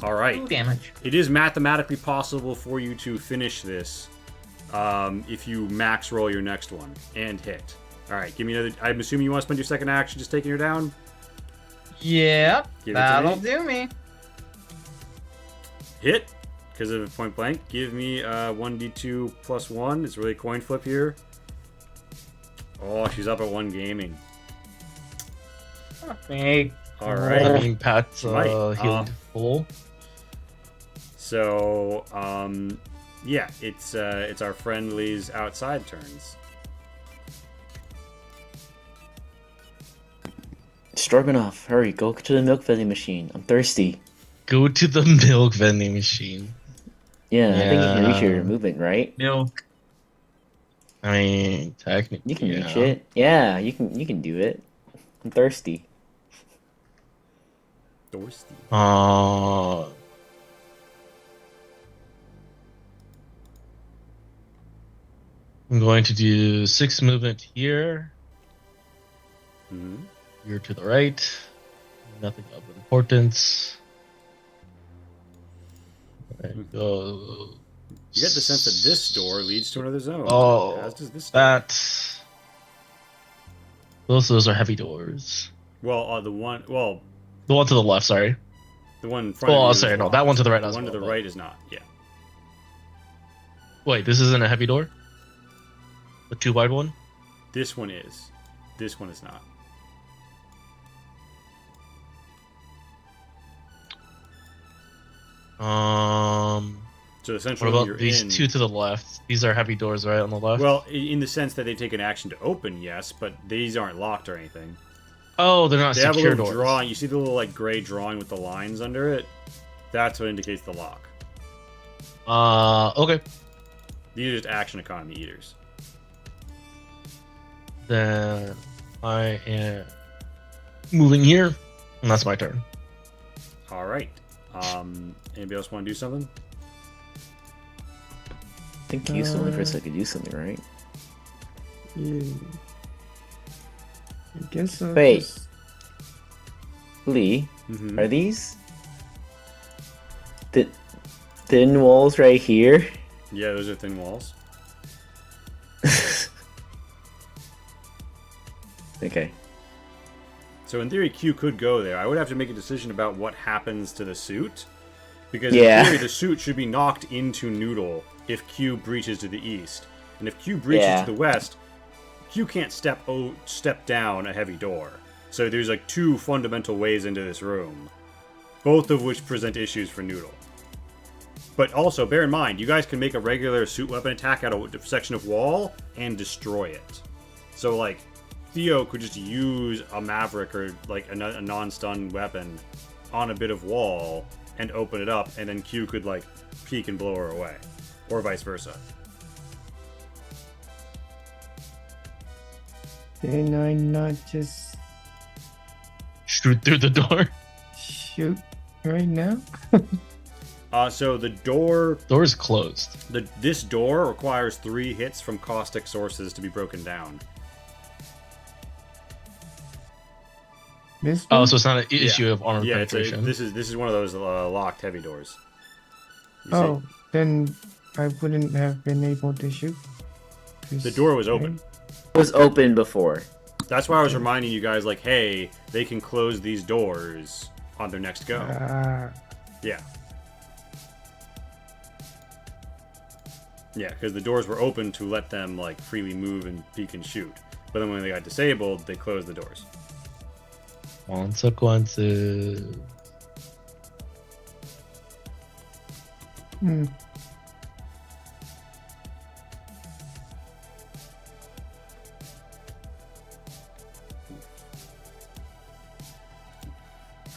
A: Alright.
B: Damage.
A: It is mathematically possible for you to finish this if you max roll your next one and hit. Alright, give me another. I'm assuming you want to spend your second action just taking her down?
B: Yep,
A: Give it to
B: that'll
A: me.
B: do me.
A: Hit, because of point blank. Give me 1d2 plus 1. It's really a coin flip here. Oh, she's up at 1 gaming.
B: Fuck me.
A: Alright.
D: I mean, Pat's
A: Might.
D: healed full.
A: So, yeah, it's our friendlies outside turns.
C: Stroganoff, hurry, go to the milk vending machine. I'm thirsty.
D: Go to the milk vending machine.
C: Yeah, I think you can reach
D: Yeah.
C: your movement, right?
B: Milk.
D: I mean, technically,
C: You can reach
D: yeah.
C: it. Yeah, you can do it. I'm thirsty.
A: Dorsey.
D: I'm going to do 6 movement here.
A: Mm-hmm.
D: Here to the right. Nothing of importance. There you go.
A: You get the sense that this door leads to another zone.
D: Oh,
A: as does this door.
D: that. Those are heavy doors.
A: Well, the one
D: The one to the left, sorry.
A: in front of
D: Oh,
A: you is
D: sorry, no,
A: locked.
D: that one to the right
A: The
D: as
A: one to
D: well,
A: the
D: but-
A: right is not. Yeah.
D: Wait, this isn't a heavy door? The 2 wide one?
A: This one is. This one is not. So
D: What
A: essentially,
D: about
A: you're
D: these
A: in.
D: 2 to the left? These are heavy doors, right, on the left?
A: Well, in the sense that they take an action to open, yes, but these aren't locked or anything.
D: Oh, they're not
A: They have a
D: secure
A: little
D: doors.
A: drawing. You see the little gray drawing with the lines under it? That's what indicates the lock.
D: Okay.
A: These are just action economy eaters.
D: Then I am moving here, and that's my turn.
A: All right. Anybody else want to do something?
C: think Q's the only person that could do something, right?
E: Yeah. I guess I'll
C: Wait.
E: just...
C: Lee,
A: Mhm.
C: are these the thin walls right here?
A: Yeah, those are thin walls.
C: Okay.
A: So in theory, Q could go there. I would have to make a decision about what happens to the suit. Because
C: Yeah.
A: in theory, the suit should be knocked into Noodle if Q breaches to the east. And if Q breaches
C: Yeah.
A: to the west, Q can't step down a heavy door. So there's like two fundamental ways into this room. Both of which present issues for Noodle. But also, bear in mind, you guys can make a regular suit weapon attack out of a section of wall and destroy it. So like, Theo could just use a Maverick or like a non-stun weapon on a bit of wall and open it up, and then Q could like peek and blow her away, or vice versa.
E: Can I not just
D: Shoot through the door.
E: shoot right now?
A: So the door,
D: Door's closed.
A: this door requires 3 hits from caustic sources to be broken down.
E: This
D: Oh,
E: one?
D: so it's not an issue of armor
A: Yeah,
D: penetration.
A: this is one of those locked heavy doors. You see?
E: Oh, then I wouldn't have been able to shoot.
A: The door was open.
C: It was open before.
A: That's why I was reminding you guys, like, hey, they can close these doors on their next go. Yeah. Yeah, because the doors were open to let them, like, freely move and peek and shoot. But then when they got disabled, they closed the doors.
D: Consequences.
E: Hmm.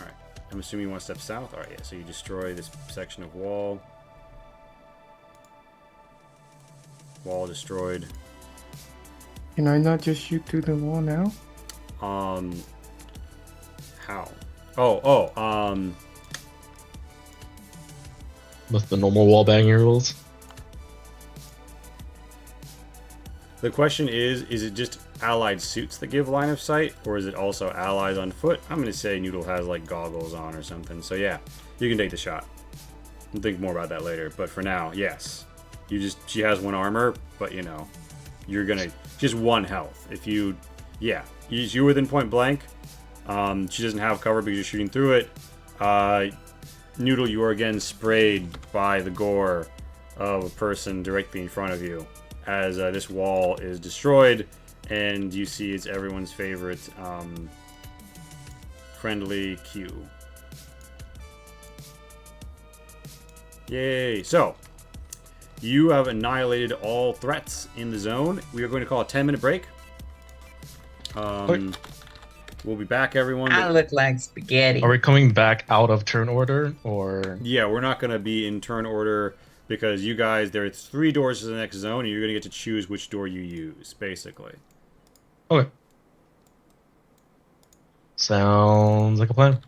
A: Alright. I'm assuming you want to step south? Alright, yeah, so you destroy this section of wall. Wall destroyed.
E: Can I not just shoot through the wall now?
A: How?
D: With the normal wall banging rules.
A: The question is it just allied suits that give line of sight, or is it also allies on foot? I'm gonna say Noodle has like goggles on or something. So yeah, you can take the shot. We'll think more about that later, but for now, yes. She has 1 armor, but you know, you're gonna just 1 health. If you're within point blank. She doesn't have cover because you're shooting through it. Noodle, you are again sprayed by the gore of a person directly in front of you as this wall is destroyed, and you see it's everyone's favorite friendly Q. Yay! So, you have annihilated all threats in the zone. We are going to call a 10-minute break. We'll be back, everyone.
B: I look like spaghetti.
D: Are we coming back out of turn order, or
A: Yeah, we're not going to be in turn order because you guys, there are 3 doors to the next zone, and you're going to get to choose which door you use, basically.
D: okay? Sounds like a plan.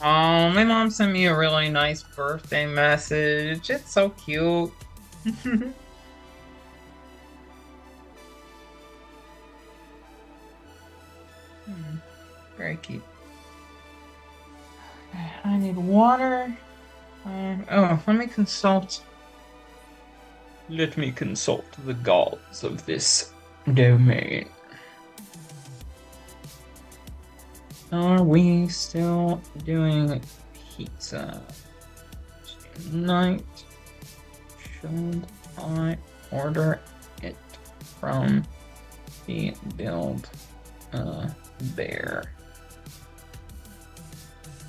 B: Oh, my mom sent me a really nice birthday message. It's so cute. Very cute. I need water. Oh, let me consult. Let me consult the gods of this domain. Are we still doing pizza tonight? Should I order it from the Build Bear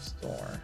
B: store?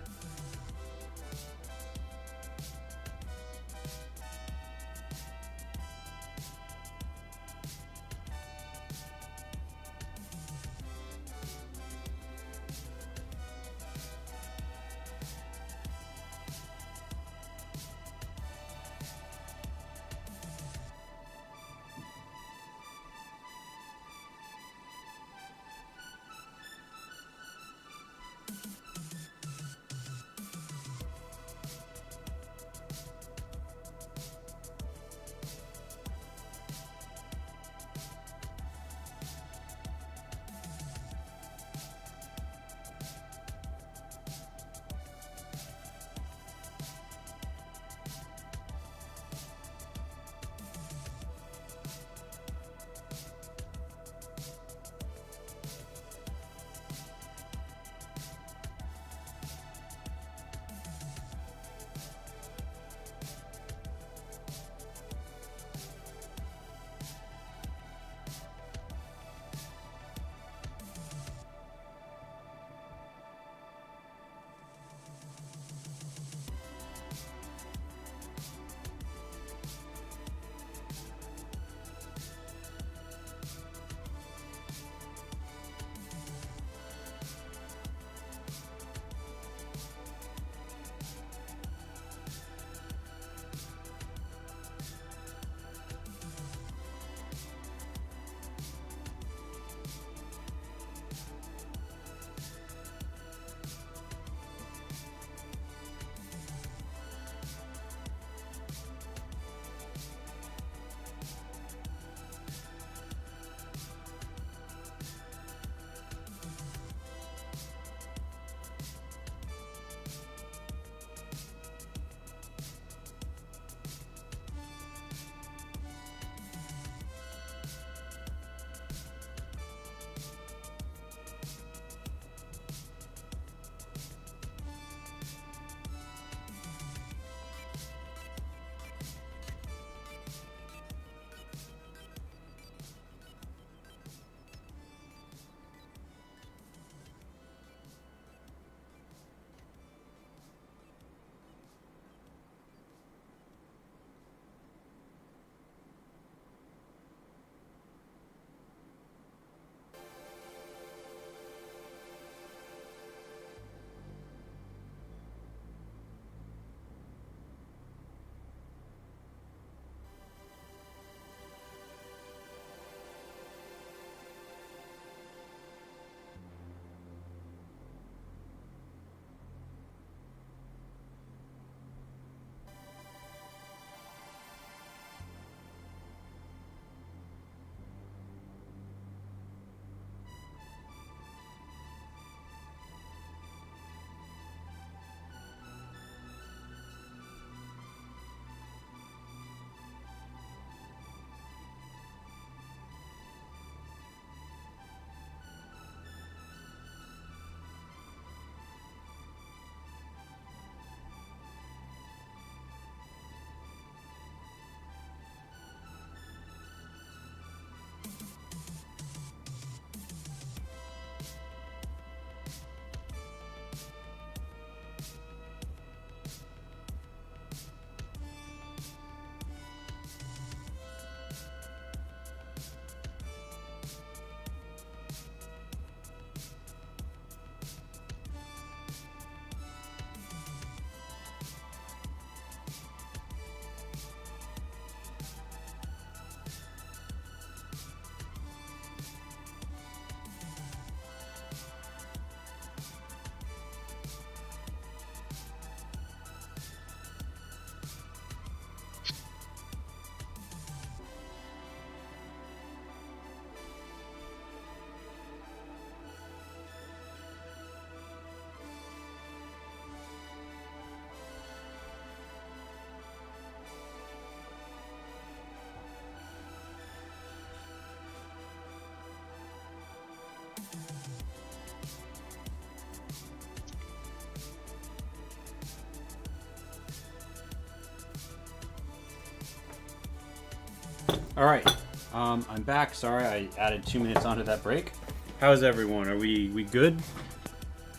A: All right. I'm back. Sorry, I added 2 minutes onto that break. How's everyone? Are we good?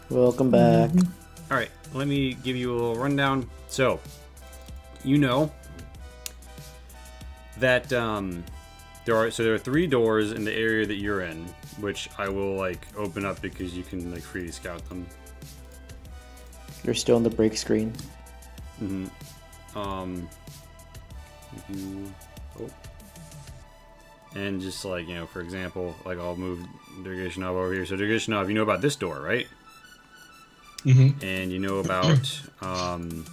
C: Welcome back.
A: All right. Let me give you a little rundown. So, you know that there are 3 doors in the area that you're in, which I will like open up because you can like freely scout them.
C: You're still on the break screen.
A: Mm-hmm. And just like, you know, for example, like I'll move Durgashinov over here. So Durgashinov, you know about this door, right?
D: Mm-hmm.
A: And you know about
D: The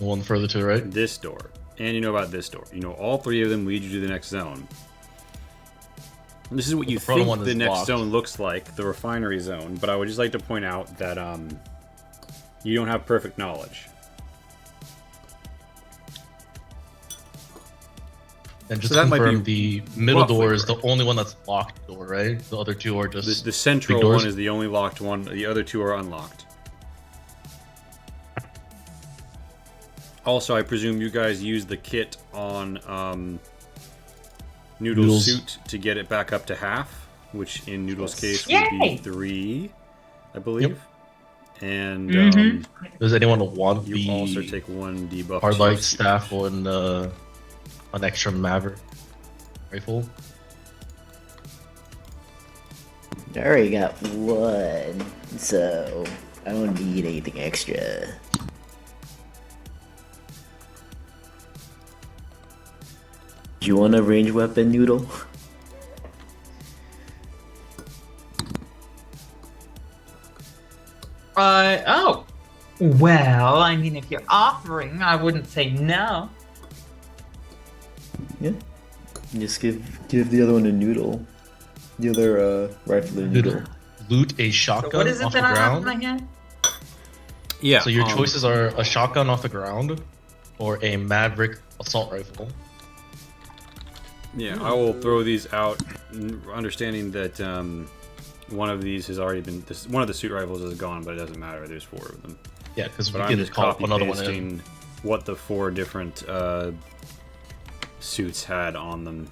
D: one further to the right.
A: this door. And you know about this door. You know all 3 of them lead you to the next zone. And this is what you
D: The front
A: think
D: one
A: the
D: is
A: next
D: locked.
A: zone looks like, the refinery zone. But I would just like to point out that you don't have perfect knowledge.
D: And just
A: So that
D: to
A: might
D: confirm,
A: be
D: the middle
A: roughly
D: door is the
A: correct.
D: only one that's locked door, right? The other 2 are just
A: The central
D: big doors?
A: one is the only locked one. The other 2 are unlocked. Also, I presume you guys used the kit on Noodle's
D: Noodles.
A: suit to get it back up to half, which in Noodle's case would
B: Yay!
A: be 3, I believe. And
B: Mhm.
D: Does anyone want
A: you
D: the
A: also take 1 debuff.
D: hard
A: to your
D: light
A: suit.
D: staff on an extra Maverick rifle?
C: I already got 1, so I don't need anything extra. Do you want a ranged weapon, Noodle?
B: Oh. Well, I mean, if you're offering, I wouldn't say no.
C: Yeah. Just give the other one to Noodle. The other rifle to Noodle.
D: Loot a
B: So
D: shotgun
B: what is it
D: off
B: that
D: the
B: I have in
D: ground.
B: my hand?
A: Yeah.
D: So your choices are a shotgun off the ground or a Maverick assault rifle.
A: Yeah, I will throw these out, understanding that one of these has already been. One of the suit rifles is gone, but it doesn't matter. There's 4 of them.
D: Yeah, because we
A: But I'm
D: can
A: just
D: call
A: copy
D: another one in.
A: pasting what the 4 different suits had on them.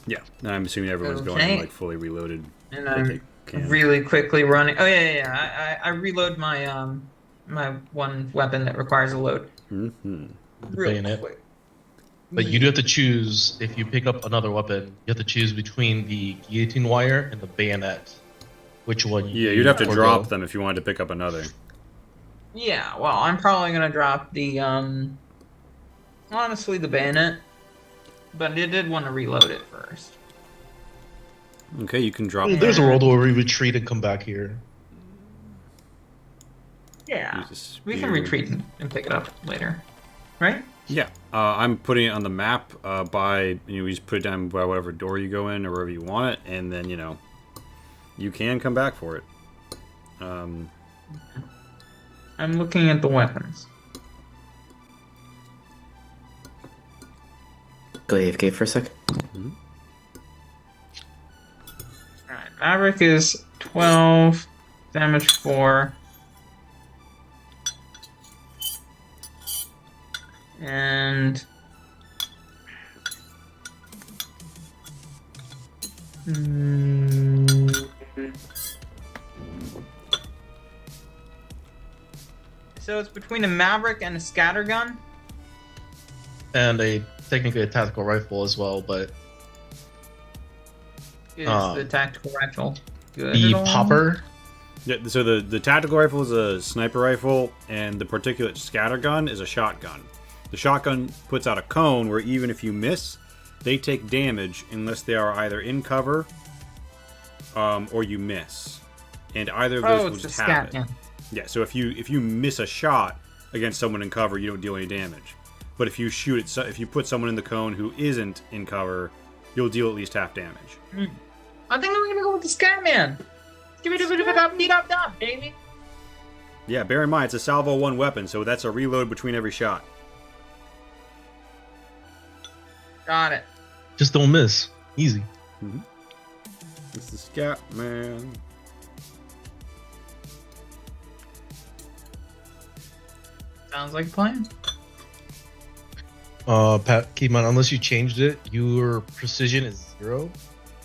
A: Yeah, and I'm assuming everyone's going in
B: Okay.
A: like fully reloaded.
B: And
A: that
B: I'm
A: they can.
B: really quickly running. Oh yeah. I reload my my one weapon that requires a load.
A: Mm-hmm.
B: Real
D: Bayonet.
B: quick.
D: But you do have to choose, if you pick up another weapon, you have to choose between the guillotine wire and the bayonet. Which one you
A: Yeah, you'd have to
D: forego.
A: drop them if you wanted to pick up another.
B: Yeah. Well, I'm probably gonna drop the honestly the bayonet, but I did want to reload it first.
A: Okay, you can drop.
D: There's a world where we retreat and come back here.
B: Yeah.
A: Use a
B: We can
A: spear.
B: retreat and pick it up later, right?
A: Yeah, I'm putting it on the map by, you just put it down by whatever door you go in or wherever you want it, and then, you can come back for it.
B: I'm looking at the weapons.
C: Go AFK for a sec.
B: Alright, Maverick is 12, damage 4. And... So it's between a Maverick and a scattergun?
D: And technically a tactical rifle as well, but
B: Is the tactical rifle good
D: the
B: at all?
D: popper,
A: Yeah, so the tactical rifle is a sniper rifle, and the particulate scattergun is a shotgun. The shotgun puts out a cone where even if you miss, they take damage unless they are either in cover or you miss. And either of those will
B: it's a
A: just have
B: scat
A: it.
B: gun.
A: Yeah, so if you miss a shot against someone in cover, you don't deal any damage. But if you shoot it, if you put someone in the cone who isn't in cover, you'll deal at least half damage.
B: I think I'm gonna go with the Scatman. Give it a bit of a dub, baby.
A: Yeah, bear in mind it's a salvo 1 weapon, so that's a reload between every shot.
B: Got it.
D: just don't miss. Easy.
A: It's the scat man.
B: Sounds like a plan.
D: Pat, keep in mind, unless you changed it, your precision is 0,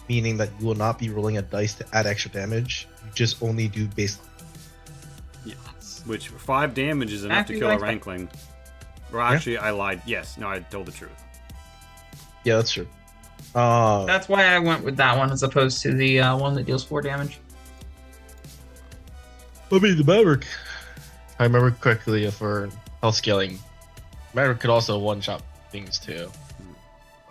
D: meaning that you will not be rolling a dice to add extra damage. You just only do baseline.
A: Yeah. Which 5 damage is enough
B: Actually,
A: to kill a
B: like-
A: rankling. Well, actually, I lied. Yes, no, I told the truth.
D: Yeah, that's true.
B: That's why I went with that one as opposed to the one that deals 4 damage.
D: I mean, the Maverick. If I remember correctly, for health scaling, Maverick could also one-shot things too.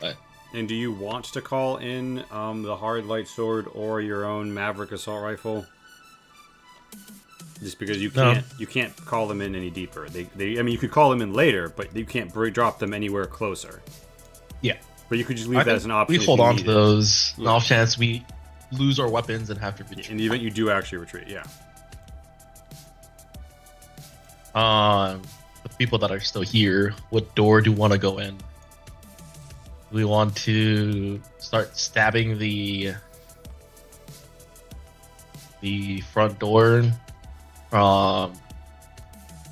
D: But
A: And do you want to call in the hard light sword or your own Maverick assault rifle? Just because you
D: No.
A: can't call them in any deeper. I mean, you could call them in later, but you can't drop them anywhere closer.
D: yeah,
A: But you could just
D: I
A: leave that
D: think
A: as an option.
D: we
A: if
D: hold
A: you
D: on to
A: need it.
D: those.
A: Yeah.
D: Off chance we lose our weapons and have to retreat.
A: In the event you do actually retreat. Yeah.
D: The people that are still here, what door do we want to go in? Do we want to start stabbing the front door?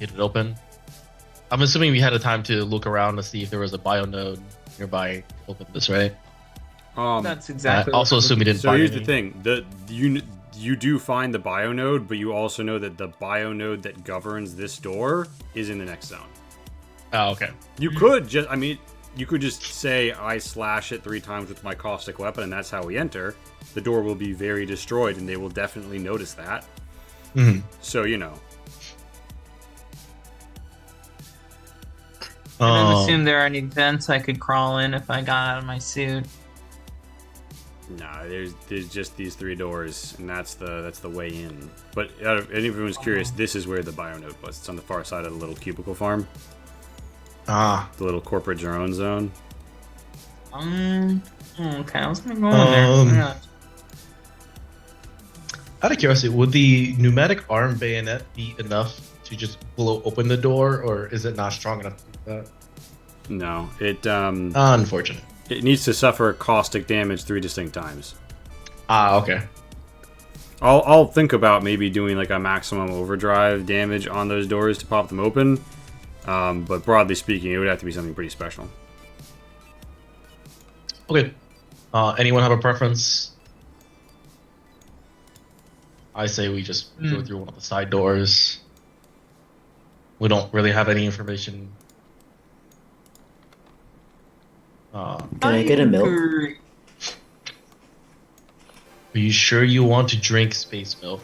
D: Get it open. I'm assuming we had a time to look around to see if there was a bio node nearby to open this, right?
B: That's exactly.
D: Also
B: what
D: assume we didn't
A: So
D: find
A: here's
D: any.
A: the thing: you do find the bio node, but you also know that the bio node that governs this door is in the next zone.
D: Oh, okay.
A: You could just, I mean, you could just say I slash it 3 times with my caustic weapon, and that's how we enter. The door will be very destroyed, and they will definitely notice that.
D: Mhm.
A: So you know,
B: I don't assume there are any vents I could crawl in if I got out of my suit.
A: nah, there's just these 3 doors, and that's the way in. But if anyone's curious, this is where the bio node was. It's on the far side of the little cubicle farm, the little corporate drone zone.
B: Okay, I was gonna go in there. Yeah.
D: Out of curiosity, would the pneumatic arm bayonet be enough to just blow open the door, or is it not strong enough to do that?
A: No, it
D: Unfortunate.
A: it needs to suffer caustic damage 3 distinct times.
D: Okay.
A: I'll think about maybe doing like a maximum overdrive damage on those doors to pop them open. But broadly speaking, it would have to be something pretty special.
D: Okay. Anyone have a preference? I say we just go through one of the side doors. We don't really have any information.
C: Can I get a milk?
B: agree.
D: Are you sure you want to drink space milk?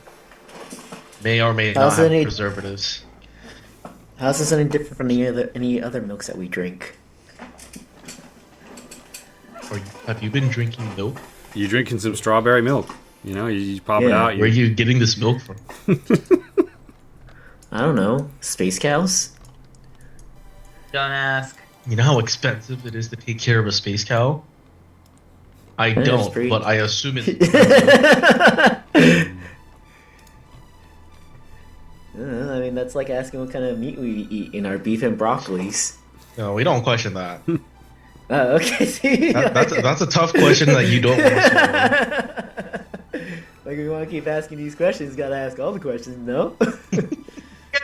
D: May or may not
C: How's
D: have
C: it-
D: preservatives.
C: How's this any different from any other milks that we drink?
D: Or have you been drinking milk?
A: You drinking some strawberry milk? You know, you pop it
C: Yeah.
A: out.
D: Where are you getting this milk from?
C: I don't know. Space cows?
B: Don't ask.
D: You know how expensive it is to take care of a space cow? I
C: Yeah, it's
D: don't,
C: pretty-
D: but I assume it's
C: I mean, that's like asking what kind of meat we eat in our beef and broccolis.
D: No, we don't question that.
C: Okay, see?
D: That's a tough question that you don't want to swallow.
C: Like, we want to keep asking these questions, gotta ask all the questions, no?
B: Good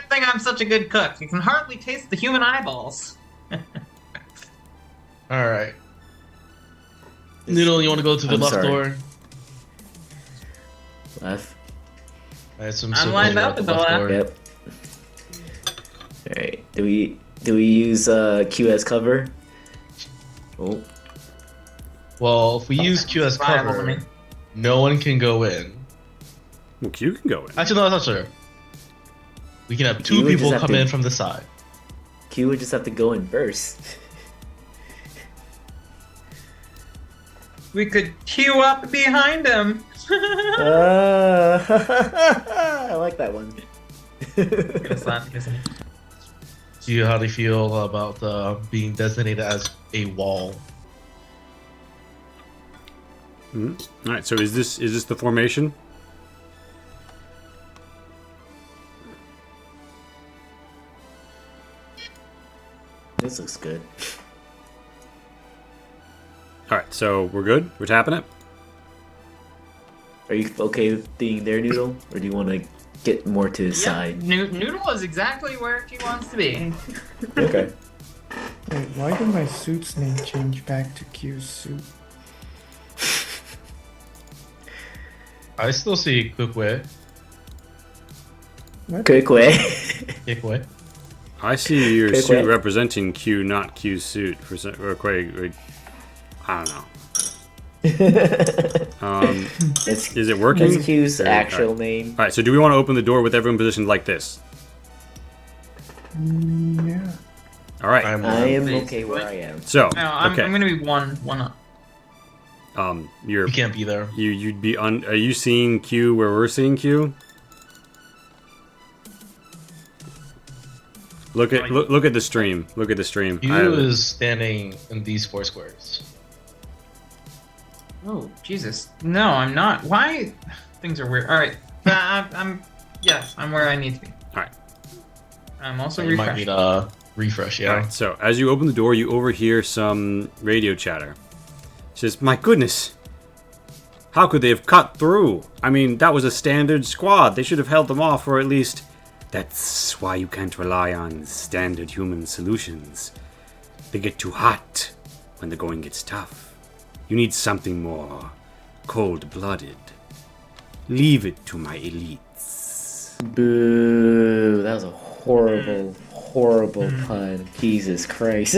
B: thing I'm such a good cook. You can hardly taste the human eyeballs.
D: All right. Noodle, you want to go to the
C: I'm
D: left
C: sorry.
D: door?
C: Left.
D: I assume
B: I'm
D: Silver's
B: lined
D: at
B: up at the left.
D: door.
C: Yep. Alright, do we use Q as cover? Oh,
D: Well, if we use Q as
B: Viable to me.
D: cover, no one can go in.
A: Well, Q can go in.
D: Actually, no, that's not true. We can have two
C: You would
D: people
C: just have
D: come
C: to-
D: in from the side.
C: Q would just have to go in first.
B: We could queue up behind him.
C: I like that one.
B: Guess that, isn't it?
D: How do you feel about being designated as a wall?
A: All right. So is this the formation?
C: This looks good.
A: All right. So we're good. We're tapping it.
C: Are you okay with being there, Noodle? Or do you want to get more to the side?
B: Noodle is exactly where he wants to be.
C: Okay.
E: Wait, why did my suit's name change back to Q's suit?
D: I still see quick way.
E: What?
C: Quick way.
D: Quick way.
A: I see your
C: Quick
A: suit
C: way.
A: representing Q, not Q's suit. For some, or quite, I don't know.
C: It's
A: Is it working?
C: It's Q's
A: Or-
C: actual
A: Alright.
C: name.
A: All right. So do we want to open the door with everyone positioned like this?
E: Yeah.
A: All right.
D: I'm
C: I am
B: Basically.
C: okay where I am.
A: So
B: No, I'm
A: okay.
B: gonna be one up.
A: You're
D: You can't be there.
A: you'd be on. Are you seeing Q where we're seeing Q? Look at the stream. Look at the stream.
D: You
A: I-
D: is standing in these 4 squares.
B: Oh Jesus! No, I'm not. Why? Things are weird. All right, I'm. Yes, I'm where I need to be.
A: All right.
B: I'm also
D: You might
B: refreshing.
D: need a refresh, yeah.
A: All right. So as you open the door, you overhear some radio chatter. It says, "My goodness, how could they have cut through? I mean, that was a standard squad. They should have held them off, or at least." That's why you can't rely on standard human solutions. They get too hot when the going gets tough. You need something more cold-blooded. Leave it to my elites.
C: Boo! That was a horrible, horrible pun. Jesus Christ.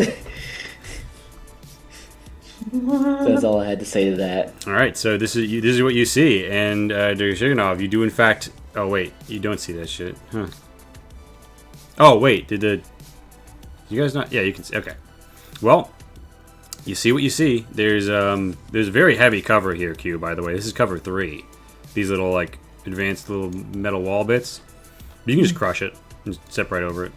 C: That's all I had to say to that.
A: All right, so this is what you see, and Dragonov, you do in fact. Oh wait, you don't see that shit, huh? Oh wait, you guys not? Yeah, you can see. Okay, well, you see what you see. There's very heavy cover here, Q. By the way, this is cover 3. These little like advanced little metal wall bits. You can just crush it and just step right over it.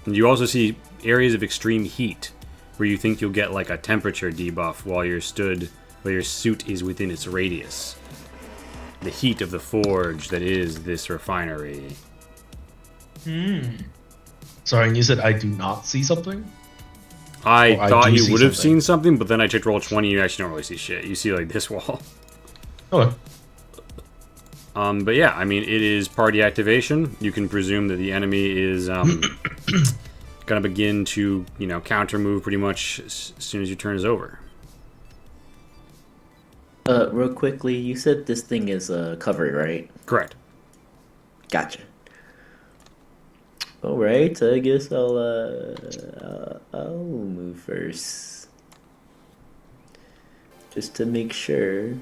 A: And you also see areas of extreme heat, where you think you'll get like a temperature debuff while your suit is within its radius. The heat of the forge that is this refinery.
D: Sorry, and you said I do not see something?
A: I
D: Oh, I
A: thought
D: do
A: you
D: see
A: would have
D: something.
A: seen something, but then I checked roll 20. You actually don't really see shit. You see like this wall.
D: Okay.
A: But yeah, I mean, it is party activation. You can presume that the enemy is gonna begin to counter move pretty much as soon as your turn is over.
C: Real quickly, you said this thing is covered, right?
A: Correct.
C: Gotcha. All right, I guess I'll move first, just to make sure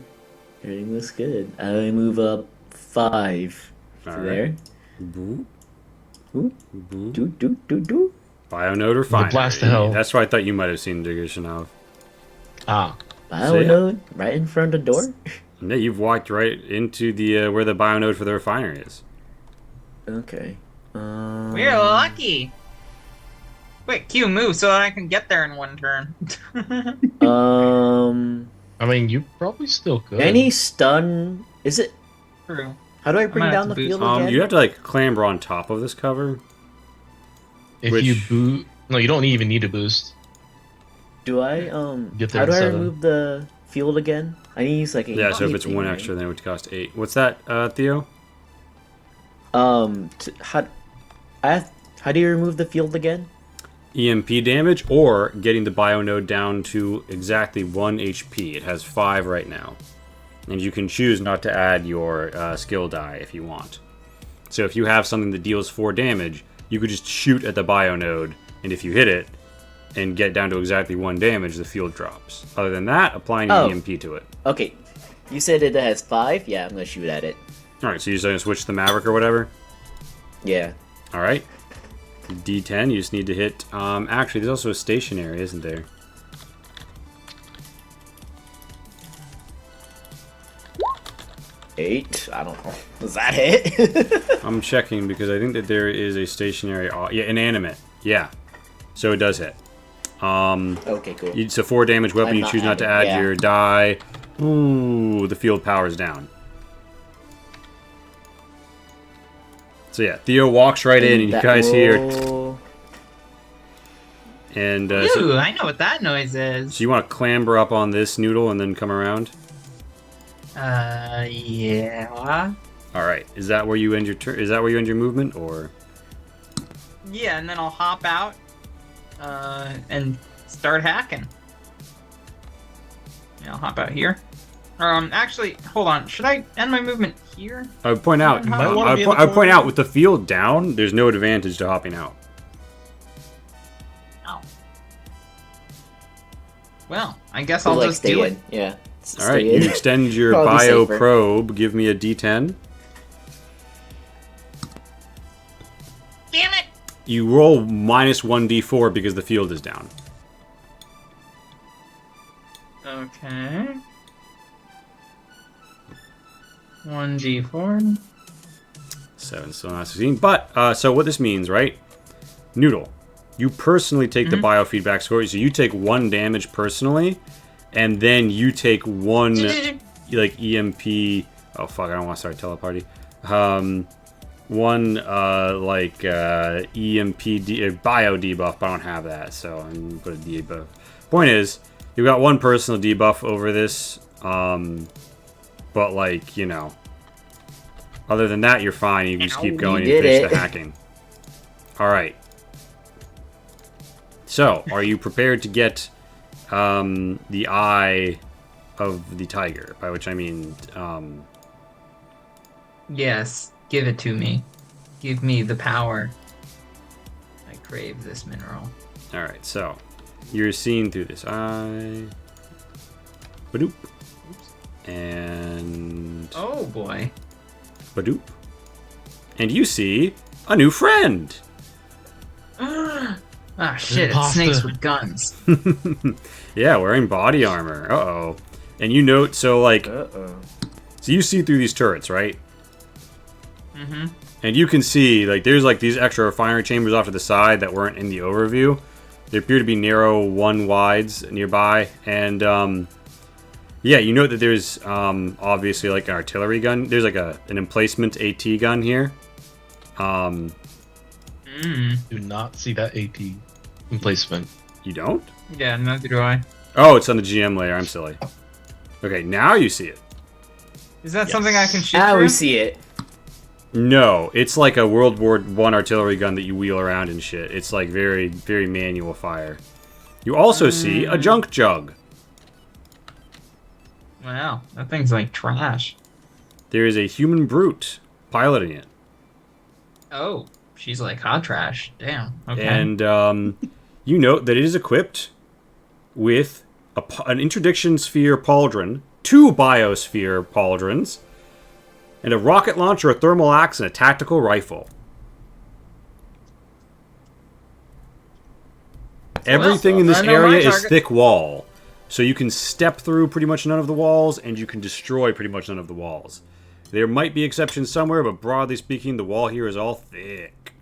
C: everything looks good. I move up 5 to
A: All right.
C: there.
A: Boop,
C: Ooh,
A: boop.
C: do.
A: Bionode refinery.
D: blast to hell.
A: That's why I thought you might have seen Digashanov.
D: Ah.
C: Bionode right in front of the door.
A: Yeah, you've walked right into the where the bionode for the refinery is.
C: Okay.
B: We're lucky. Wait, Q, move so that I can get there in one turn.
D: I mean, you probably still could.
C: Any stun? Is it?
B: True.
C: How do I
B: might
C: bring
B: have
C: down
B: to
C: the
B: boost.
C: field again?
A: You have to like clamber on top of this cover.
D: If
A: which-
D: you boot... No, you don't even need to boost.
C: Do I
D: Get there
C: How do
D: in
C: I
D: 7.
C: remove the field again? I need to use like a
A: Yeah, so if it's
C: thing,
A: one
C: right?
A: extra, then it would cost 8. What's that, Theo?
C: How do you remove the field again?
A: EMP damage or getting the bionode down to exactly 1 HP. It has 5 right now. And you can choose not to add your skill die if you want. So if you have something that deals 4 damage, you could just shoot at the bionode, and if you hit it and get down to exactly 1 damage, the field drops. Other than that, applying an
C: Oh.
A: EMP to it.
C: Okay, you said it has 5. Yeah, I'm gonna shoot at it.
A: Alright, so you're just going to switch to Maverick or whatever?
C: Yeah.
A: Alright. D10, you just need to hit... actually, there's also a stationary, isn't there?
C: Eight. I don't know. Was that it?
A: I'm checking because I think that there is a stationary... yeah, inanimate. Yeah. So it does hit.
C: Okay, cool.
A: It's a 4 damage weapon.
C: I'm
A: You
C: not
A: choose not to
C: adding,
A: add
C: yeah.
A: your die. Ooh, the field powers down. So yeah, Theo walks right in, and you
C: That
A: guys hear...
C: roll-
A: And
B: Ooh,
A: so
B: I know what that noise is.
A: you want to clamber up on this noodle and then come around?
B: Yeah.
A: All right. Is that where you end your turn? Is that where you end your movement, or?
B: Yeah, and then I'll hop out and start hacking. Yeah, I'll hop out here. Actually, hold on. Should I end my movement here?
A: I would point out.
B: You
D: might wanna be in the
A: I would point
D: corner.
A: out with the field down, there's no advantage to hopping out.
B: Oh. Well, I guess
C: Or,
B: I'll
C: like,
B: just
C: stay
B: do
C: in.
B: it.
C: Yeah.
A: All right,
C: Stay in.
A: you extend your
C: Probably
A: bio
C: safer.
A: probe. Give me a D10.
B: Damn it!
A: You roll minus 1d4 because the field is down.
B: Okay. 1d4.
A: 7, still not succeeding. But, so what this means, right? Noodle, you personally take the biofeedback score, so you take 1 damage personally, and then you take 1, like, EMP... Oh, fuck, I don't want to start teleparty. 1, EMP bio debuff, but I don't have that, so I'm going to put a debuff. Point is, you've got 1 personal debuff over this, but, like, you know... Other than that, you're fine. You can just keep going and
C: did
A: finish
C: it.
A: the hacking. Alright. So, are you prepared to get the eye of the tiger? By which I mean...
B: Yes, give it to me. Give me the power. I crave this mineral.
A: Alright, so... You're seeing through this eye... Badoop. And...
B: Oh boy.
A: Badoop. And you see a new friend!
B: Ah shit, it's
D: Imposter.
B: snakes with guns.
A: Yeah, wearing body armor. Uh-oh. And you note, so, like...
C: Uh-oh.
A: So you see through these turrets, right?
B: Mm-hmm.
A: And you can see, like, there's, like, these extra refinery chambers off to the side that weren't in the overview. They appear to be narrow one-wides nearby. And, yeah, you note that there's, obviously, like, an artillery gun. There's, like, an emplacement AT gun here.
B: Mm.
D: Do not see that AP emplacement.
A: You don't?
B: Yeah, neither do I.
A: Oh, it's on the GM layer. I'm silly. Okay, now you see it.
B: Is that
D: Yes.
B: something I can shoot
C: Now
B: through?
C: we see it.
A: No, it's like a World War I artillery gun that you wheel around and shit. It's, like, very, very manual fire. You also see a junk jug.
B: Wow, that thing's like trash.
A: There is a human brute piloting it.
B: Oh, she's like hot trash. Damn. Okay.
A: And you note that it is equipped with an interdiction sphere pauldron, 2 biosphere pauldrons, and a rocket launcher, a thermal axe, and a tactical rifle. Everything in this
B: I know my
A: area is
B: target.
A: thick wall. So you can step through pretty much none of the walls, and you can destroy pretty much none of the walls. There might be exceptions somewhere, but broadly speaking, the wall here is all thick.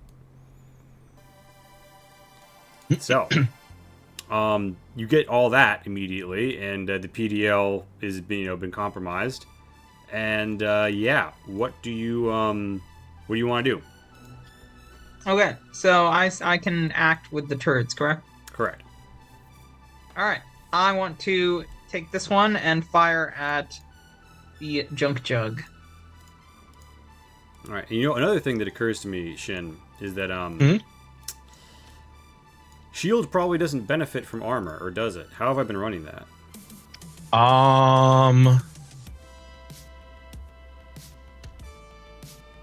A: So, you get all that immediately, and the PDL is been compromised. And yeah, what do you want to do?
B: Okay, so I can act with the turrets, correct?
A: Correct.
B: All right. I want to take this one and fire at the junk jug.
A: All right. And another thing that occurs to me, Shin, is that shield probably doesn't benefit from armor, or does it? How have I been running that?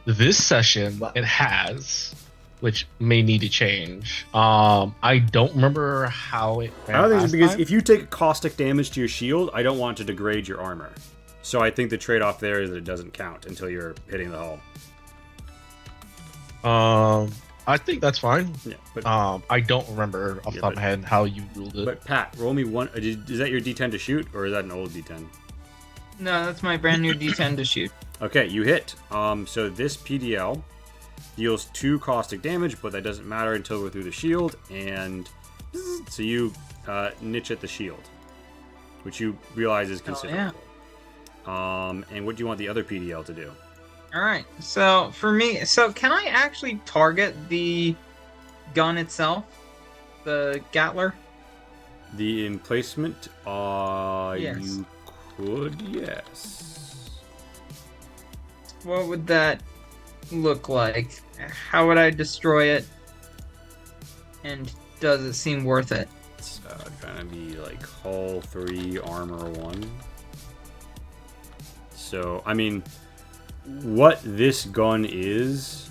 D: This session
C: What?
D: it has, which may need to change. I don't remember how it ran
A: I don't think
D: last
A: it's because
D: time.
A: if you take caustic damage to your shield, I don't want to degrade your armor. So I think the trade-off there is that it doesn't count until you're hitting the hull.
D: I think that's fine.
A: Yeah, but
D: I don't remember off the top of my head how you ruled it.
A: But Pat, roll me one. Is that your D10 to shoot, or is that an old D10?
B: No, that's my brand new D10 to shoot.
A: Okay, you hit. So this PDL deals 2 caustic damage, but that doesn't matter until we're through the shield, and so you niche at the shield, which you realize is considerable. And what do you want the other PDL to do?
B: All right. So for me, can I actually target the gun itself, the Gatler?
A: The emplacement?
B: Yes.
A: You could, yes.
B: What would that look like? How would I destroy it? And does it seem worth it?
A: It's gonna be like hull 3, armor 1. So, I mean, what this gun is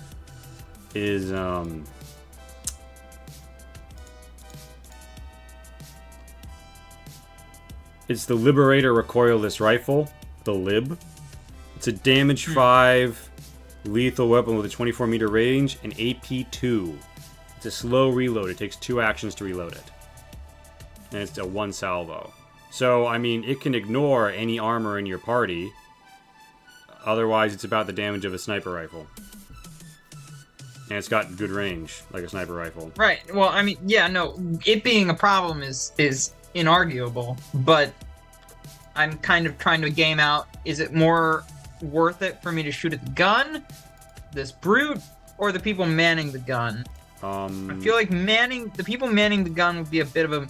A: it's the Liberator recoilless rifle, the Lib. It's a damage 5 lethal weapon with a 24-meter range and AP 2. It's a slow reload. It takes 2 actions to reload it. And it's a 1 salvo. So, I mean, it can ignore any armor in your party. Otherwise, it's about the damage of a sniper rifle. And it's got good range, like a sniper rifle.
B: Right. Well, I mean, yeah, no, it being a problem is inarguable, but I'm kind of trying to game out, is it more worth it for me to shoot at the gun, this brute, or the people manning the gun? I feel like the people manning the gun would be a bit of a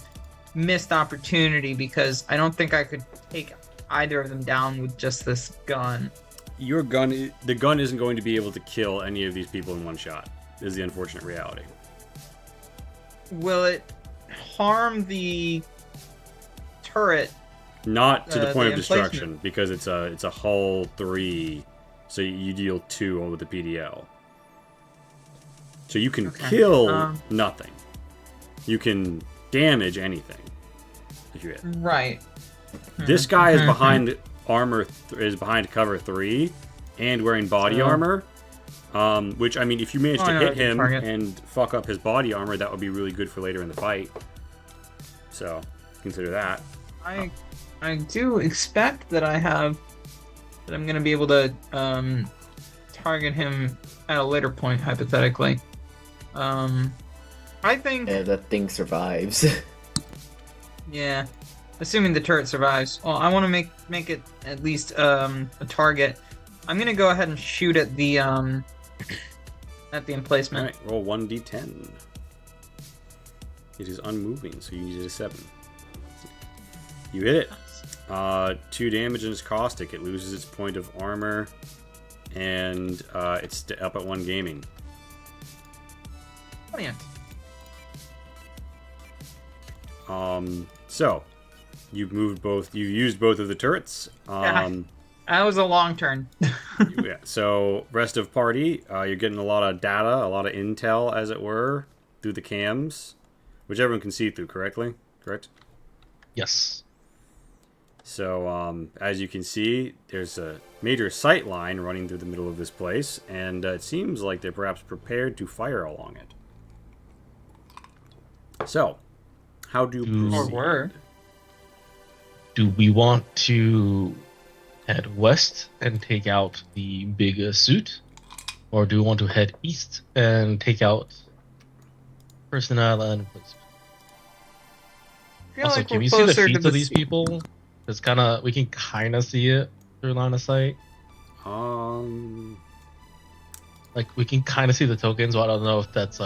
B: missed opportunity because I don't think I could take either of them down with just this gun.
A: The gun isn't going to be able to kill any of these people in one shot, is the unfortunate reality.
B: Will it harm the turret?
A: Not to the point of
B: emplacement.
A: destruction, because it's a hull 3, so you deal 2 with the PDL. So you can kill nothing. You can damage anything if you hit.
B: Right.
A: This guy is behind is behind cover 3 and wearing body armor. Which, I mean, if you manage to hit him and fuck up his body armor, that would be really good for later in the fight. So, consider that.
B: I do expect that I'm going to be able to target him at a later point, hypothetically. I think...
C: Yeah, that thing survives.
B: Yeah. Assuming the turret survives. Well, I want to make it at least a target. I'm going to go ahead and shoot at the emplacement.
A: Alright, roll 1d10. It is unmoving, so you need a 7. You hit it. 2 damage and it's caustic. It loses its point of armor, and it's up at 1 gaming.
B: Brilliant.
A: So you've used both of the turrets.
B: That was a long turn.
A: Yeah. So rest of party, you're getting a lot of data, a lot of intel, as it were, through the cams, which everyone can see through. Correct?
D: Yes.
A: So, as you can see, there's a major sight line running through the middle of this place, and it seems like they're perhaps prepared to fire along it. So, how do you proceed?
D: Do we want to head west and take out the big suit? Or do we want to head east and take out personnel and... Also, can we see the feet of these people? It's we can kind of see it through line of sight. Like, we can kind of see the tokens, but I don't know if that's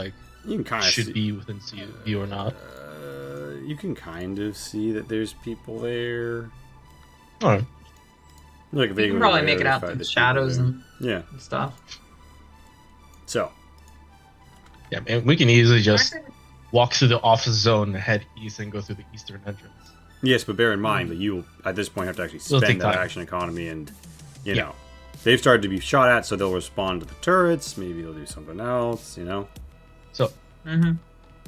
A: you can
D: should be within view or not.
A: You can kind of see that there's people there.
D: Alright.
A: Like,
B: you can probably make it out in shadows and stuff.
A: So.
D: Yeah, and we can easily just walk through the office zone, head east, and go through the eastern entrance.
A: Yes, but bear in mind that you, at this point, have to actually spend that action economy, and, you know, they've started to be shot at, so they'll respond to the turrets. Maybe they'll do something else, you know?
D: So,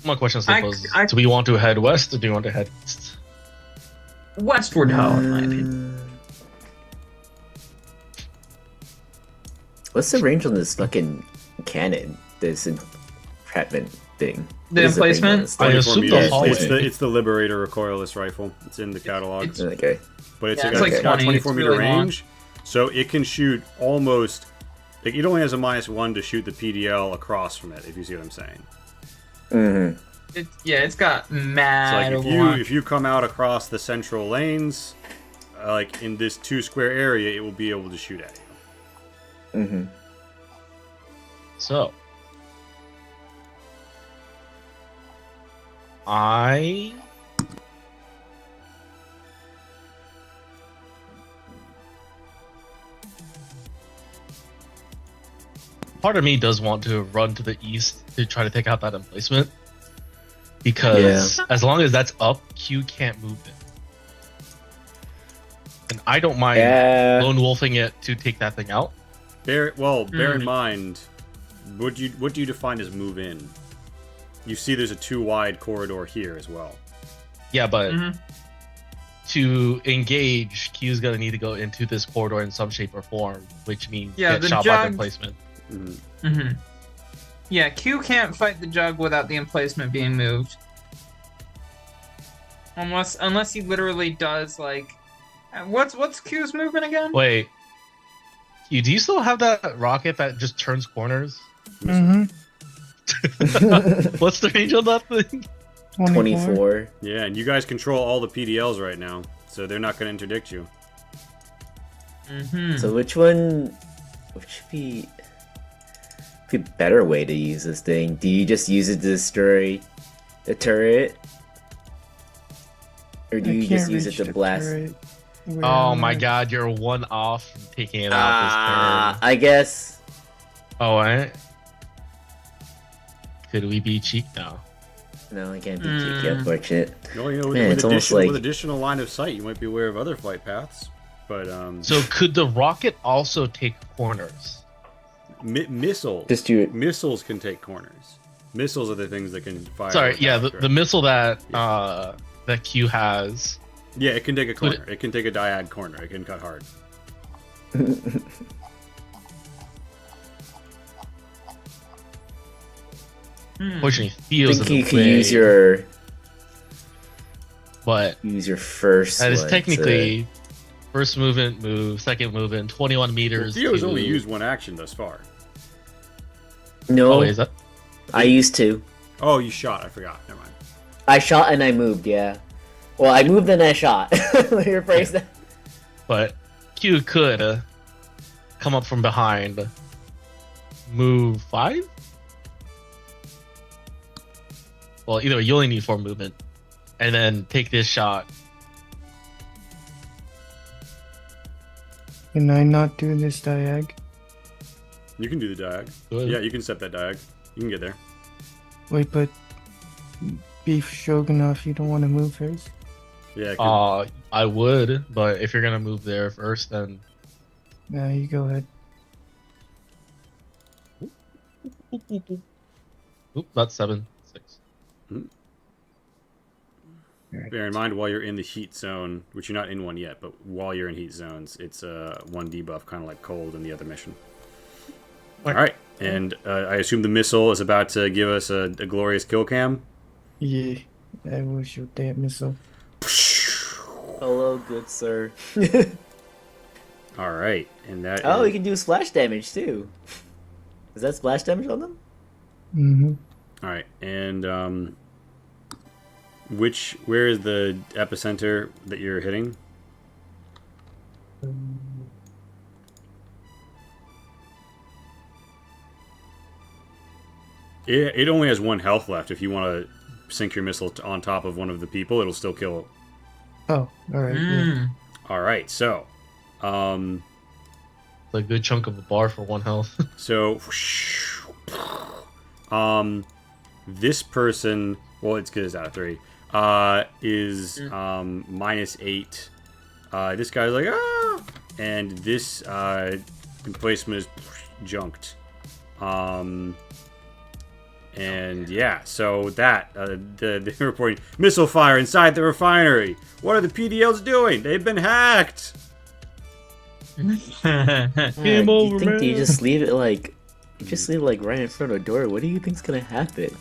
D: my question is, do we want to head west, or do you want to head east?
B: Westward, in my opinion.
C: What's the range on this fucking cannon? This entrapment thing.
B: The emplacement?
D: I assume the hallway.
A: It's the Liberator recoilless rifle. It's in the catalog.
C: Okay.
A: But it's got 24 meter range, so it can shoot almost... Like, it only has a -1 to shoot the PDL across from it, if you see what I'm saying.
C: Mm-hmm.
B: It's got mad...
A: So, like, if you come out across the central lanes, like, in this 2 square area, it will be able to shoot at you.
C: Mm-hmm.
D: So... Part of me does want to run to the east to try to take out that emplacement. because as long as that's up, Q can't move it. And I don't mind lone wolfing it to take that thing out.
A: Bear in mind, what do you define as move in? You see, there's a 2 wide corridor here as well.
D: Yeah, but to engage, Q's gonna need to go into this corridor in some shape or form, which means get shot by the emplacement.
B: Yeah, Q can't fight the jug without the emplacement being moved. Unless he literally does like, what's Q's movement again?
D: Wait, Q, do you still have that rocket that just turns corners? What's the range on that thing?
C: 24.
A: Yeah, and you guys control all the PDLs right now, so they're not going to interdict you.
C: So which should be a better way to use this thing? Do you just use it to destroy the turret? Or do you just use it to blast?
D: Oh my god, you're 1 off from taking it out this turn.
C: I guess.
D: Oh, right. Could we be cheap now?
C: No, I can't be cheeky, unfortunate.
A: With additional line of sight, you might be aware of other flight paths. But
D: so could the rocket also take corners?
A: Missiles.
C: Just do it.
A: Missiles can take corners. Missiles are the things that can fire.
D: Sorry, yeah, the missile that that Q has.
A: Yeah, it can take a corner. It can take a diag corner. It can cut hard.
D: Fortunately, feels.
C: I think you can use your.
D: But
C: use your first.
D: That is technically first movement, move, second movement, 21 meters.
A: Theo's only used 1 action thus far.
C: No.
D: Oh, is that?
C: I used 2.
A: Oh, you shot. I forgot. Never mind.
C: I shot and I moved. Yeah. Well, I moved and I shot. Rephrase that.
D: But Q could come up from behind, move 5. Well, either way, you only need 4 movement, and then take this shot.
E: Can I not do this diag?
A: You can do the diag. Yeah, you can set that diag. You can get there.
E: Wait, but Beef Shogunov, you don't want to move first?
A: Yeah.
D: I would, but if you're gonna move there first, then.
E: No, you go ahead.
D: Oop, that's 7, 6.
A: Bear in mind, while you're in the heat zone, which you're not in one yet, but while you're in heat zones, it's a 1 debuff, kind of like cold in the other mission. All right, and I assume the missile is about to give us a glorious kill cam.
E: Yeah, I will shoot that missile.
C: Hello, good sir.
A: All right, and that.
C: Oh, you can do splash damage too. Is that splash damage on them?
E: Mm-hmm.
A: All right, and where is the epicenter that you're hitting? It only has 1 health left. If you want to sink your missile on top of one of the people, it'll still kill.
E: Oh, alright. Yeah.
A: Alright, so.
D: A good chunk of a bar for 1 health.
A: So. This person. Well, it's good as out of 3. Is -8. This guy's like, ah! And this emplacement is junked. And yeah, so that they're reporting missile fire inside the refinery. What are the PDLs doing? They've been hacked.
D: Game over, man.
C: Do you just leave it like right in front of the door? What do you think's gonna happen?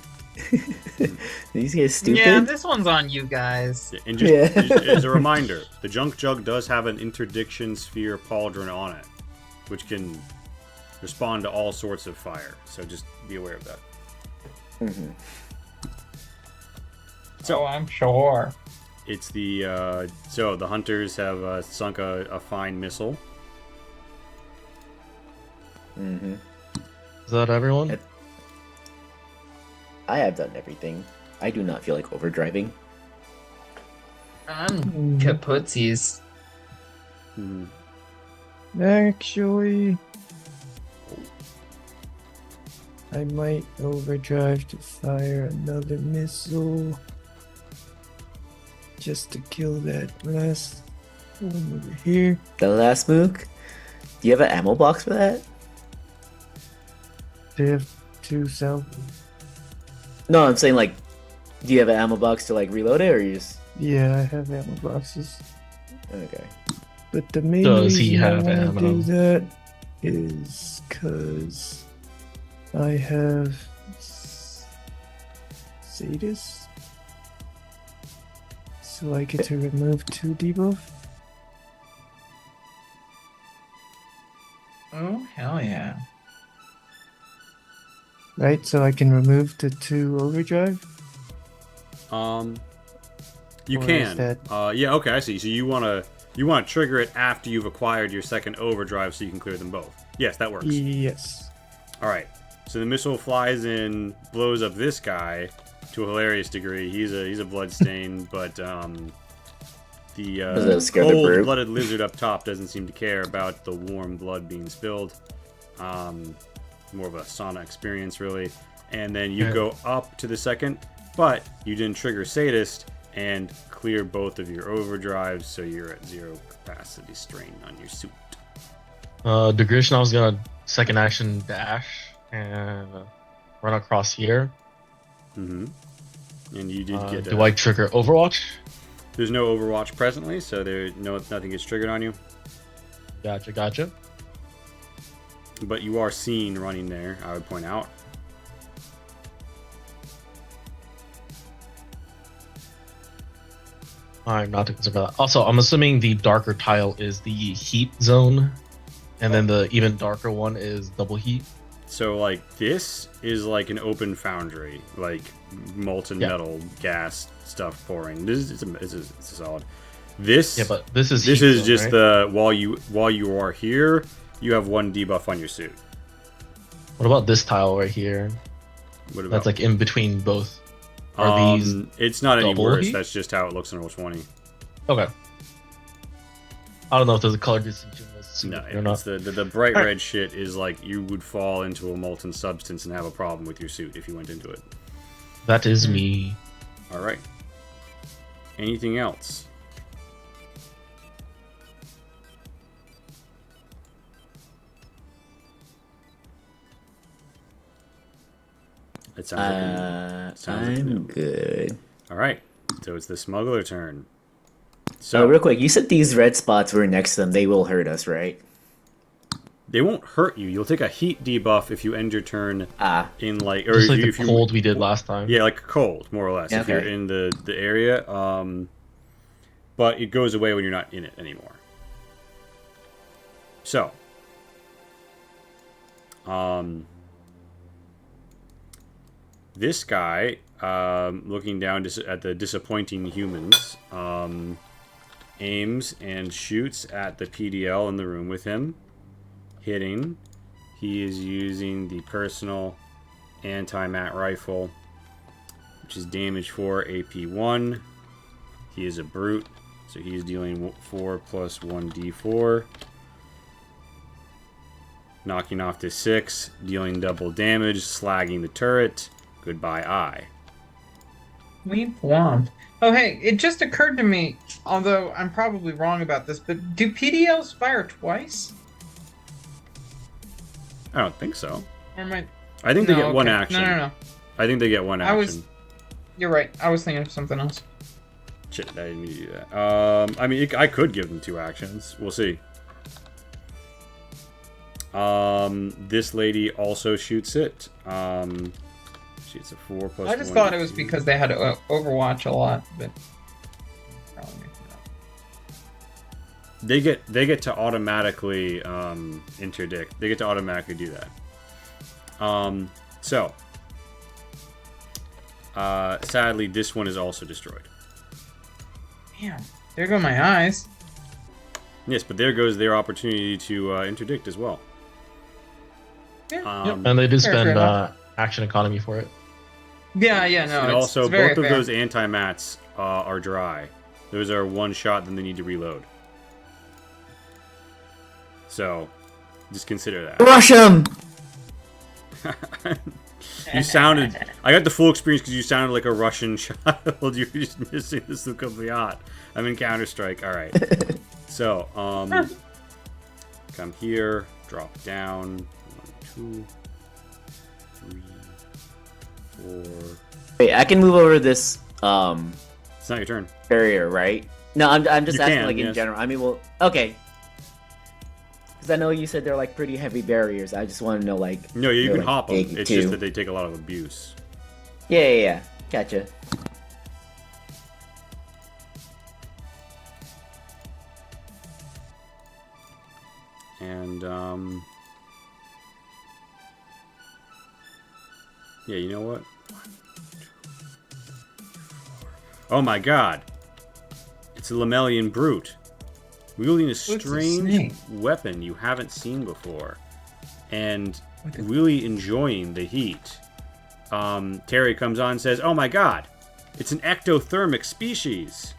C: These guys stupid.
B: Yeah, this one's on you guys.
A: And just as a reminder, the junk jug does have an interdiction sphere pauldron on it, which can respond to all sorts of fire. So just be aware of that.
C: Mm-hmm.
B: So I'm sure.
A: It's the so the hunters have sunk a fine missile.
C: Mm-hmm.
D: Is that everyone?
C: I have done everything. I do not feel like overdriving.
B: I'm kaputsies.
E: Actually, I might overdrive to fire another missile. Just to kill that last one over here.
C: The last mook. Do you have an ammo box for that?
E: They have 2 south.
C: No, I'm saying like, do you have an ammo box to like reload it, or you just?
E: Yeah, I have ammo boxes.
C: Okay.
E: But the main
D: Does he
E: reason I
D: have
E: want to do
D: ammo?
E: that is because I have Sadist. So I get to remove 2 debuff.
B: Oh, hell yeah.
E: Right, so I can remove the 2 overdrive.
A: You
E: Or is
A: can.
E: that-
A: Yeah, okay, I see. So you wanna trigger it after you've acquired your second overdrive, so you can clear them both. Yes, that works.
E: Yes.
A: All right. So the missile flies in, blows up this guy to a hilarious degree. He's a bloodstain, but
C: Does that scare the bird?
A: cold-blooded lizard up top doesn't seem to care about the warm blood being spilled. More of a sauna experience, really. And then you go up to the second, but you didn't trigger Sadist and clear both of your overdrives, so you're at 0 capacity strain on your suit.
D: Degradation, I was gonna second action dash and run across here.
A: Mm-hmm. And you did get.
D: Do I trigger Overwatch?
A: There's no Overwatch presently, so nothing gets triggered on you.
D: Gotcha.
A: But you are seen running there, I would point out.
D: I'm not too concerned about that. Also, I'm assuming the darker tile is the heat zone, and then the even darker one is double heat.
A: So, like, this is like an open foundry, like molten metal gas stuff pouring. This is it's a solid. This
D: But this is
A: this
D: heat
A: is
D: zone,
A: just
D: right?
A: the while you are here, you have 1 debuff on your suit.
D: What about this tile right here?
A: What about
D: That's like in between both. Are these
A: It's not any
D: double
A: worse.
D: heat?
A: That's just how it looks in Roll20.
D: okay? I don't know if there's a color distinction in this suit
A: No,
D: or not.
A: it's the bright
D: Alright.
A: red shit is like you would fall into a molten substance and have a problem with your suit if you went into it.
D: That is me.
A: All right. Anything else? It sounds like
C: I'm
A: no.
C: good.
A: All right. So it's the smuggler turn. So
C: Real quick, you said these red spots were next to them. They will hurt us, right?
A: they won't hurt you. You'll take a heat debuff if you end your turn in like, or
D: Just
A: if
D: like
A: you,
D: the
A: if you
D: cold we did last time.
A: Yeah, like cold, more or less. If you're
C: Okay.
A: in the area, but it goes away when you're not in it anymore. So, this guy, looking down at the disappointing humans, aims and shoots at the PDL in the room with him, hitting. He is using the personal anti-mat rifle, which is damage 4, AP 1. He is a brute, so he's dealing 4 plus 1d4. Knocking off to 6, dealing double damage, slagging the turret. Goodbye, eye.
B: Weep womp. Oh, hey, it just occurred to me, although I'm probably wrong about this, but do PDLs fire twice?
A: I don't think so.
B: Or am I...
A: I think they
B: No,
A: get one
B: okay.
A: action.
B: No.
A: I think they get one action.
B: You're right. I was thinking of something else.
A: Shit, I didn't mean to do that. I mean, I could give them 2 actions. We'll see. This lady also shoots it. Shoots a 4 plus
B: I just
A: 1.
B: thought it was because they had to Overwatch a lot, but... probably not.
A: They get to automatically interdict. They get to automatically do that. Sadly, this one is also destroyed.
B: Damn. There go my eyes.
A: Yes, but there goes their opportunity to interdict as well.
B: Yeah.
D: And they did
B: Fair
D: spend
B: enough.
D: action economy for it.
B: No,
A: And
B: it's
A: also,
B: very
A: both of
B: fair.
A: those anti-mats are dry. Those are one shot, then they need to reload. So, just consider that.
C: Rush him!
A: You sounded. I got the full experience because you sounded like a Russian child. You're just missing the Sukovliat. I'm in Counter Strike. All right. So, come here, drop down. 1, 2, 3, 4.
C: Wait, I can move over this
A: It's not your turn.
C: barrier, right? No, I'm just
A: You
C: asking
A: can,
C: like in
A: yes.
C: general. I mean, well, okay. Because I know you said they're like pretty heavy barriers. I just want to know like.
A: No, you
C: they're,
A: can
C: like,
A: hop them.
C: big,
A: It's
C: too.
A: just that they take a lot of abuse.
C: Yeah. Gotcha.
A: And yeah, you know what? Oh my God! It's a Lemelian brute, wielding a
B: a snake?
A: strange weapon you haven't seen before, and really enjoying the heat. Terry comes on and says, "Oh my God, it's an ectothermic species.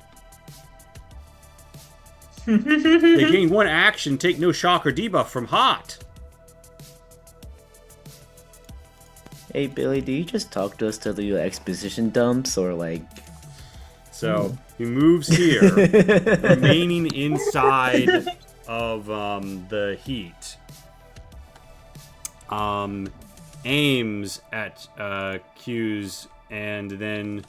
A: They gain 1 action, take no shock or debuff from hot."
C: Hey Billy, do you just talk to us to the exposition dumps or like?
A: So he moves here, remaining inside of the heat. Aims at Q's, and then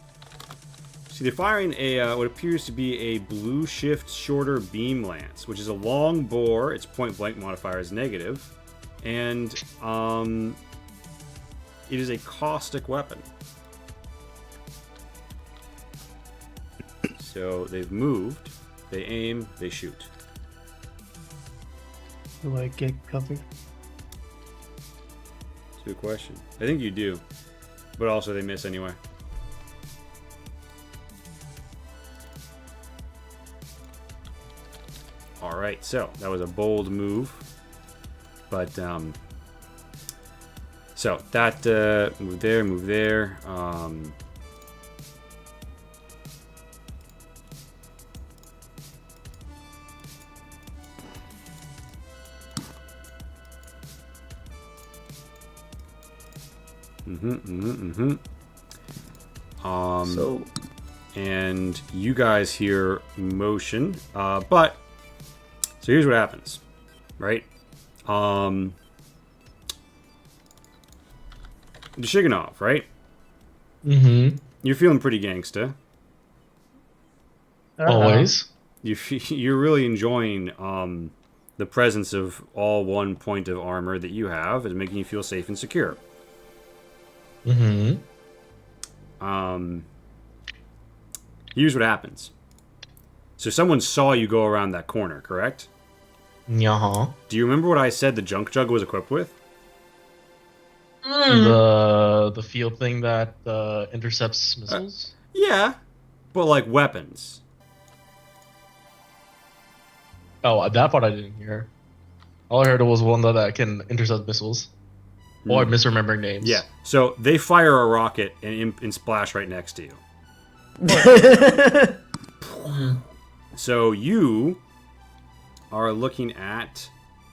A: see they're firing a what appears to be a blue shift shorter beam lance, which is a long bore. Its point blank modifier is negative, and it is a caustic weapon. So they've moved, they aim, they shoot.
E: Do I get covered?
A: It's a good question. I think you do, but also they miss anyway. All right, so that was a bold move, but so that move there.
C: So
A: And you guys hear motion, but so here's what happens, right? Shiganov, right?
D: Mm-hmm.
A: You're feeling pretty gangsta.
D: Always.
A: You're really enjoying the presence of all 1 point of armor that you have. Is making you feel safe and secure.
D: Mm-hmm.
A: Here's what happens. So someone saw you go around that corner, correct?
D: Yeah.
A: Do you remember what I said the junk jug was equipped with?
D: The field thing that intercepts missiles.
A: Yeah, but like weapons.
D: Oh, that part I didn't hear. All I heard was one that can intercept missiles. Or I'm misremembering names.
A: Yeah. So they fire a rocket and splash right next to you. So you are looking at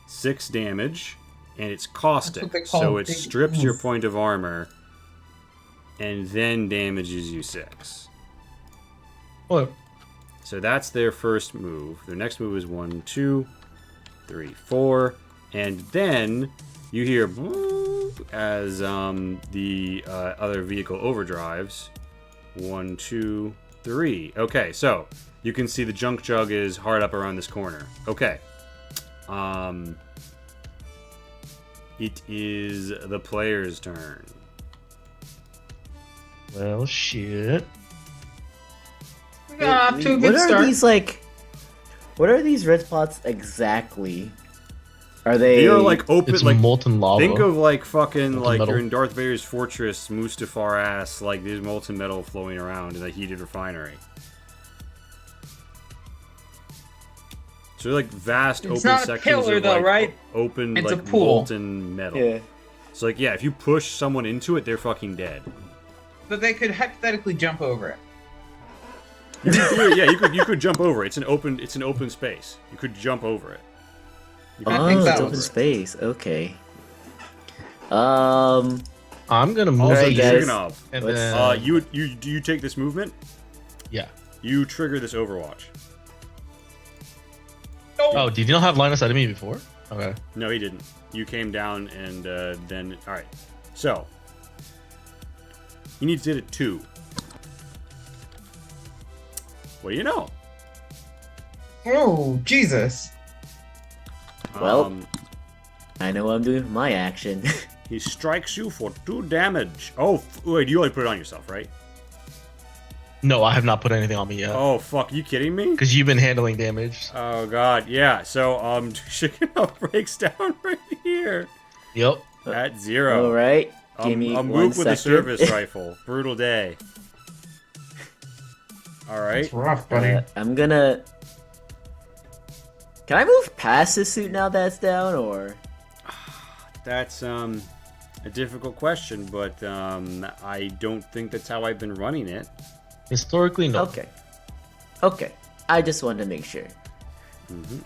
A: 6 damage, and it's caustic.
B: That's what they call
A: So it
B: big
A: strips your
B: oof.
A: point of armor, and then damages you 6.
D: What?
A: So that's their first move. Their next move is 1, 2, 3, 4, and then you hear as the other vehicle overdrives. 1, 2, 3. Okay, so you can see the junk jug is hard up around this corner. Okay. It is the player's turn.
D: Well, shit.
B: We got off to a
C: what
B: good
C: are
B: start.
C: these like? What are these red spots exactly? Are they?
A: They are like open,
D: It's
A: like
D: molten lava.
A: think of like fucking
D: Molten
A: like
D: metal.
A: you're in Darth Vader's fortress, Mustafar ass. Like there's molten metal flowing around in a heated refinery. So they're like vast
B: It's
A: open
B: not a
A: sections
B: pillar,
A: of
B: though,
A: like
B: right?
A: open
B: It's a
A: like
B: pool.
A: molten metal.
C: Yeah.
A: So like yeah, if you push someone into it, they're fucking dead.
B: But they could hypothetically jump over it.
A: Yeah, you could jump over it. It's an open space. You could jump over it. You could-
B: I think
C: Oh,
B: that
C: it's
B: was
C: open
B: it.
C: space. Okay.
D: I'm gonna move
A: Also,
C: Alright,
D: here,
C: guys.
A: Dragunov,
D: and
C: Let's-
D: then
A: do you take this movement?
D: yeah.
A: You trigger this Overwatch.
D: Oh, did you not have line of sight of me before? Okay.
A: No, he didn't. You came down and then... Alright. So. You need to hit it 2. What do you know?
E: Oh, Jesus.
C: Well.
A: Um,
C: I know what I'm doing for my action.
A: he strikes you for 2 damage. Oh, wait, you only put it on yourself, right?
D: No, I have not put anything on me yet.
A: Oh, fuck. You kidding me?
D: Because you've been handling damage.
A: Oh, God. Yeah. So, Dragunov breaks down right here.
D: Yep.
A: At 0.
C: Alright. Give me
A: a
C: 1
A: mook with a
C: second.
A: service rifle. Brutal day. Alright.
E: It's rough, buddy.
C: I'm gonna... Can I move past this suit now that it's down, or...?
A: That's a difficult question, but I don't think that's how I've been running it.
D: Historically, no.
C: Okay. Okay. I just wanted to make sure.
A: Mm-hmm.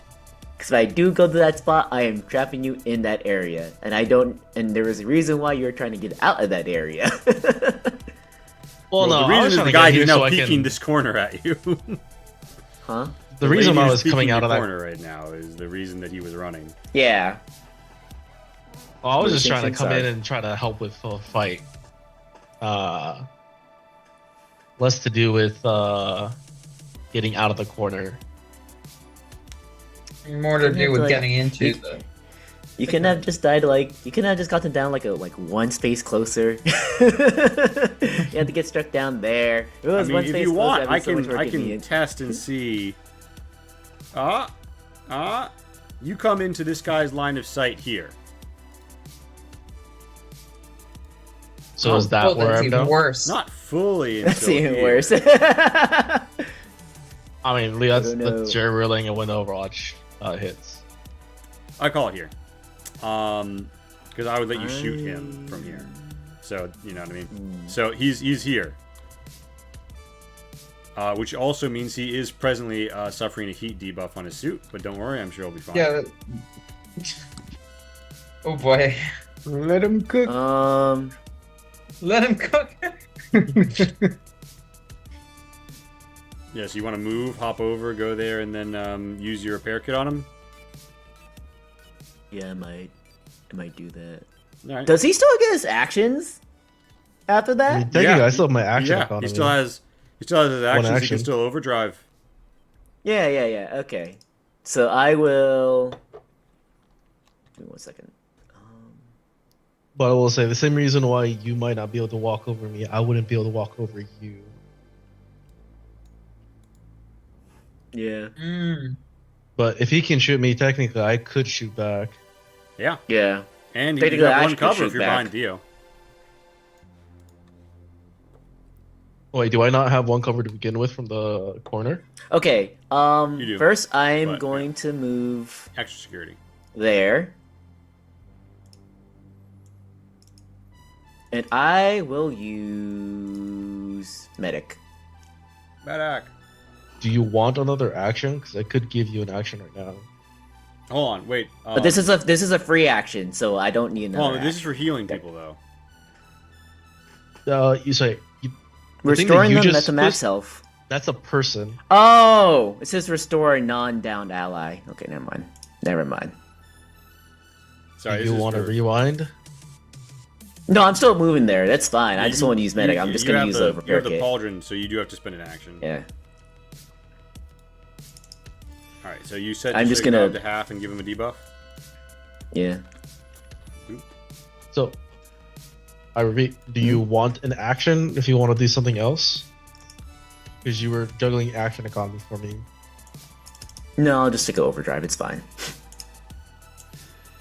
C: Because if I do go to that spot, I am trapping you in that area. And I don't... And there is a reason why you're trying to get out of that area.
D: Well, no,
A: the
D: I
A: reason
D: was
A: is
D: trying
A: the
D: to
A: guy
D: get here
A: is now
D: so I
A: peeking
D: can.
A: this corner at you.
C: Huh?
D: The reason
A: lady
D: I
A: who's
D: was coming
A: peeking
D: out
A: the
D: of that.
A: corner right now is the reason that he was running.
C: Yeah.
D: Well, I was just
C: Moving
D: trying to come
C: things
D: in
C: are-
D: and try to help with a fight. Less to do with getting out of the corner.
E: More to do with
C: Like-
E: getting into the.
C: You can have just died you can have just gotten down like 1 space closer. You have to get struck down there. If it
A: I
C: was
A: mean,
C: 1
A: if
C: space
A: you
C: closer,
A: want,
C: that'd be
A: I
C: so much
A: can
C: more
A: I can
C: convenient.
A: test and see. You come into this guy's line of sight here.
D: So is that where
E: that's
D: I'm
E: even
D: down?
E: worse.
A: Not fully
C: That's
A: until
C: even
A: here.
C: worse.
D: I mean, Lee, that's
C: don't know.
D: you're ruling it when Overwatch hits.
A: I call it here. Because I would let you shoot him from here. So, you know what I mean? So, he's here. Which also means he is presently suffering a heat debuff on his suit. But don't worry, I'm sure he'll be fine.
E: Yeah. Oh boy. Let him cook. Let him cook.
A: Yeah, so you want to move, hop over, go there, and then use your repair kit on him?
C: Yeah, I might do that.
A: All right.
C: Does he still get his actions after
D: I
C: that?
D: mean, technically, I still have my action
A: Yeah,
D: economy.
A: he still has his actions. He
D: action.
A: can still overdrive.
C: Yeah. Okay. So I will. Give me 1 second.
D: But I will say the same reason why you might not be able to walk over me, I wouldn't be able to walk over you.
C: Yeah.
D: But if he can shoot me, technically, I could shoot back.
A: Yeah.
C: Yeah.
A: And you
C: Technically, I
A: got one
C: should
A: cover
C: shoot
A: if you're
C: back.
A: behind Dio.
D: Wait, do I not have one cover to begin with from the corner?
C: Okay.
A: You do,
C: First, I'm
A: but-
C: going to move
A: Extra security.
C: there. And I will use medic.
A: Badak.
D: Do you want another action? Because I could give you an action right now.
A: Hold on, wait.
C: But this is a free action, so I don't need another.
A: Hold on, this is
C: action.
A: for healing people though.
D: You say the thing that
C: Restoring
D: you
C: them
D: just
C: at the max
D: put-
C: health.
D: That's a person.
C: Oh, it says restore a non-downed ally. Okay, never mind. Never mind.
A: Sorry,
D: Do
A: this
D: you
A: is
D: want to
A: for-
D: rewind?
C: No, I'm still moving there. That's fine. I just
A: You-
C: want to use medic. I'm
A: you-
C: just
A: you
C: gonna
A: have
C: use
A: the,
C: a
A: You
C: repair
A: have the
C: kit.
A: pauldron, so you do have to spend an action.
C: Yeah.
A: All right, so you said
C: I'm
A: to
C: just
A: shake
C: gonna-
A: Bob to half and give him a debuff.
C: Yeah.
D: So, I repeat, do you want an action if you want to do something else? Because you were juggling action economy for me.
C: No, I'll just take an overdrive. It's fine.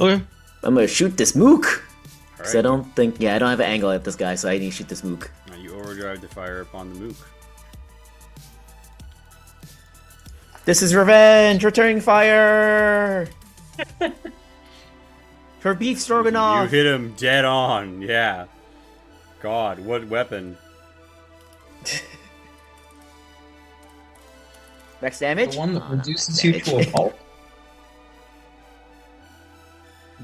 D: Okay.
C: I'm gonna shoot this mook.
A: All
C: Cause I
A: right.
C: don't think, I don't have an angle at this guy, so I need to shoot this mook.
A: Now you overdrive to fire upon the mook.
C: This is revenge! Returning fire! For beef
A: You
C: stroganoff!
A: hit him dead on. Yeah. God, what weapon?
C: Max damage?
E: The one that
C: Oh, not
E: reduces
C: max
E: you
C: damage.
E: to a pulp.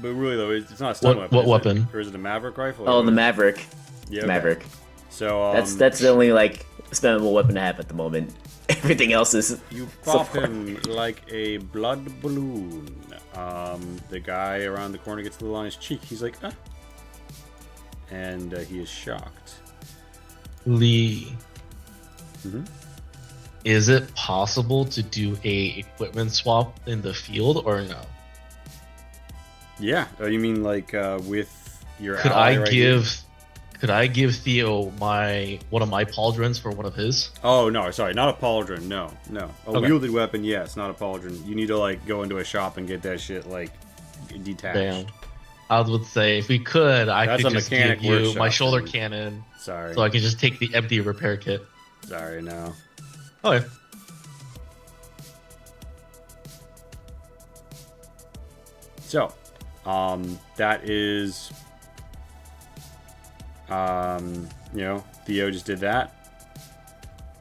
A: But really though, it's not a stun weapon.
D: What
A: is it?
D: weapon?
A: Or is it a Maverick rifle?
C: Oh, the Maverick.
A: Yeah, okay.
C: Maverick.
A: So
C: That's the only like expendable weapon I have at the moment. Everything else is
A: you
C: so
A: pop
C: far.
A: him like a blood balloon. The guy around the corner gets a little on his cheek. He's like, ah. And he is shocked.
D: Lee.
A: Mm-hmm.
D: Is it possible to do a equipment swap in the field or no?
A: Yeah. Oh, you mean like with your
D: Could
A: ally
D: I
A: right
D: give
A: here?
D: could I give Theo one of my pauldrons for one of his?
A: Oh no, sorry, not a pauldron. No. A
D: Okay.
A: wielded weapon, yes, not a pauldron. You need to like go into a shop and get that shit like detached.
D: Damn. I would say if we could, I
A: That's
D: could
A: a
D: just
A: mechanic
D: give you
A: workshop
D: my shoulder
A: thing.
D: cannon,
A: Sorry.
D: so I can just take the empty repair kit.
A: Sorry, no.
D: Okay.
A: So, that is, Theo just did that.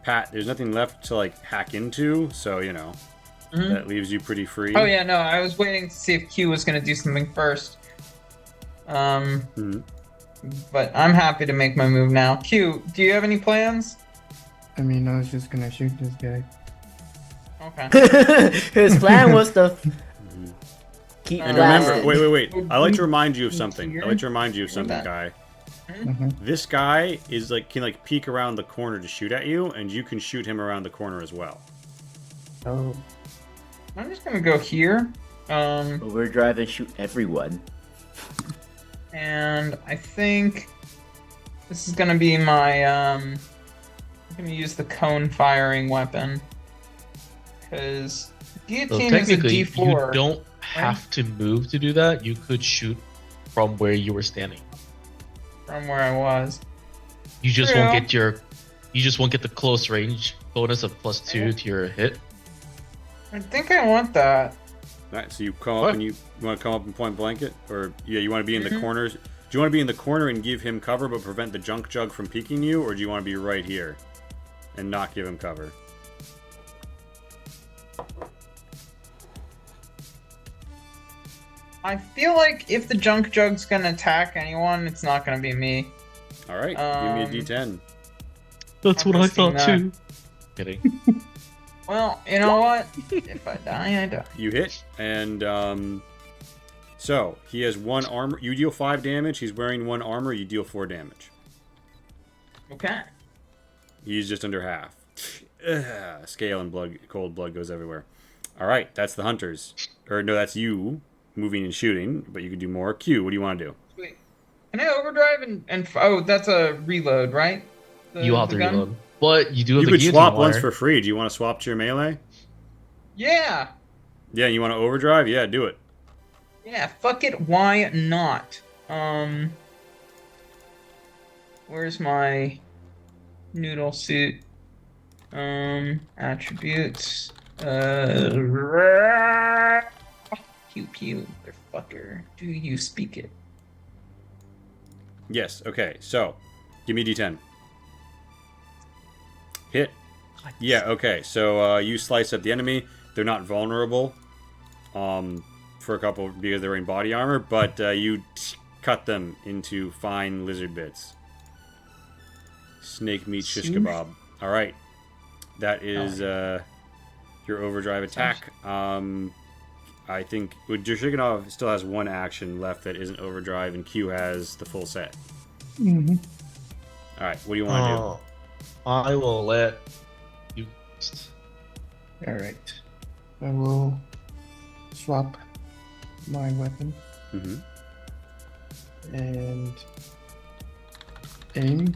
A: Pat, there's nothing left to like hack into, so
B: Mhm.
A: that leaves you pretty free.
B: Oh yeah, no, I was waiting to see if Q was gonna do something first.
A: Mhm.
B: But I'm happy to make my move now. Q, do you have any plans?
E: I mean, I was just gonna shoot this guy.
B: Okay.
C: His plan was to keep
A: And
C: blasting.
A: remember, wait. I like to remind you of something.
B: Here?
A: I like to remind you of something,
B: that?
A: Guy.
E: Mhm.
A: This guy is can peek around the corner to shoot at you, and you can shoot him around the corner as well.
E: Oh,
B: I'm just gonna go here.
C: Overdrive and shoot everyone.
B: And I think this is gonna be my I'm gonna use the cone firing weapon. Because
D: So
B: guillotine is a
D: technically,
B: D4.
D: you don't have to move to do that. You could shoot from where you were standing.
B: From where I was.
D: You just
B: True.
D: won't get the close range bonus of +2 to your hit.
B: I think I want that.
A: Right, so you come up
D: What?
A: and you want to come up and point blanket, or you want to be in the
B: Mhm.
A: corners. Do you want to be in the corner and give him cover, but prevent the junk jug from peeking you, or do you want to be right here and not give him cover?
B: I feel like if the junk jug's gonna attack anyone, it's not gonna be me.
A: All right, give me a
B: Um,
A: D10.
D: That's
B: I'm
D: what I
B: risking
D: thought
B: that.
D: too. Kidding.
B: Well, you know what? If I die, I die.
A: You hit, and so he has 1 armor. You deal 5 damage. He's wearing 1 armor. You deal 4 damage.
B: Okay.
A: He's just under half. Ugh, scale and blood, cold blood goes everywhere. All right, that's the hunters. Or no, that's you moving and shooting, but you can do more. Q, what do you want to do?
B: Wait. Can I overdrive and oh, that's a reload, right?
D: You have
B: the
D: to
B: gun?
D: reload, but you do have
A: You
D: the
A: could
D: guillotine
A: swap
D: wire.
A: once for free. Do you want to swap to your melee?
B: Yeah.
A: Yeah, you want to overdrive? Yeah, do it.
B: Yeah, fuck it, why not? Where's my noodle suit? Attributes. Pew pew, motherfucker. Do you speak it?
A: Yes. Okay. So, give me a D10. Hit. Yeah. Okay. So you slice up the enemy. They're not vulnerable. For a couple because they're wearing body armor, but you cut them into fine lizard bits. Snake meat shish kebab. All right. That is your overdrive attack. I think Drushiganov still has 1 action left that isn't overdrive, and Q has the full set.
E: Mm-hmm.
A: All right, what do you want to do?
D: Oh, I will let you.
E: All right. I will swap my weapon
A: Mm-hmm.
E: and aim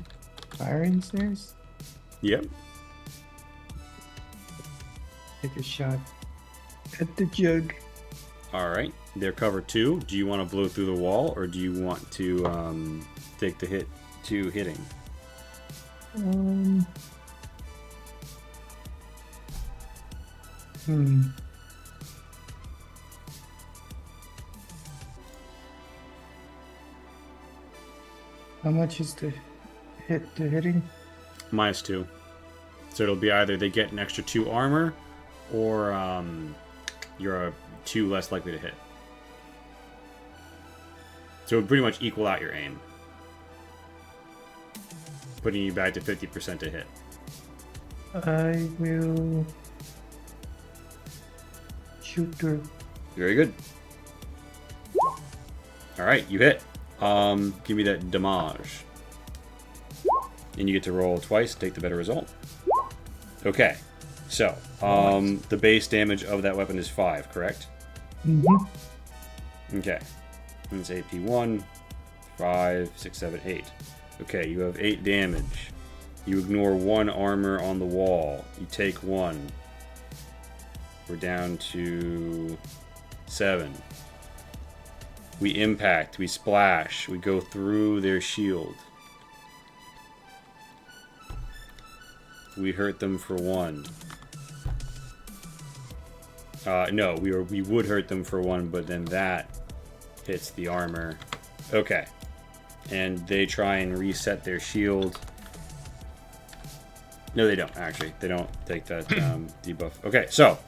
E: firing stairs.
A: Yep.
E: Take a shot at the jug.
A: All right. They're cover 2. Do you want to blow through the wall, or do you want to take the hit to hitting?
E: How much is the hitting?
A: -2. So it'll be either they get an extra 2 armor, or you're 2 less likely to hit. So it would pretty much equal out your aim. Putting you back to 50% to hit.
E: I will shoot through.
A: Very good. Alright, you hit. Give me that damage. And you get to roll twice, take the better result. Okay. So, the base damage of that weapon is 5, correct?
E: Mm-hmm.
A: Okay. And it's AP 1, 5, 6, 7, 8. Okay, you have 8 damage. You ignore 1 armor on the wall. You take 1. We're down to 7. We impact, we splash, we go through their shield. We hurt them for 1. No, we would hurt them for 1, but then that hits the armor. Okay. And they try and reset their shield. No, they don't, actually. They don't take that debuff. Okay, so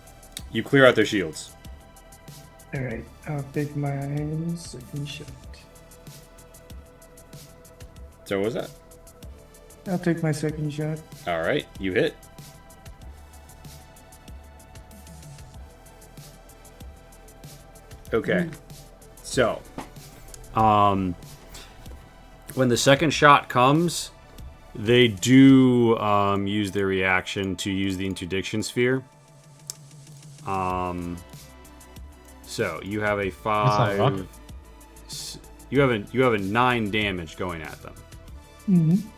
A: you clear out their shields.
E: Alright, I'll take my second shot.
A: So what was that?
E: I'll take my second shot.
A: Alright, you hit. Okay. So, when the second shot comes, they do use their reaction to use the interdiction sphere. So you have a 5. You have a 9 damage going at them.
E: Mm-hmm.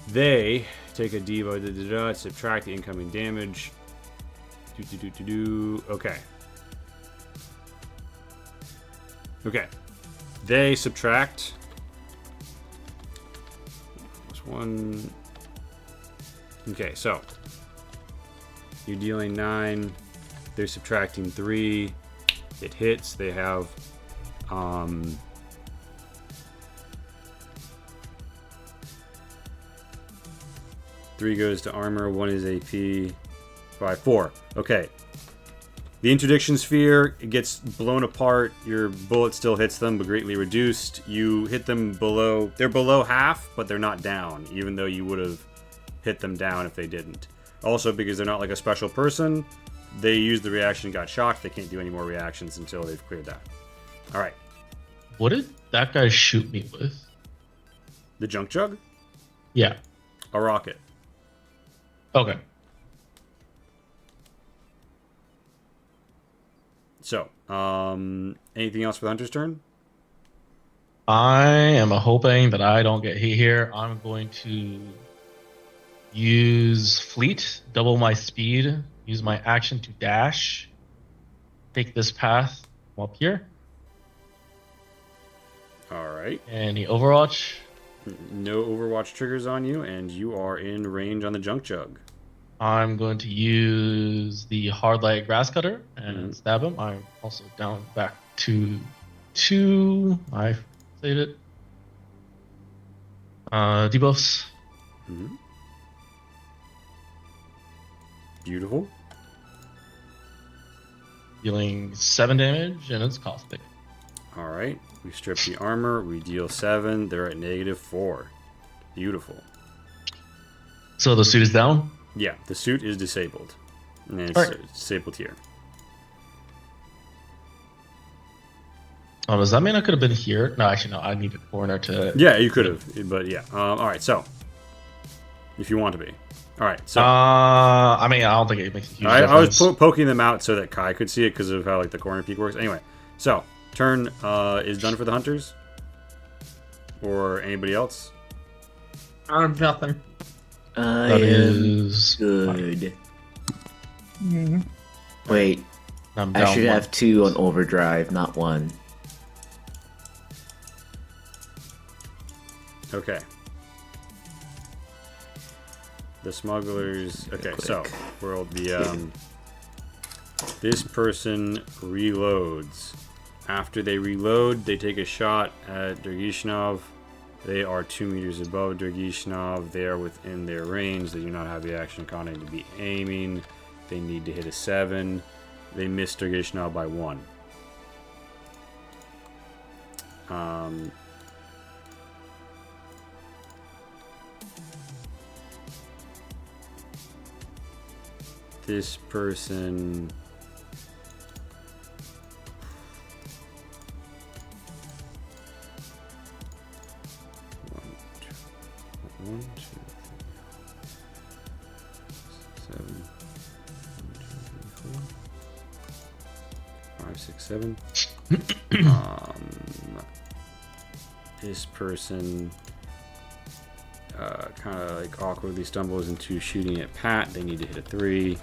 A: They take a debuff, subtract the incoming damage. Okay. Okay. They subtract. What's 1? Okay, so you're dealing 9. They're subtracting 3. It hits. They have 3 goes to armor, 1 is AP, 5, 4. Okay. The interdiction sphere, it gets blown apart. Your bullet still hits them, but greatly reduced. You hit them below. They're below half, but they're not down, even though you would have hit them down if they didn't. Also, because they're not like a special person, they used the reaction and got shocked. They can't do any more reactions until they've cleared that. All right.
D: What did that guy shoot me with?
A: The junk jug?
D: Yeah.
A: A rocket.
D: Okay.
A: So, anything else for the hunter's turn?
D: I am hoping that I don't get hit here. I'm going to use fleet, double my speed, use my action to dash, take this path up here.
A: All right.
D: Any Overwatch?
A: No Overwatch triggers on you, and you are in range on the junk jug.
D: I'm going to use the hard light grass cutter and stab him. I'm also down back to 2. I saved it. Debuffs.
A: Mm-hmm. Beautiful.
D: Dealing 7 damage, and it's caustic.
A: All right. We strip the armor. We deal 7. They're at -4. Beautiful.
D: So the suit is down?
A: Yeah, the suit is disabled. And it's
D: Alright.
A: disabled here.
D: Oh, does that mean I could have been here? No, actually, no. I need a corner to...
A: Yeah, you could have, but yeah. All right, so if you want to be. All right, so
D: I mean, I don't think it makes a huge
A: I
D: difference.
A: was poking them out so that Kai could see it because of how like the corner peak works. Anyway, so turn is done for the hunters or anybody else.
B: Nothing.
C: I
D: That
C: am
D: is
C: good.
E: Mm-hmm.
C: Wait,
D: I'm
C: I
D: down
C: should
D: 1.
C: have 2 on overdrive, not 1.
A: Okay. The smugglers. Okay, so world the this person reloads. After they reload, they take a shot at Dergishnov. They are 2 meters above Dergishnov. They are within their range. They do not have the action economy to be aiming. They need to hit a 7. They miss Dergishnov by 1. This person. One, two, seven. 5, 6, 7. This person kind of like awkwardly stumbles into shooting at Pat. They need to hit a 3.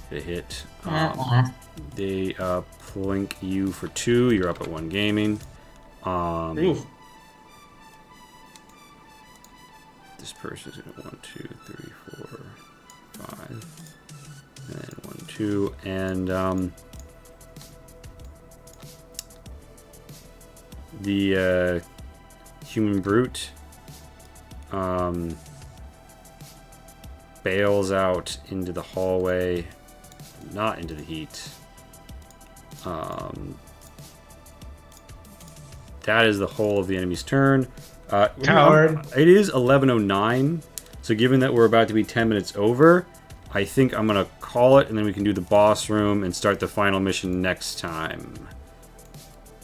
A: They hit. They plink you for 2. You're up at 1 gaming. This person's gonna 1, 2, 3, 4, 5, and then 1, 2, and the human brute bails out into the hallway, not into the heat. That is the whole of the enemy's turn.
E: Coward.
A: It is 11:09, so given that we're about to be 10 minutes over, I think I'm gonna call it, and then we can do the boss room and start the final mission next time.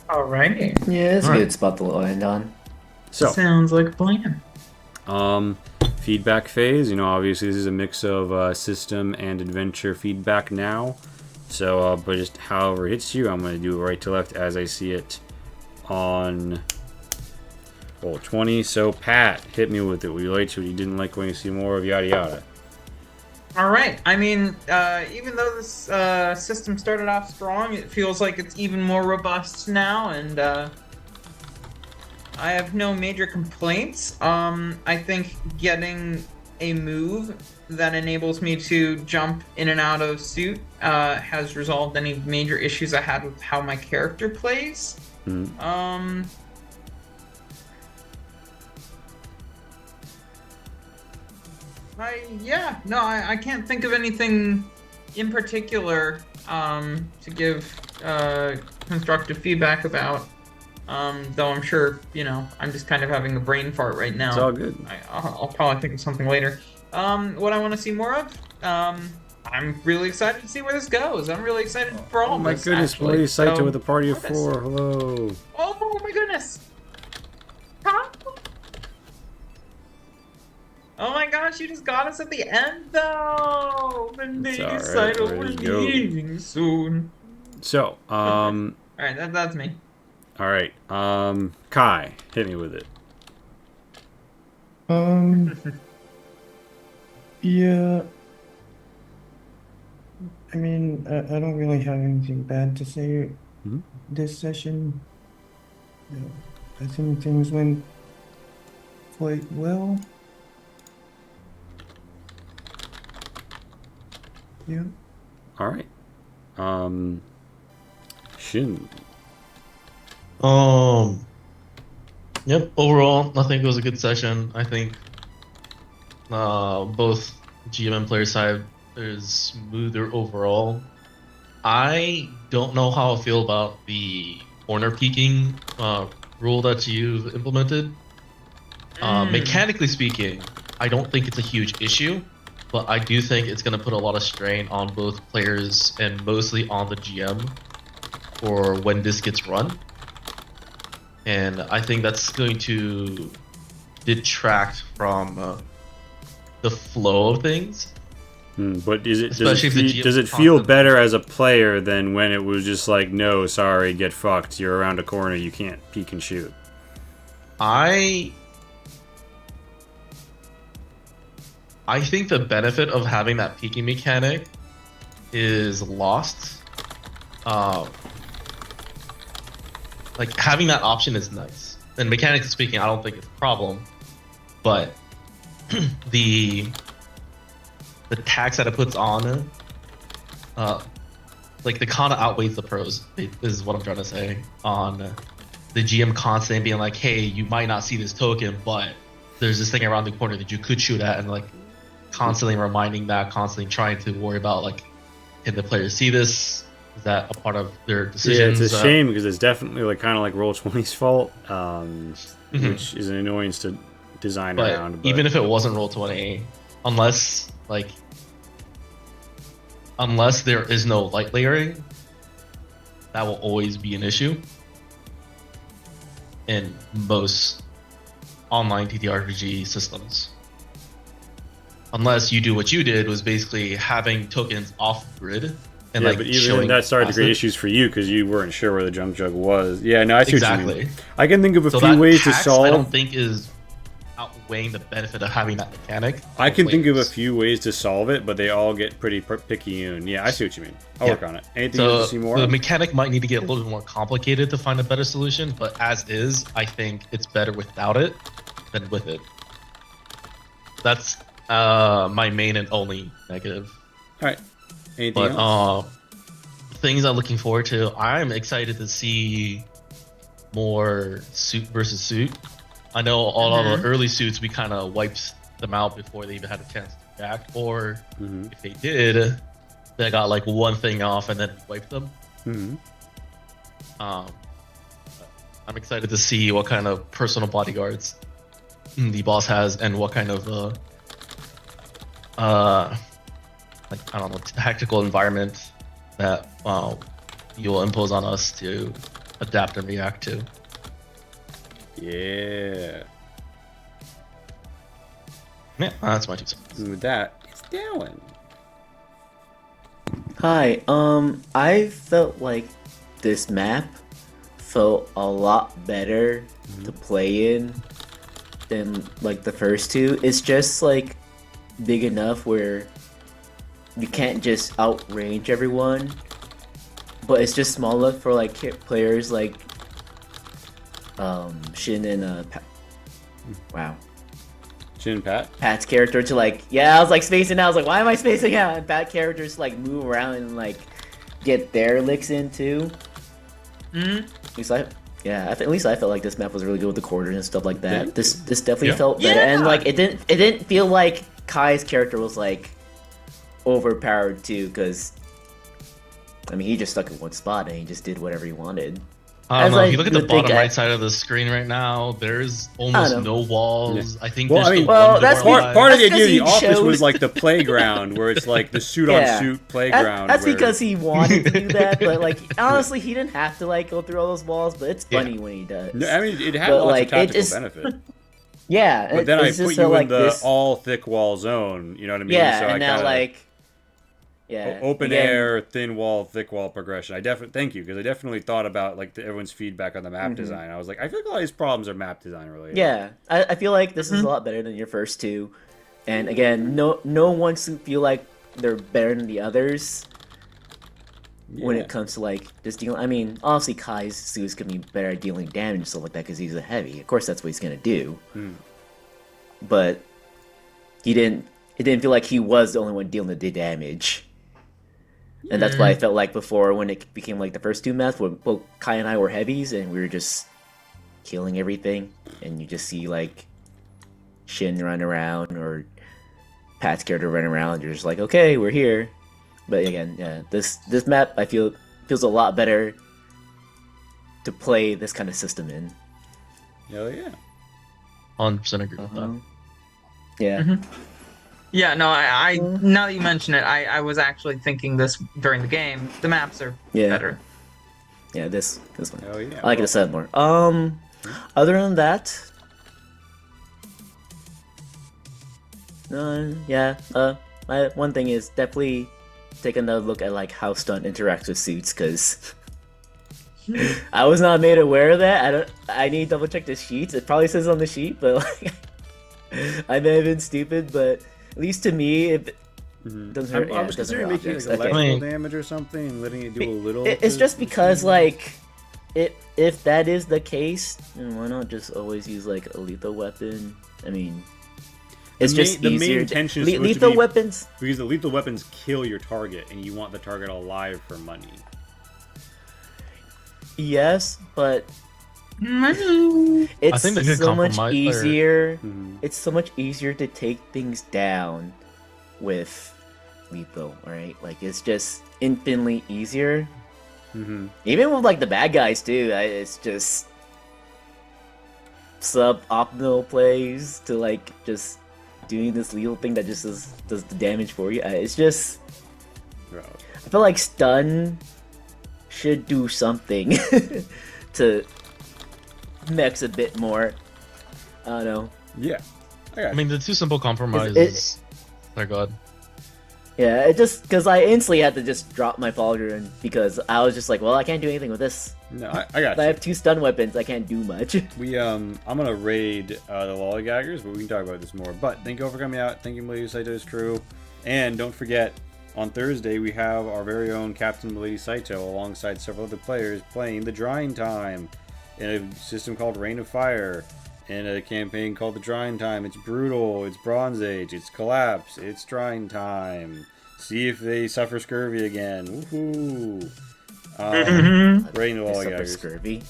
B: Alrighty.
C: Yeah, it's a
D: Alright.
C: good spot to end on.
A: So,
B: Sounds like a plan.
A: feedback phase. Obviously this is a mix of system and adventure feedback now. So, but just however it hits you, I'm gonna do it right to left as I see it on roll 20. So, Pat, hit me with it. What you liked, what you didn't like, when you see more of, yada yada.
B: All right. I mean, even though this system started off strong, it feels like it's even more robust now, and I have no major complaints. I think getting a move that enables me to jump in and out of suit has resolved any major issues I had with how my character plays. I can't think of anything in particular to give constructive feedback about. Though I'm sure, I'm just kind of having a brain fart right now.
A: It's all good.
B: I'll probably think of something later. What I want to see more of? I'm really excited to see where this goes. I'm really excited for all
A: Oh
B: of
A: my
B: this,
A: goodness,
B: actually.
A: what are you psyched
B: So,
A: with a party of
B: for this.
A: 4? Hello.
B: Oh my goodness! Huh? Oh my gosh, you just got us at the end though! And they
A: It's
B: decide
A: alright,
B: we're
A: ready to go.
B: leaving soon.
A: So,
B: Alright, that's me.
A: alright, Kai, hit me with it.
E: Yeah. I mean, I don't really have anything bad to say this session. I think things went quite well. Yeah.
A: Alright. Shin.
D: Yep. Overall, I think it was a good session. I think both GM and player side is smoother overall. I don't know how I feel about the corner peeking rule that you've implemented. Mechanically speaking, I don't think it's a huge issue, but I do think it's going to put a lot of strain on both players and mostly on the GM for when this gets run. And I think that's going to detract from the flow of things.
A: But does
D: Especially if the GM
A: it feel
D: constantly-
A: better as a player than when it was just like, no, sorry, get fucked, you're around a corner, you can't peek and shoot?
D: I think the benefit of having that peeking mechanic is lost. Like having that option is nice, and mechanically speaking, I don't think it's a problem. But the tax that it puts on, like the con outweighs the pros. Is what I'm trying to say. On the GM constantly being like, "Hey, you might not see this token, but there's this thing around the corner that you could shoot at," and like constantly reminding that, constantly trying to worry about like, can the player see this? Is that a part of their
A: Yeah,
D: decisions?
A: it's a shame because it's definitely like kind of like Roll20's fault,
D: Mhm.
A: which is an annoyance to design
D: But
A: around. But
D: even if it wasn't Roll20, unless unless there is no light layering, that will always be an issue in most online TTRPG systems. Unless you do what you did, was basically having tokens off grid and
A: yeah,
D: like
A: but even
D: showing
A: that started to
D: past
A: create
D: it.
A: issues for you because you weren't sure where the junk jug was. Yeah, no, I see what you
D: Exactly.
A: mean. I can think of a
D: So
A: few
D: that
A: ways to
D: tax,
A: solve.
D: I don't think is outweighing the benefit of having that mechanic.
A: I
D: for
A: can think of a
D: players.
A: few ways to solve it, but they all get pretty picayune. Yeah, I see what you mean. I'll
D: Yeah.
A: work on it. Anything else
D: So
A: to see more?
D: the mechanic might need to get a little bit more complicated to find a better solution, but as is, I think it's better without it than with it. That's my main and only negative.
A: All right. Anything
D: But
A: else?
D: things I'm looking forward to, I'm excited to see more suit versus suit. I know all of the early suits, we kind of wiped them out before they even had a chance to react, or
A: Mhm.
D: if they did, they got like one thing off and then wiped them.
A: Mhm.
D: Um, I'm excited to see what kind of personal bodyguards the boss has and what kind of like I don't know, tactical environment that you will impose on us to adapt and react to.
A: Yeah.
D: Yeah, that's my 2 cents.
A: And with that, it's Dallin.
C: Hi, I felt like this map felt a lot better to play in than like the first two. It's just like big enough where you can't just outrange everyone, but it's just small enough for like players like Shin and wow,
A: Chin Pat.
C: Pat's character to like, yeah, I was like spacing out. I was like, why am I spacing out? And Pat characters like move around and like get their licks in too. At least at least I felt like this map was really good with the quarters and stuff like that.
A: Thank
C: This
A: you.
C: definitely
D: Yeah.
C: felt better, and
B: Yeah.
C: like it didn't feel like Kai's character was like overpowered too, because I mean he just stuck in one spot and he just did whatever he wanted.
D: I don't
C: As
D: know.
C: I
D: If you look at the
C: would think
D: bottom
C: I-
D: right side of the screen right now, there's almost
C: know.
D: no walls. I think
A: Well,
D: there's
A: I mean-
D: still
C: Well,
D: one
C: that's
D: door
C: part-
D: alive.
A: Part of the
C: That's
A: idea of the
C: 'cause he
A: office
C: chose-
A: was like the playground where it's like the suit on
C: Yeah.
A: suit playground.
C: That's
A: where...
C: because he wanted to do that, but like honestly, he didn't have to like go through all those walls. But it's
D: Yeah.
C: funny when he does.
A: No, I mean, it had
C: But,
A: lots
C: like,
A: of tactical
C: it just-
A: benefit.
C: Yeah,
A: But then I
C: it's just
A: put
C: so,
A: you in
C: like,
A: the
C: this...
A: all thick wall zone. You know what I mean?
C: Yeah,
A: so
C: and
A: I
C: now
A: kinda...
C: like, yeah,
A: Open
C: again,
A: air, thin wall, thick wall progression. I definitely thank you because I definitely thought about like everyone's feedback on the map design. I was like, I feel like a lot of these problems are map design related.
C: Yeah, I feel like this is a lot better than your first two, and again, no one should feel like they're better than the others when
A: Yeah.
C: it comes to like just dealing. I mean, obviously Kai's suits can be better at dealing damage and stuff like that because he's a heavy. Of course, that's what he's gonna do. But he didn't. It didn't feel like he was the only one dealing the damage. And that's why I felt like before when it became like the first two maps where both Kai and I were heavies and we were just killing everything, and you just see like Shin run around or Pat's character run around, you're just like, okay, we're here. But again, yeah, this map I feel feels a lot better to play this kind of system in.
A: Hell yeah.
D: 100% agree with that.
C: Yeah.
B: Yeah, no, I now that you mention it, I was actually thinking this during the game. The maps are
C: Yeah.
B: better.
C: Yeah, this one.
A: Hell yeah.
C: I like it a set more. Other than that, my one thing is definitely take another look at like how stunt interacts with suits, because I was not made aware of that. I need to double check the sheets. It probably says on the sheet, but like I may have been stupid, but at least to me, it doesn't hurt.
A: I was
C: it doesn't
A: considering
C: hurt
A: making
C: objects.
A: like
C: Okay.
A: electrical damage or something and letting it do a little.
C: It's
A: to-
C: just because like if that is the case, then why not just always use like a lethal weapon? I mean, it's just
A: the main
C: easier.
A: intention is supposed to
C: Lethal
A: be-
C: weapons.
A: Because the lethal weapons kill your target, and you want the target alive for money.
C: Yes, but
D: I
C: it's
D: think they could
C: so much
D: compromise- or-
C: easier.
A: Mhm.
C: It's so much easier to take things down with lethal, right? Like it's just infinitely easier.
A: Mm-hmm.
C: Even with like the bad guys too, it's just suboptimal plays to like just doing this lethal thing that just does the damage for you. It's just
A: Right.
C: I feel like stun should do something to mix a bit more. I don't know.
A: Yeah.
D: I mean, the too simple compromise is. They're good.
C: Yeah, it just because I instantly had to just drop my Pauldron because I was just like, well, I can't do anything with this.
A: No, I got
C: If I
A: you.
C: have 2 stun weapons, I can't do much.
A: I'm gonna raid the lollygaggers, but we can talk about this more. But thank you all for coming out. Thank you, Milady Saito is true. And don't forget, on Thursday we have our very own Captain Milady Saito alongside several other players playing the Drying Time in a system called Reign of Fire. In a campaign called the Drying Time. It's brutal, it's Bronze Age, it's Collapse, it's Drying Time. See if they suffer scurvy again. Woohoo! Rain of
C: I
A: all
C: suffer
A: guys.
C: scurvy.